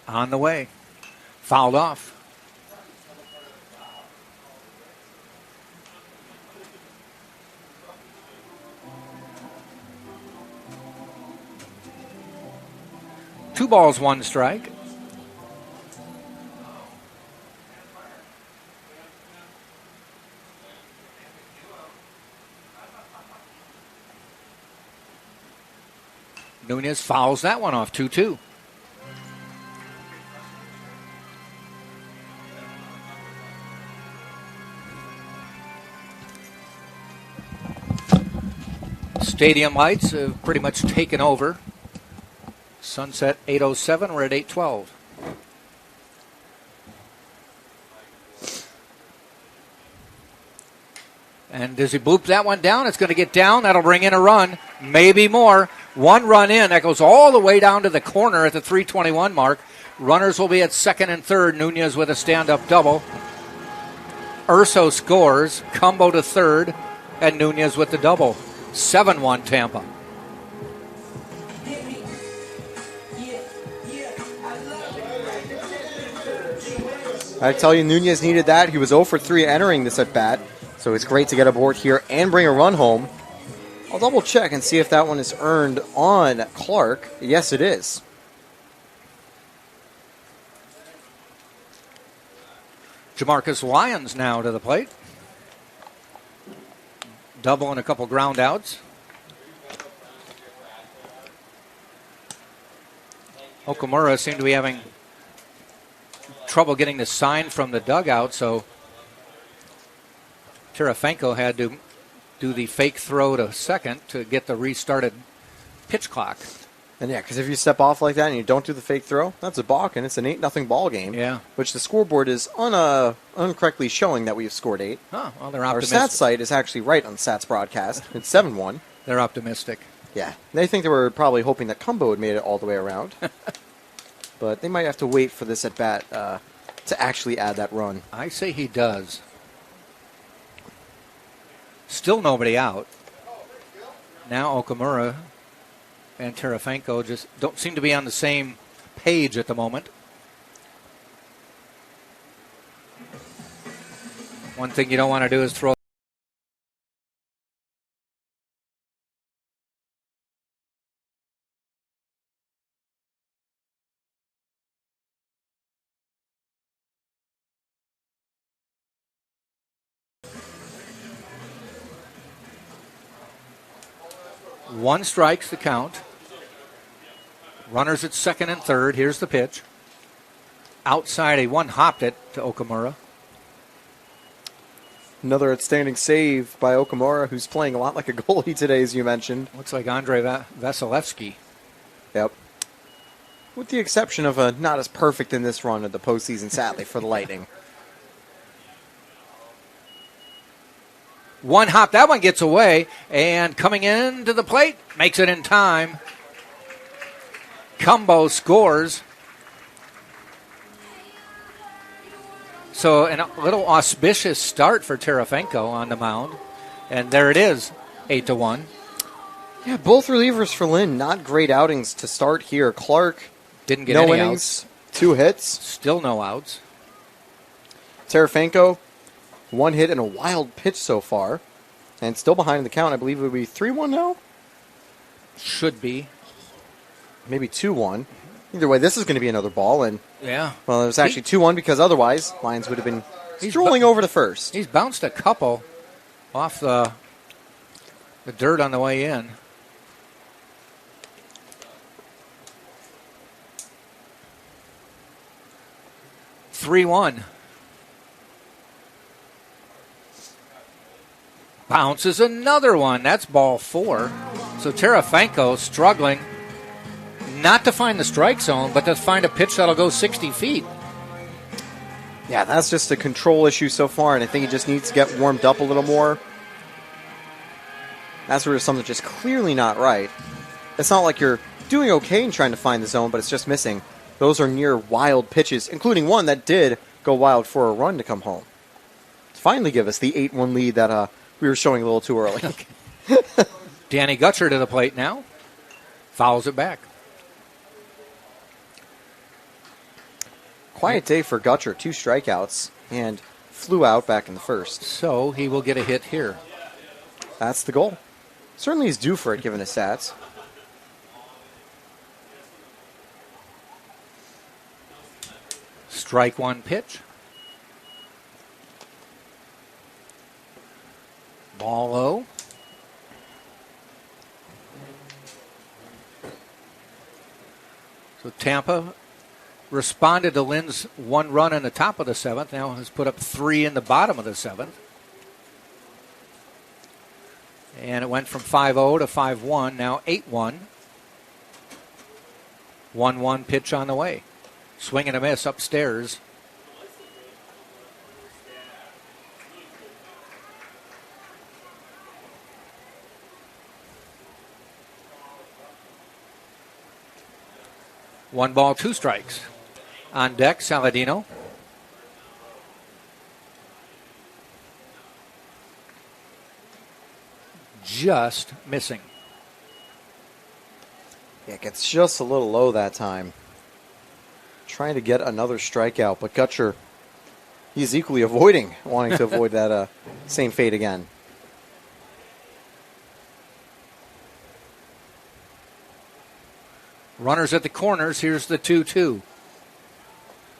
On the way. Fouled off. Two balls, one strike. Nunez fouls that one off, 2-2. Stadium lights have pretty much taken over. Sunset 8:07. We're at 8:12. And does he boop that one down? It's going to get down. That'll bring in a run. Maybe more. One run in. That goes all the way down to the corner at the 3:21 mark. Runners will be at second and third. Nunez with a stand-up double. Urso scores. Cumbo to third. And Nunez with the double. 7-1 Tampa. I tell you, Nunez needed that. He was 0 for 3 entering this at bat, so it's great to get aboard here and bring a run home. I'll double check and see if that one is earned on Clark. Yes, it is. Jamarcus Lyons now to the plate. Double and a couple ground outs. Okamura seemed to be having trouble getting the sign from the dugout, so Terefenko had to do the fake throw to second to get the restarted pitch clock. And yeah, because if you step off like that and you don't do the fake throw, that's a balk, and it's an 8-0 ball game. Yeah. Which the scoreboard is incorrectly showing that we have scored 8. Oh, well, they're Our optimistic. stats site is actually right on Stats broadcast. It's 7-1. They're optimistic. Yeah. They think they were probably hoping that Cumbo had made it all the way around. But they might have to wait for this at-bat to actually add that run. I say he does. Still nobody out. Now Okamura and Terefenko just don't seem to be on the same page at the moment. One thing you don't want to do is throw one strike's the count. Runners at second and third. Here's the pitch. outside. He one-hopped it to Okamura. Another outstanding save by Okamura, who's playing a lot like a goalie today, as you mentioned. Looks like Andrei Vasilevsky. Yep. With the exception of a not as perfect in this run of the postseason, sadly, for the Lightning. One hop, that one gets away, and coming into the plate, makes it in time. Cumbo scores. So a little auspicious start for Terefenko on the mound. And there it is, 8-1. Yeah, both relievers for Lynn, not great outings to start here. Clark, didn't get no any innings, outs. 2 hits. Still no outs. Terefenko, 1 hit and a wild pitch so far. And still behind the count. I believe it would be 3-1 now? Should be. Maybe 2-1. Either way, this is going to be another ball. And yeah. Well, it was actually 2-1 because otherwise Lions would have been strolling over to first. He's bounced a couple off the dirt on the way in. Three-1. Bounces another one. That's ball 4. So Terefenko struggling not to find the strike zone, but to find a pitch that'll go 60 feet. Yeah, that's just a control issue so far, and I think he just needs to get warmed up a little more. That's where there's something just clearly not right. It's not like you're doing okay in trying to find the zone, but it's just missing. Those are near wild pitches, including one that did go wild for a run to come home. To finally give us the 8-1 lead that we were showing a little too early. Danny Gutcher to the plate now. Fouls it back. Quiet day for Gutcher. 2 strikeouts and flew out back in the first. So he will get a hit here. That's the goal. Certainly he's due for it given his stats. Strike 1 pitch. Ball low. So Tampa responded to Lynn's 1 run in the top of the 7th. Now has put up 3 in the bottom of the 7th. And it went from 5-0 to 5-1, now 8-1. 1-1 pitch on the way. Swing and a miss upstairs. One ball, 2 strikes. On deck, Saladino. Just missing. Yeah, it gets just a little low that time. Trying to get another strikeout, but Gutcher, he's equally wanting to avoid that same fate again. Runners at the corners. Here's the 2-2.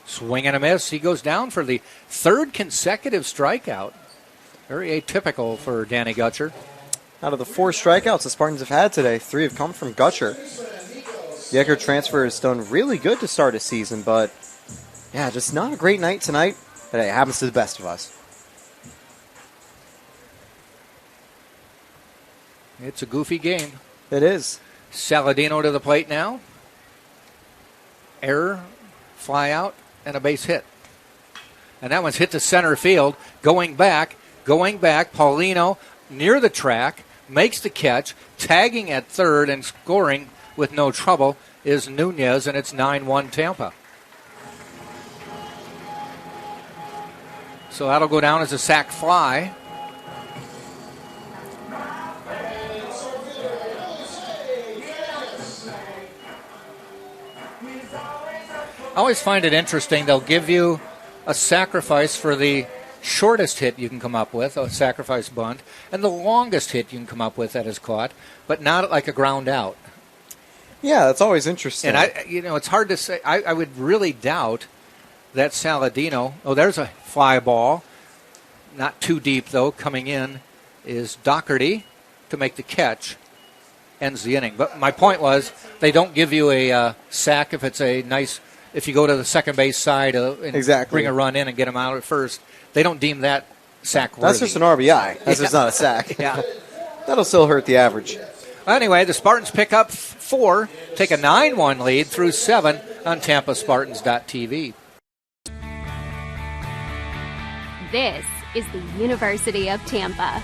Swing and a miss. He goes down for the 3rd consecutive strikeout. Very atypical for Danny Gutcher. Out of the 4 strikeouts the Spartans have had today, 3 have come from Gutcher. The Eckert transfer has done really good to start a season, but yeah, just not a great night tonight. But it happens to the best of us. It's a goofy game. It is. Saladino to the plate now. Error, fly out, and a base hit. And that one's hit to center field. Going back. Paulino near the track, makes the catch, tagging at third and scoring with no trouble is Nunez, and it's 9-1 Tampa. So that'll go down as a sac fly. I always find it interesting. They'll give you a sacrifice for the shortest hit you can come up with, a sacrifice bunt, and the longest hit you can come up with that is caught, but not like a ground out. Yeah, that's always interesting. And it's hard to say. I would really doubt that Saladino. Oh, there's a fly ball, not too deep though. Coming in is Doherty to make the catch. Ends the inning. But my point was, they don't give you a sack if if you go to the second base side and Exactly. bring a run in and get them out at first, they don't deem that sack worthy. That's just an RBI. That's just not a sack. Yeah. That'll still hurt the average. Anyway, the Spartans pick up 4, take a 9-1 lead through 7 on TampaSpartans.tv. This is the University of Tampa.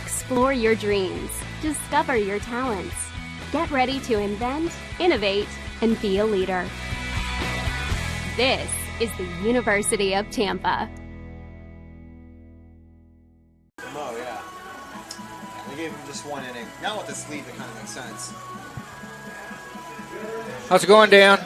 Explore your dreams. Discover your talents. Get ready to invent, innovate, and be a leader. This is the University of Tampa. Oh, yeah. They gave him just one inning. Now with this lead, that kind of makes sense. How's it going, Dan?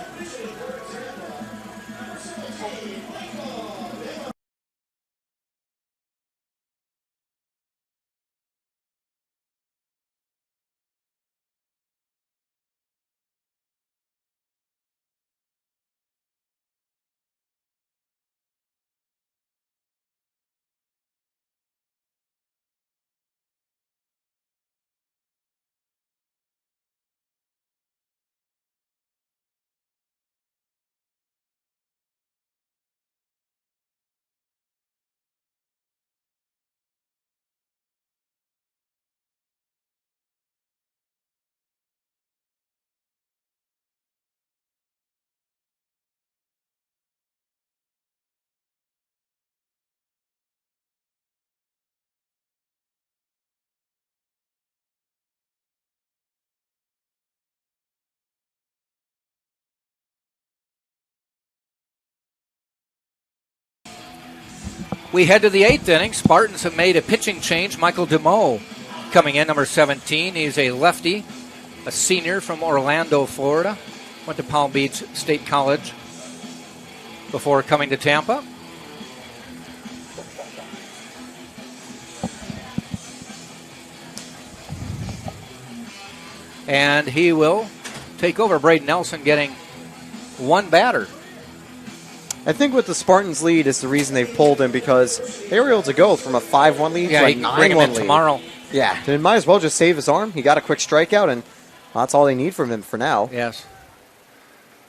We head to the 8th inning. Spartans have made a pitching change. Michael DeMoe coming in, number 17. He's a lefty, a senior from Orlando, Florida. Went to Palm Beach State College before coming to Tampa. And he will take over. Braden Nelson getting one batter. I think with the Spartans' lead is the reason they've pulled him, because they were able to go from a 5-1 lead to a he can bring him 9-1 in lead. tomorrow. Yeah, they might as well just save his arm. He got a quick strikeout, and that's all they need from him for now. Yes.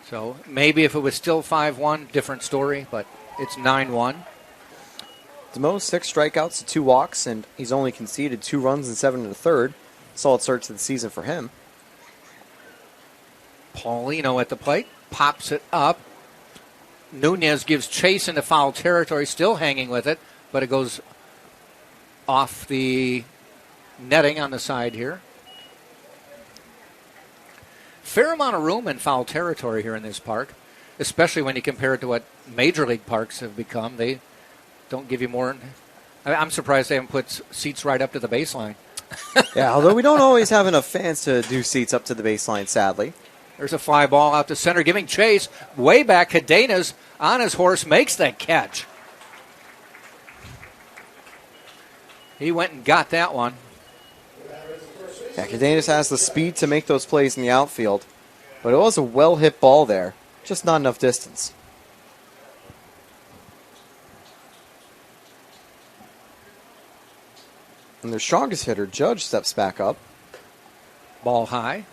So maybe if it was still 5-1, different story, but it's 9-1. DeMoe, 6 strikeouts to 2 walks, and he's only conceded 2 runs and 7 1/3. Solid start to the season for him. Paulino at the plate, pops it up. Nunez gives chase into foul territory, still hanging with it, but it goes off the netting on the side here. Fair amount of room in foul territory here in this park, especially when you compare it to what major league parks have become. They don't give you more. I'm surprised they haven't put seats right up to the baseline. Yeah, although we don't always have enough fans to do seats up to the baseline, sadly. There's a fly ball out to center, giving chase. Way back, Cadenas on his horse makes that catch. He went and got that one. Yeah, Cadenas has the speed to make those plays in the outfield, but it was a well-hit ball there, just not enough distance. And their strongest hitter, Judge, steps back up. Ball high.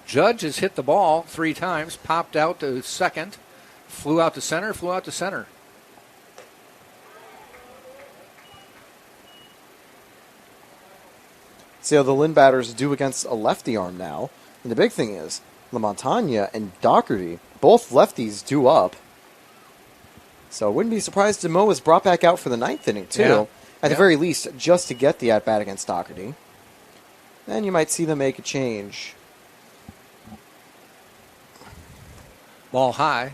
Judge has hit the ball 3 times, popped out to second, flew out to center, flew out to center. See how the Lynn batters do against a lefty arm now. And the big thing is, LaMontagne and Doherty, both lefties, due up. So I wouldn't be surprised DeMoe was brought back out for the 9th inning, too. Yeah. At the very least, just to get the at-bat against Doherty. Then you might see them make a change. Ball high.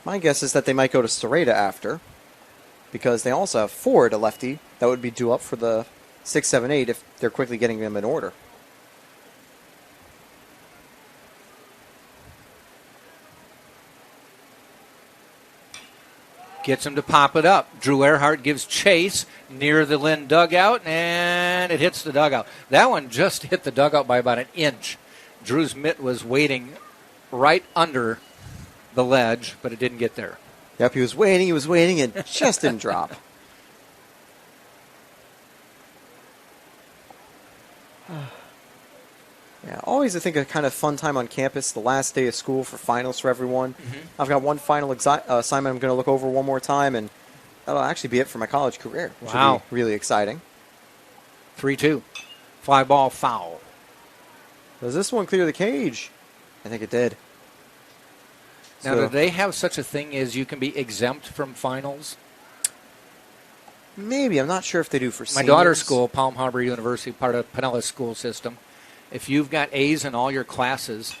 My guess is that they might go to Serrata after, because they also have Ford, a lefty, that would be due up for the 6, 7, 8 if they're quickly getting them in order. Gets him to pop it up. Drew Earhart gives chase near the Lynn dugout, and it hits the dugout. That one just hit the dugout by about an inch. Drew's mitt was waiting right under the ledge, but it didn't get there. Yep, he was waiting, and just didn't drop. Yeah, always I think a kind of fun time on campus, the last day of school for finals for everyone. Mm-hmm. I've got one final assignment I'm going to look over one more time, and that'll actually be it for my college career, which will be really exciting. 3-2. Fly ball foul. Does this one clear the cage? I think it did. Now, do they have such a thing as you can be exempt from finals? Maybe. I'm not sure if they do for My seniors. daughter's school, Palm Harbor University, part of Pinellas school system. If you've got A's in all your classes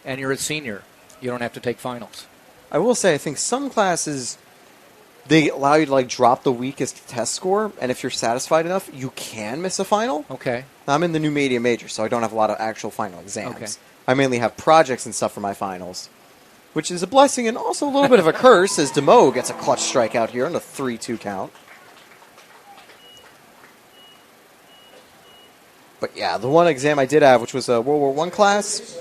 and you're a senior, you don't have to take finals. I will say, I think some classes, they allow you to like drop the weakest test score, and if you're satisfied enough, you can miss a final. Okay. Now, I'm in the new media major, so I don't have a lot of actual final exams. Okay. I mainly have projects and stuff for my finals, which is a blessing and also a little bit of a curse, as DeMo gets a clutch strikeout here on the 3-2 count. But yeah, the one exam I did have, which was a World War I class,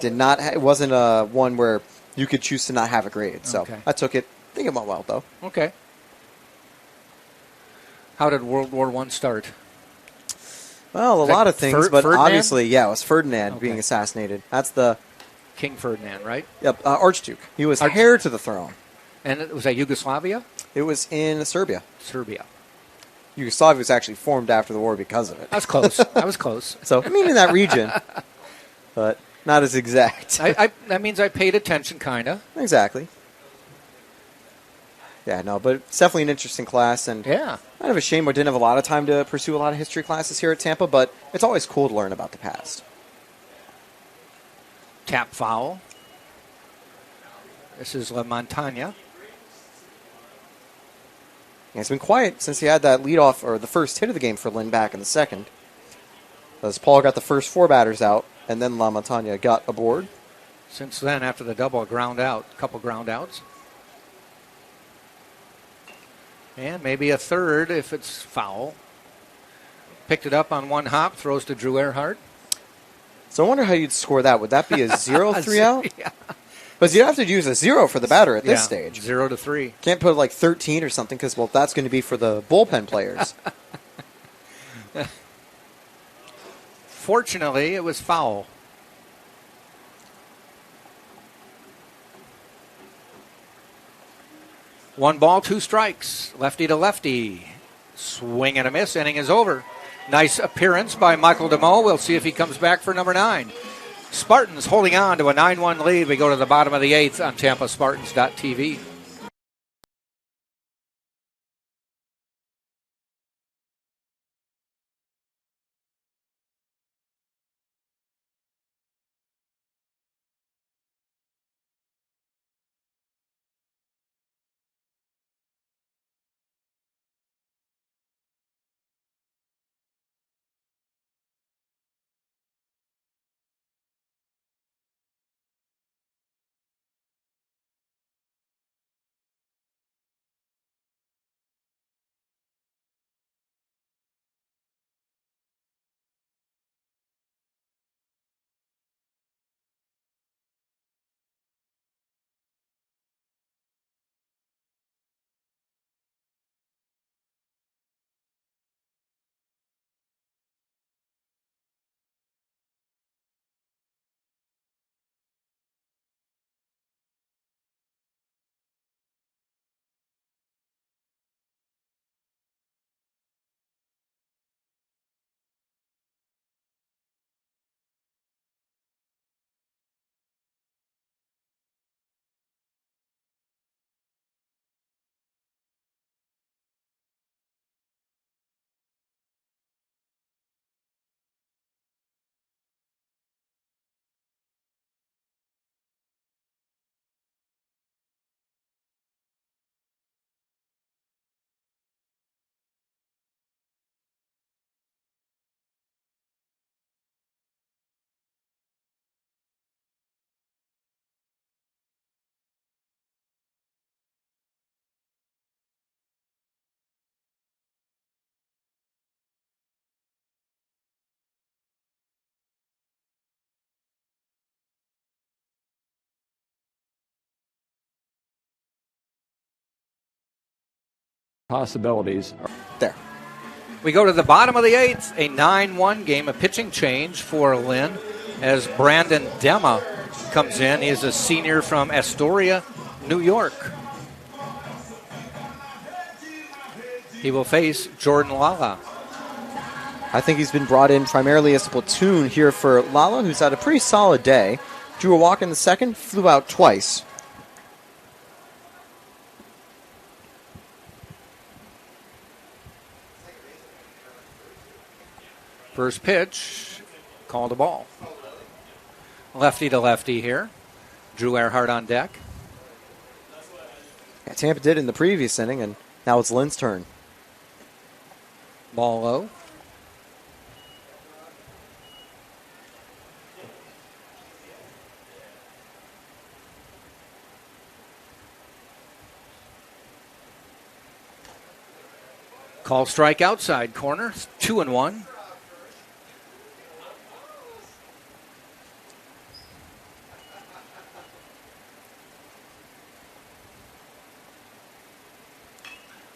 did not. It wasn't one where you could choose to not have a grade. So I took it. I think it went well, though. Okay. How did World War I start? Well, a lot of things, but Ferdinand? obviously, yeah, it was Ferdinand being assassinated. That's the King Ferdinand, right? Yep, Archduke. He was heir to the throne. And was that Yugoslavia? It was in Serbia. Serbia. Yugoslavia was actually formed after the war because of it. I was close. I was close. So, I mean, in that region, but not as exact. That means I paid attention, kind of. Exactly. Yeah, no, but it's definitely an interesting class, and yeah, kind of a shame we didn't have a lot of time to pursue a lot of history classes here at Tampa, but it's always cool to learn about the past. Tap foul. This is La Montaña. Yeah, it's been quiet since he had that leadoff, or the first hit of the game for Lynn back in the second. As Paul got the first 4 batters out, and then La Montaña got aboard. Since then, after the double, a couple ground outs. And maybe a third if it's foul. Picked it up on one hop, throws to Drew Earhart. So I wonder how you'd score that. Would that be a 0-3 out? Yeah. Because you'd have to use a 0 for the batter at this stage. 0-3. Can't put like 13 or something because, well, that's going to be for the bullpen players. Fortunately, it was foul. One ball, 2 strikes. Lefty to lefty. Swing and a miss. Inning is over. Nice appearance by Michael DeMo. We'll see if he comes back for number 9. Spartans holding on to a 9-1 lead. We go to the bottom of the 8th on TampaSpartans.tv. possibilities. There. We go to the bottom of the 8th, a 9-1 game, a pitching change for Lynn as Brandon Dema comes in. He is a senior from Astoria, New York. He will face Jordan Lala. I think he's been brought in primarily as a platoon here for Lala, who's had a pretty solid day. Drew a walk in the second, flew out twice. First pitch, called a ball. Lefty to lefty here. Drew Earhart on deck. Yeah, Tampa did in the previous inning, and now it's Lynn's turn. Ball low. Call strike outside corner. 2-1.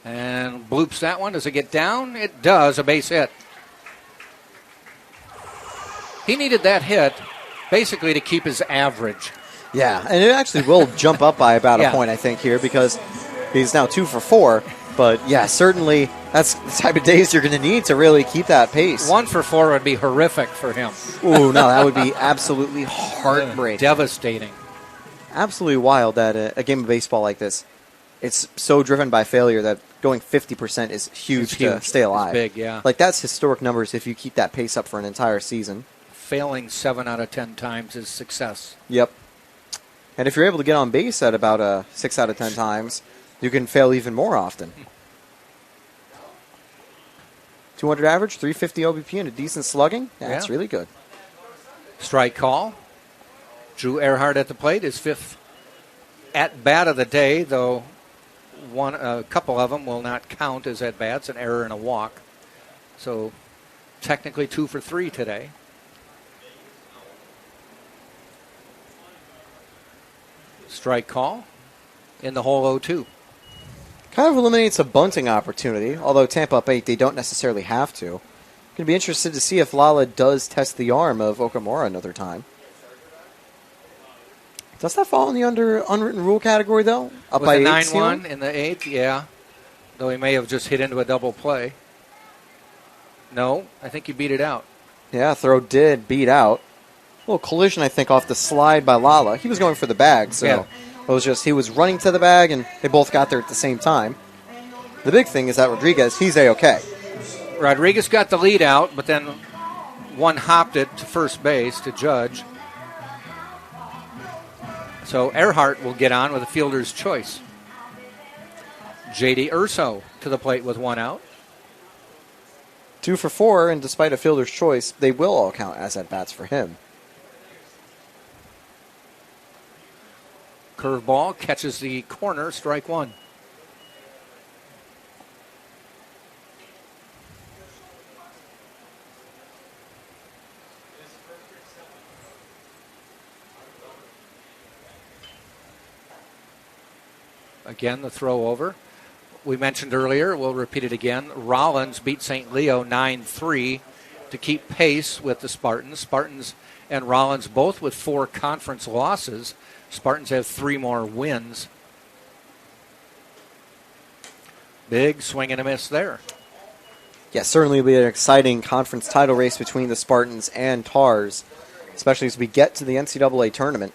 And bloops that one. Does it get down? It does. A base hit. He needed that hit basically to keep his average. Yeah, and it actually will jump up by about a point, I think, here, because he's now 2 for 4. But, yeah, certainly that's the type of days you're going to need to really keep that pace. 1 for 4 would be horrific for him. Ooh, no, that would be absolutely heartbreaking. Devastating. Absolutely wild that a game of baseball like this, it's so driven by failure that going 50% is huge to stay alive. It's big, yeah. Like, that's historic numbers if you keep that pace up for an entire season. Failing 7 out of 10 times is success. Yep. And if you're able to get on base at about 6 out of 10 times, you can fail even more often. 200 average, 350 OBP, and a decent slugging. Yeah, that's really good. Strike call. Drew Earhart at the plate, his 5th at bat of the day, though a couple of them will not count as at bats, an error and a walk. So technically 2 for 3 today. Strike call in the hole 0-2. Kind of eliminates a bunting opportunity, although Tampa up 8, they don't necessarily have to. Going to be interested to see if Lala does test the arm of Okamura another time. Does that fall in the unwritten rule category, though? Up With by the 8 9-1 in the 8th, yeah. Though he may have just hit into a double play. No, I think he beat it out. Yeah, throw did beat out. A little collision, I think, off the slide by Lala. He was going for the bag, so it was just he was running to the bag, and they both got there at the same time. The big thing is that Rodriguez, he's A-okay. Rodriguez got the lead out, but then one hopped it to first base to Judge. So Earhart will get on with a fielder's choice. J.D. Urso to the plate with 1 out. 2 for 4, and despite a fielder's choice, they will all count as at-bats for him. Curveball catches the corner, strike 1. Again, the throw over. We mentioned earlier, we'll repeat it again, Rollins beat St. Leo 9-3 to keep pace with the Spartans. Spartans and Rollins both with 4 conference losses. Spartans have 3 more wins. Big swing and a miss there. Yeah, certainly will be an exciting conference title race between the Spartans and Tars, especially as we get to the NCAA tournament.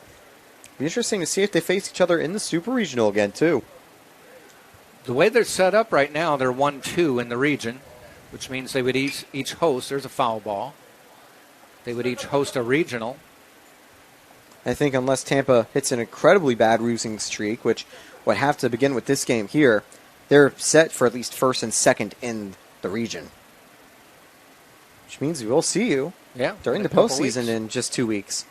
Be interesting to see if they face each other in the Super Regional again, too. The way they're set up right now, they're 1-2 in the region, which means they would each host. There's a foul ball. They would each host a regional. I think unless Tampa hits an incredibly bad losing streak, which would have to begin with this game here, they're set for at least 1st and 2nd in the region. Which means we will see you during the postseason in just 2 weeks.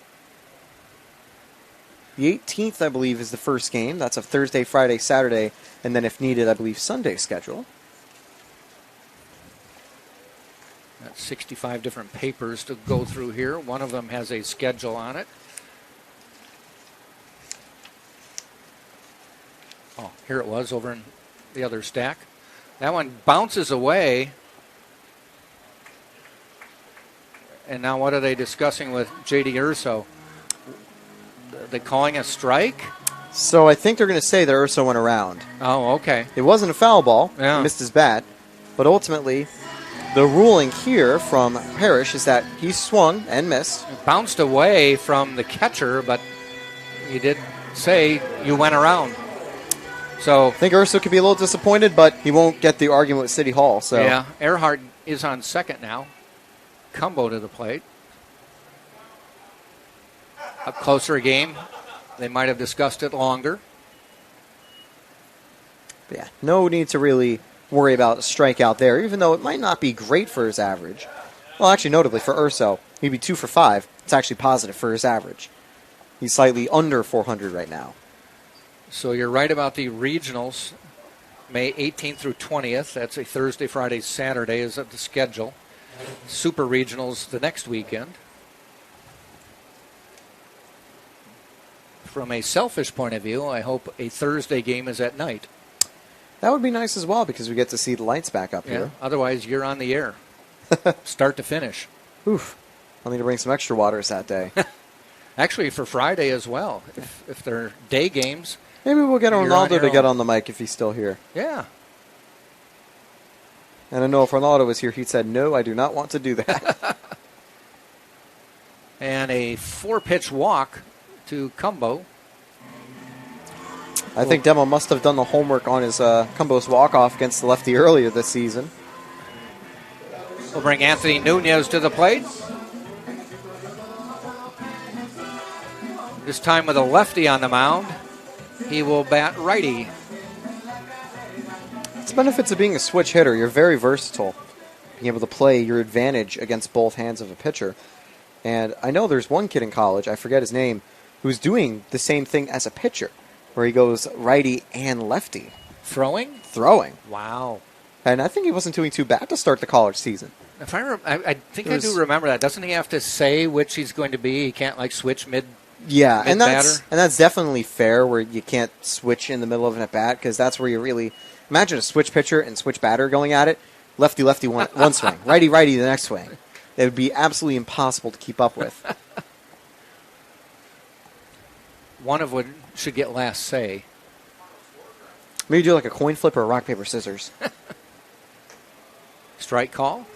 The 18th, I believe, is the first game. That's a Thursday, Friday, Saturday, and then if needed, I believe, Sunday schedule. Got 65 different papers to go through here. One of them has a schedule on it. Oh, here it was over in the other stack. That one bounces away. And now what are they discussing with J.D. Urso? Are they calling a strike? So I think they're going to say that Urso went around. Oh, okay. It wasn't a foul ball. Yeah. He missed his bat. But ultimately, the ruling here from Parrish is that he swung and missed. It bounced away from the catcher, but he did say you went around. So I think Urso could be a little disappointed, but he won't get the argument with City Hall. So yeah, Earhart is on second now. Cumbo to the plate. A closer game. They might have discussed it longer. But yeah, no need to really worry about a strikeout there, even though it might not be great for his average. Well, actually, notably for Urso, he'd be 2 for 5. It's actually positive for his average. He's slightly under 400 right now. So you're right about the regionals. May 18th through 20th. That's a Thursday, Friday, Saturday is the schedule. Super regionals the next weekend. From a selfish point of view, I hope a Thursday game is at night. That would be nice as well because we get to see the lights back up here. Otherwise, you're on the air. Start to finish. Oof. I'll need to bring some extra waters that day. Actually, for Friday as well. If they're day games. Maybe we'll get Ronaldo to get on the mic if he's still here. Yeah. And I know if Ronaldo was here, he'd said, no, I do not want to do that. And a 4-pitch walk to Cumbo. I think Demo must have done the homework on his Cumbo's walk-off against the lefty earlier this season. We'll bring Anthony Nunez to the plate. This time with a lefty on the mound. He will bat righty. It's the benefits of being a switch hitter. You're very versatile. Being able to play your advantage against both hands of a pitcher. And I know there's one kid in college, I forget his name, who's doing the same thing as a pitcher, where he goes righty and lefty. Throwing? Throwing. Wow. And I think he wasn't doing too bad to start the college season. If I think I do remember that. Doesn't he have to say which he's going to be? He can't like switch mid. Yeah, and mid-batter? that's definitely fair where you can't switch in the middle of an at-bat because that's where you really imagine a switch pitcher and switch batter going at it. Lefty, lefty, one swing. Righty, righty, the next swing. It would be absolutely impossible to keep up with. One of them should get last say. Maybe do like a coin flip or a rock, paper, scissors. Strike call?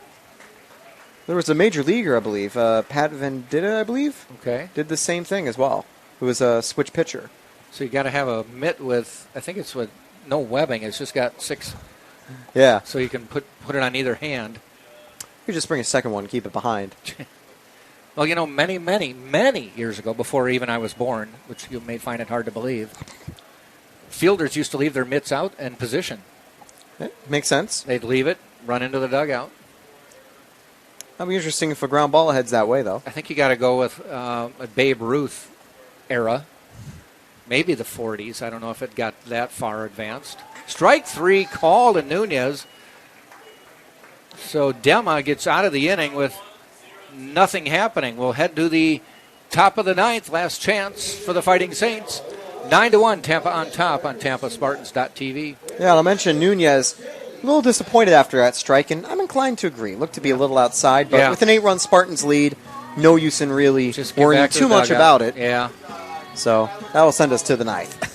There was a major leaguer, I believe, Pat Venditta, I believe. Okay. Did the same thing as well. It was a switch pitcher. So you got to have a mitt with, I think it's with no webbing. It's just got 6. Yeah. So you can put it on either hand. You just bring a second one and keep it behind. Well, many, many, many years ago, before even I was born, which you may find it hard to believe, fielders used to leave their mitts out and position. Makes sense. They'd leave it, run into the dugout. That'll be interesting if a ground ball heads that way, though. I think you got to go with a Babe Ruth era, maybe the 40s. I don't know if it got that far advanced. Strike 3 call to Nunez. So Dema gets out of the inning with nothing happening. We'll head to the top of the 9th. Last chance for the Fighting Saints. 9-1, Tampa on top on TampaSpartans.tv. Yeah, I'll mention Nunez. A little disappointed after that strike, and I'm inclined to agree. Looked to be a little outside, but with an 8-run Spartans lead, no use in really worrying too much about it. Yeah. So that will send us to the 9th.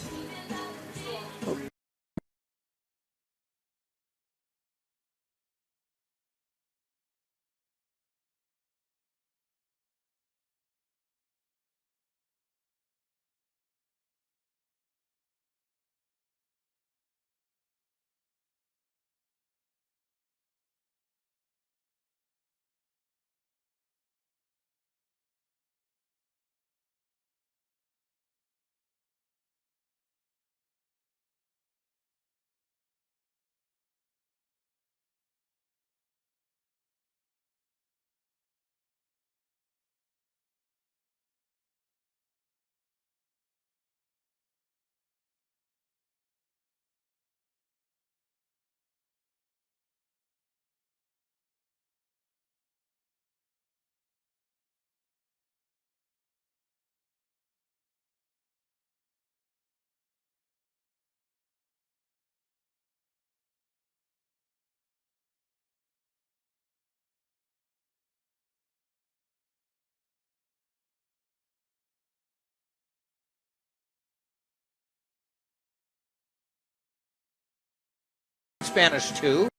Spanish 2.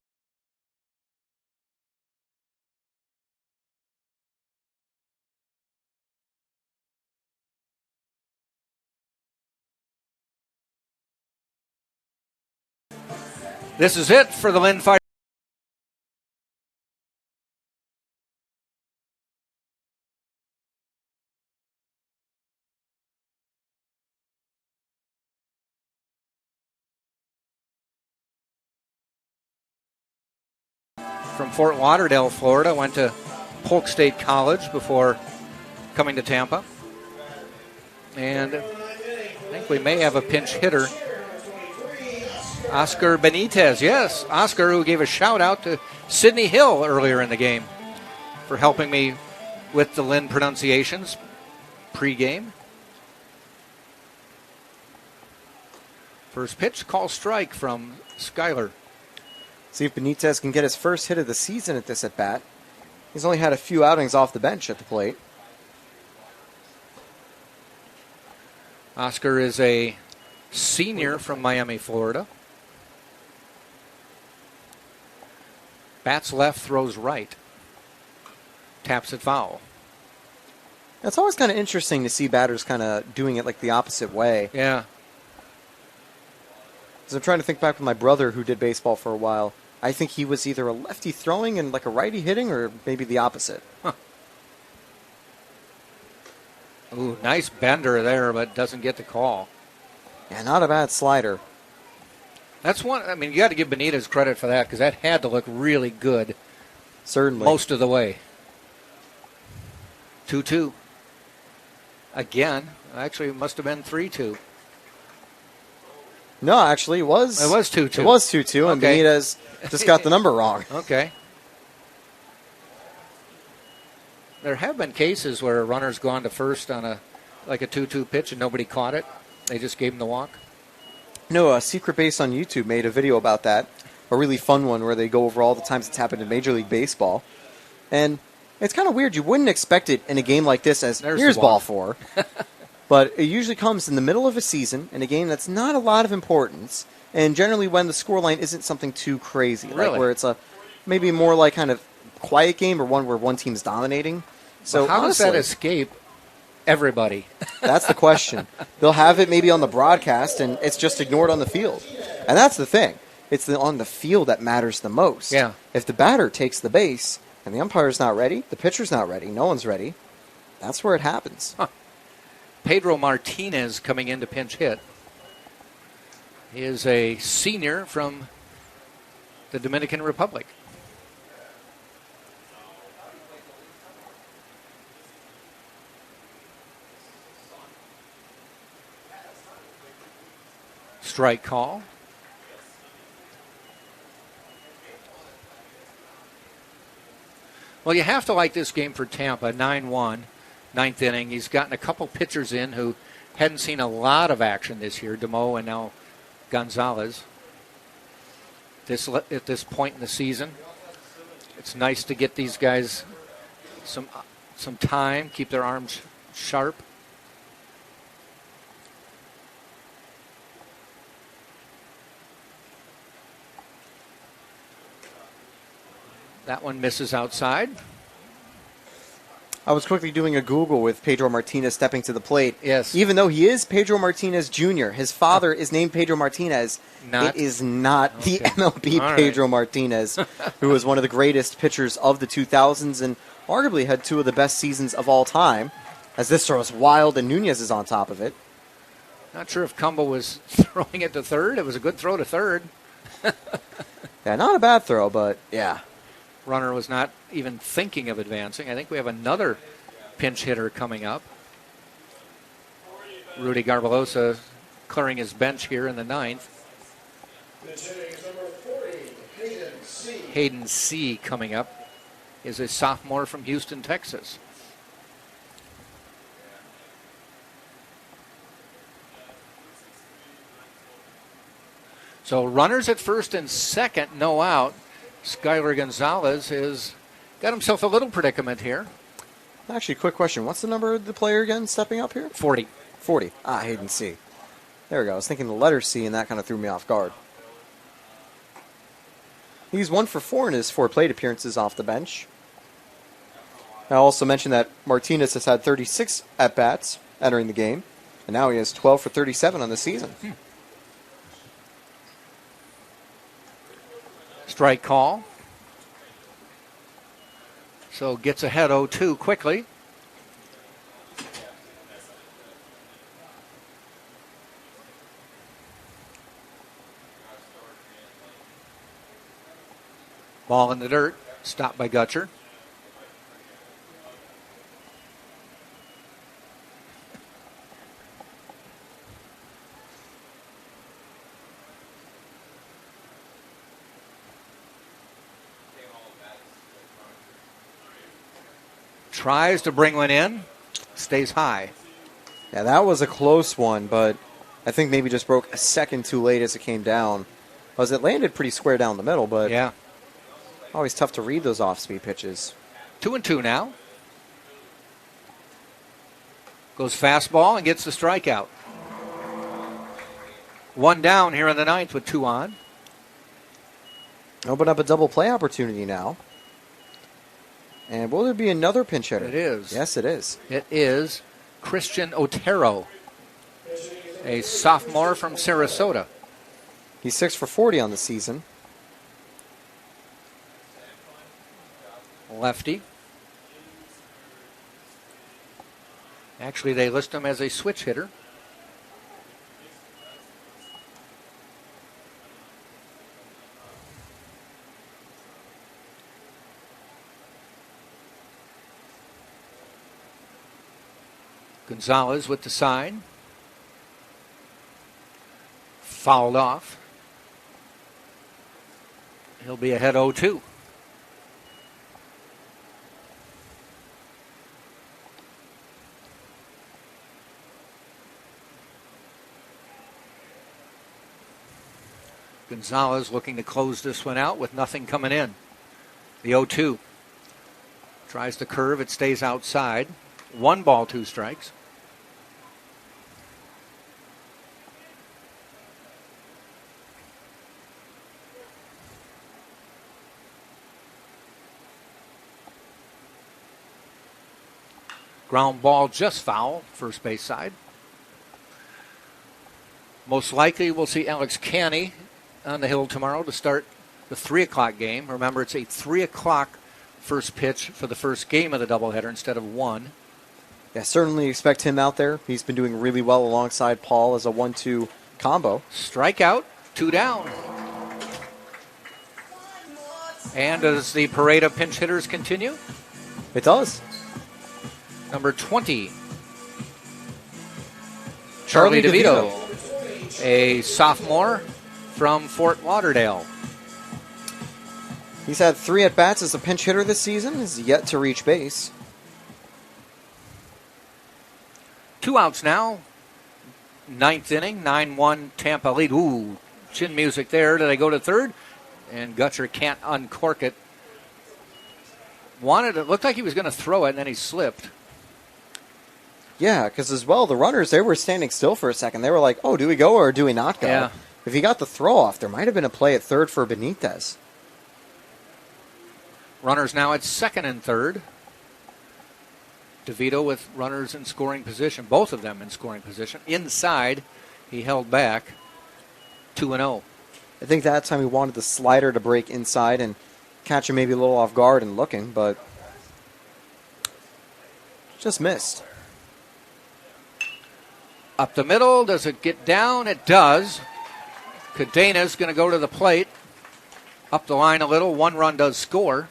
This is it for the Lynn Fire. From Fort Lauderdale, Florida, went to Polk State College before coming to Tampa. And I think we may have a pinch hitter. Oscar Benitez, yes. Oscar, who gave a shout-out to Sidney Hill earlier in the game for helping me with the Lynn pronunciations pregame. First pitch, call strike from Skyler. See if Benitez can get his first hit of the season at this at-bat. He's only had a few outings off the bench at the plate. Oscar is a senior from Miami, Florida. Bats left, throws right. Taps it foul. It's always kind of interesting to see batters kind of doing it like the opposite way. Yeah. Because I'm trying to think back with my brother who did baseball for a while. I think he was either a lefty throwing and like a righty hitting, or maybe the opposite. Huh. Ooh, nice bender there, but doesn't get the call. Yeah, not a bad slider. That's one. I mean, you got to give Benitez credit for that because that had to look really good. Certainly. Most of the way. 2-2. Again. Actually, it must have been 3-2. No, actually, it was 2-2. It was 2-2, and Okay. Benitez just got the number wrong. Okay. There have been cases where a runner's gone to first on a 2-2 pitch and nobody caught it. They just gave him the walk. No, Secret Base on YouTube made a video about that. A really fun one where they go over all the times it's happened in Major League Baseball. And it's kind of weird. You wouldn't expect it in a game like this as, here's ball 4. But it usually comes in the middle of a season in a game that's not a lot of importance, and generally when the scoreline isn't something too crazy, Really? like where it's a maybe more like kind of quiet game or one where one team's dominating. So how honestly, does that escape everybody? that's the question. They'll have it maybe on the broadcast, and it's just ignored on the field. And that's the thing. It's on the field that matters the most. Yeah. If the batter takes the base and the umpire's not ready, the pitcher's not ready, no one's ready, that's where it happens. Huh. Pedro Martinez coming in to pinch hit. He is a senior from the Dominican Republic. Strike call. Well, you have to like this game for Tampa, 9-1. Ninth inning. He's gotten a couple pitchers in who hadn't seen a lot of action this year, DeMo and now Gonzalez. At this point in the season, it's nice to get these guys some time, keep their arms sharp. That one misses outside. I was quickly doing a Google with Pedro Martinez stepping to the plate. Yes. Even though he is Pedro Martinez Jr., his father is named Pedro Martinez. Not? It is not the MLB All right. Pedro Martinez, who was one of the greatest pitchers of the 2000s and arguably had two of the best seasons of all time, as this throws wild and Nunez is on top of it. Not sure if Cumbo was throwing it to third. It was a good throw to third. Yeah, not a bad throw, but yeah. Runner was not even thinking of advancing. I think we have another pinch hitter coming up. Rudy Garbelosa clearing his bench here in the ninth. Hayden C. coming up is a sophomore from Houston, Texas. So runners at first and second, no out. Skyler Gonzalez has got himself a little predicament here. Actually, quick question. What's the number of the player again stepping up here? 40. 40. Hayden C. There we go. I was thinking the letter C, and that kind of threw me off guard. He's 1 for 4 in his 4 plate appearances off the bench. I also mentioned that Martinez has had 36 at-bats entering the game, and now he has 12 for 37 on the season. Strike call. So gets ahead 0-2 quickly. Ball in the dirt, stopped by Gutcher. Tries to bring one in, stays high. Yeah, that was a close one, but I think maybe just broke a second too late as it came down. Because it landed pretty square down the middle, but yeah, always tough to read those off-speed pitches. 2-2 now. Goes fastball and gets the strikeout. 1 down here in the 9th with 2 on. Open up a double play opportunity now. And will there be another pinch hitter? It is. Yes, it is. It is Christian Otero, a sophomore from Sarasota. He's 6 for 40 on the season. Lefty. Actually, they list him as a switch hitter. Gonzalez with the sign. Fouled off. He'll be ahead 0-2. Gonzalez looking to close this one out with nothing coming in. The 0-2. Tries to curve, it stays outside. 1 ball, 2 strikes. Ground ball just foul, first base side. Most likely we'll see Alex Canny on the hill tomorrow to start the 3 o'clock game. Remember, it's a 3 o'clock first pitch for the first game of the doubleheader instead of 1. Yeah, certainly expect him out there. He's been doing really well alongside Paul as a 1-2 combo. Strikeout, 2 down. And does the parade of pinch hitters continue? It does. Number 20, Charlie DeVito, a sophomore from Fort Lauderdale. He's had 3 at-bats as a pinch hitter this season. He's yet to reach base. 2 outs now. 9th inning, 9-1 Tampa lead. Ooh, chin music there. Do they go to third? And Gutcher can't uncork it. It looked like he was going to throw it, and then he slipped. Yeah, because as well, the runners, they were standing still for a second. They were like, oh, do we go or do we not go? Yeah. If he got the throw off, there might have been a play at third for Benitez. Runners now at second and third. DeVito with runners in scoring position, both of them in scoring position. Inside, he held back 2-0. I think that time he wanted the slider to break inside and catch him maybe a little off guard and looking, but just missed. Up the middle, does it get down? It does. Cadena's going to go to the plate. Up the line a little, 1 run does score.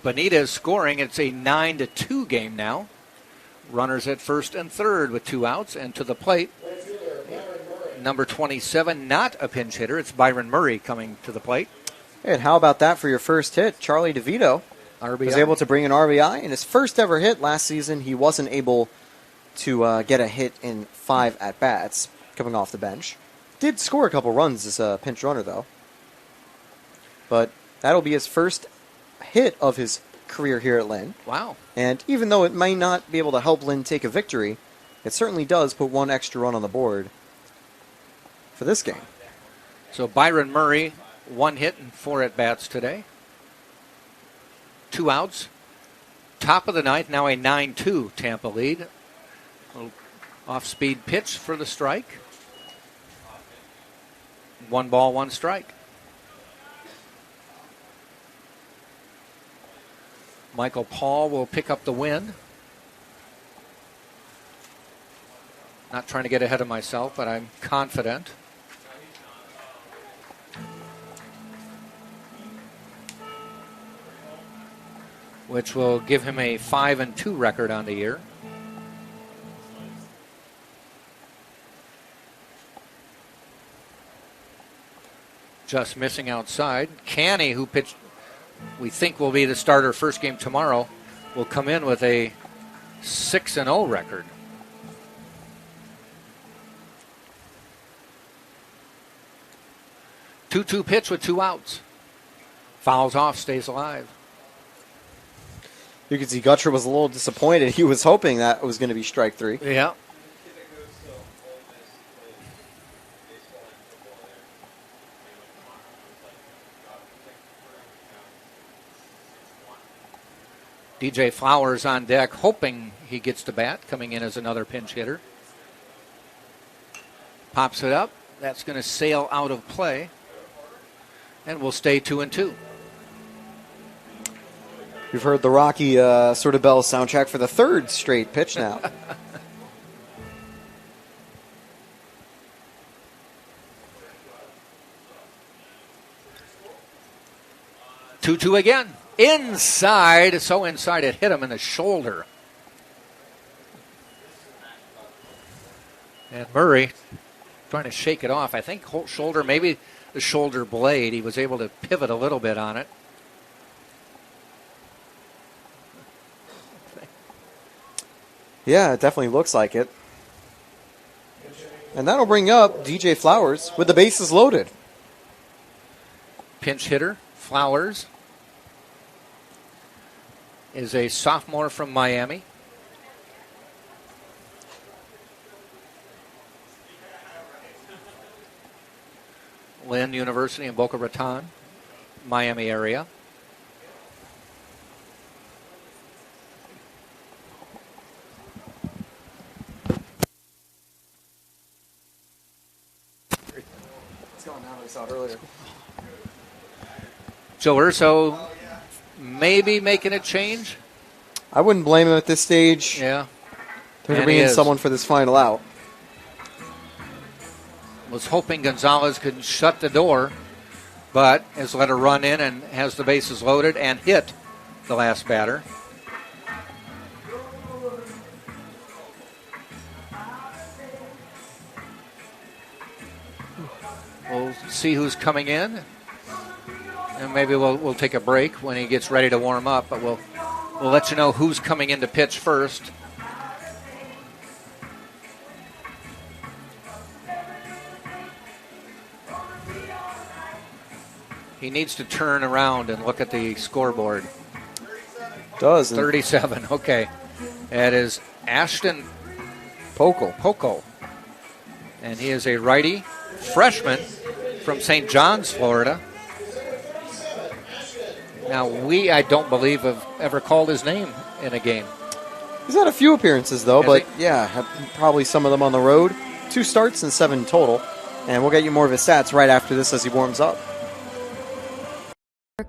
Benitez scoring, it's a 9-2 game now. Runners at first and third with 2 outs, and to the plate, number 27, not a pinch hitter. It's Byron Murray coming to the plate. And how about that for your first hit? Charlie DeVito RBI. Was able to bring an RBI. In his first ever hit last season, he wasn't able to get a hit in 5 at-bats coming off the bench. Did score a couple runs as a pinch runner, though. But that'll be his first hit of his career here at Lynn. Wow. And even though it may not be able to help Lynn take a victory, it certainly does put 1 extra run on the board for this game. So Byron Murray, 1 hit and 4 at-bats today. 2 outs. Top of the ninth, now a 9-2 Tampa lead. A little off-speed pitch for the strike. 1 ball, 1 strike. Michael Paul will pick up the win. Not trying to get ahead of myself, but I'm confident. Which will give him a 5-2 record on the year. Just missing outside. Canny, who pitched, we think will be the starter first game tomorrow, will come in with a 6-0 record. Two-two pitch with 2 outs. Fouls off, stays alive. You could see Gutcher was a little disappointed. He was hoping that was going to be strike 3. Yeah. DJ Flowers on deck, hoping he gets to bat, coming in as another pinch hitter. Pops it up. That's going to sail out of play. And we'll stay 2-2. You've heard the Rocky sort of Bell soundtrack for the 3rd straight pitch now. 2-2 again. Inside, so inside it hit him in the shoulder. And Murray trying to shake it off. I think shoulder, maybe the shoulder blade. He was able to pivot a little bit on it. Yeah, it definitely looks like it. And that'll bring up DJ Flowers with the bases loaded. Pinch hitter, Flowers, is a sophomore from Miami. Lynn University in Boca Raton, Miami area. It's going now, I saw it earlier. Joe Urso maybe making a change. I wouldn't blame him at this stage. Yeah. They're going to bring in someone for this final out. Was hoping Gonzalez could shut the door, but has let a run in and has the bases loaded and hit the last batter. We'll see who's coming in, and maybe we'll take a break when he gets ready to warm up, but we'll let you know who's coming in to pitch first. He needs to turn around and look at the scoreboard. Does. 37, okay. That is Ashton Poco. And he is a righty, freshman from St. John's, Florida. Now, I don't believe, have ever called his name in a game. He's had a few appearances, though, but yeah, probably some of them on the road. 2 starts and 7 total. And we'll get you more of his stats right after this as he warms up.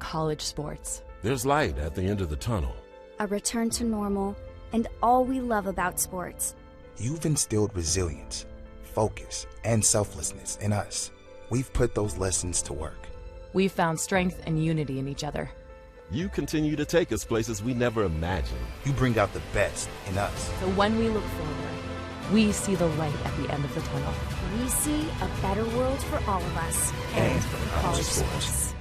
College sports. There's light at the end of the tunnel. A return to normal, and all we love about sports. You've instilled resilience, focus, and selflessness in us. We've put those lessons to work. We've found strength and unity in each other. You continue to take us places we never imagined. You bring out the best in us. So when we look forward, we see the light at the end of the tunnel. We see a better world for all of us and for college sports.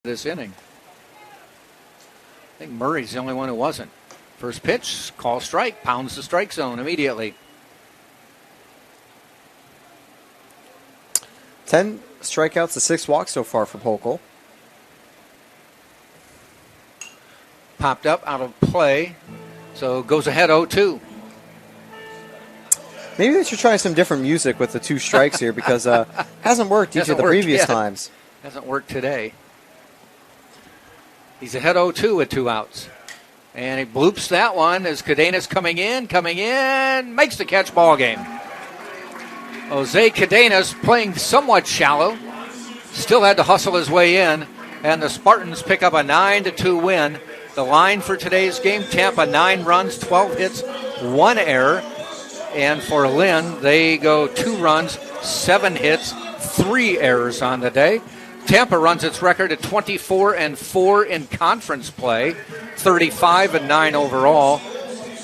this inning. I think Murray's the only one who wasn't. First pitch, call strike, pounds the strike zone immediately. 10 strikeouts to 6 walks so far for Pokel. Popped up out of play, so goes ahead 0-2. Maybe they should try some different music with the 2 strikes here because hasn't worked each of the previous times. Hasn't worked today. He's ahead 0-2 with 2 outs. And he bloops that one as Cadenas coming in, makes the catch, ball game. Jose Cadenas playing somewhat shallow, still had to hustle his way in, and the Spartans pick up a 9-2 win. The line for today's game, Tampa 9 runs, 12 hits, 1 error. And for Lynn, they go 2 runs, 7 hits, 3 errors on the day. Tampa runs its record at 24-4 in conference play, 35-9 overall.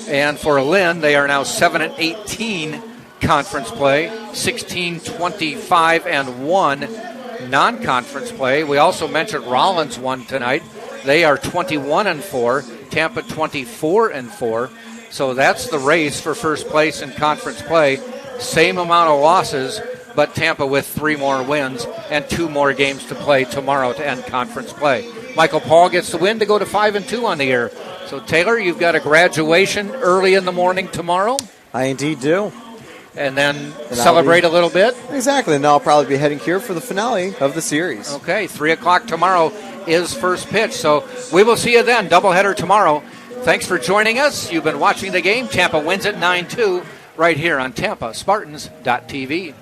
And for Lynn, they are now 7-18 conference play, 16-25-1 non-conference play. We also mentioned Rollins won tonight. They are 21-4, Tampa 24-4. So that's the race for first place in conference play. Same amount of losses, but Tampa with 3 more wins and 2 more games to play tomorrow to end conference play. Michael Paul gets the win to go to 5-2 on the year. So Taylor, you've got a graduation early in the morning tomorrow. I indeed do. And then celebrate a little bit. Exactly, and I'll probably be heading here for the finale of the series. Okay, 3 o'clock tomorrow is first pitch. So we will see you then. Doubleheader tomorrow. Thanks for joining us. You've been watching the game. Tampa wins at 9-2 right here on TampaSpartans.tv.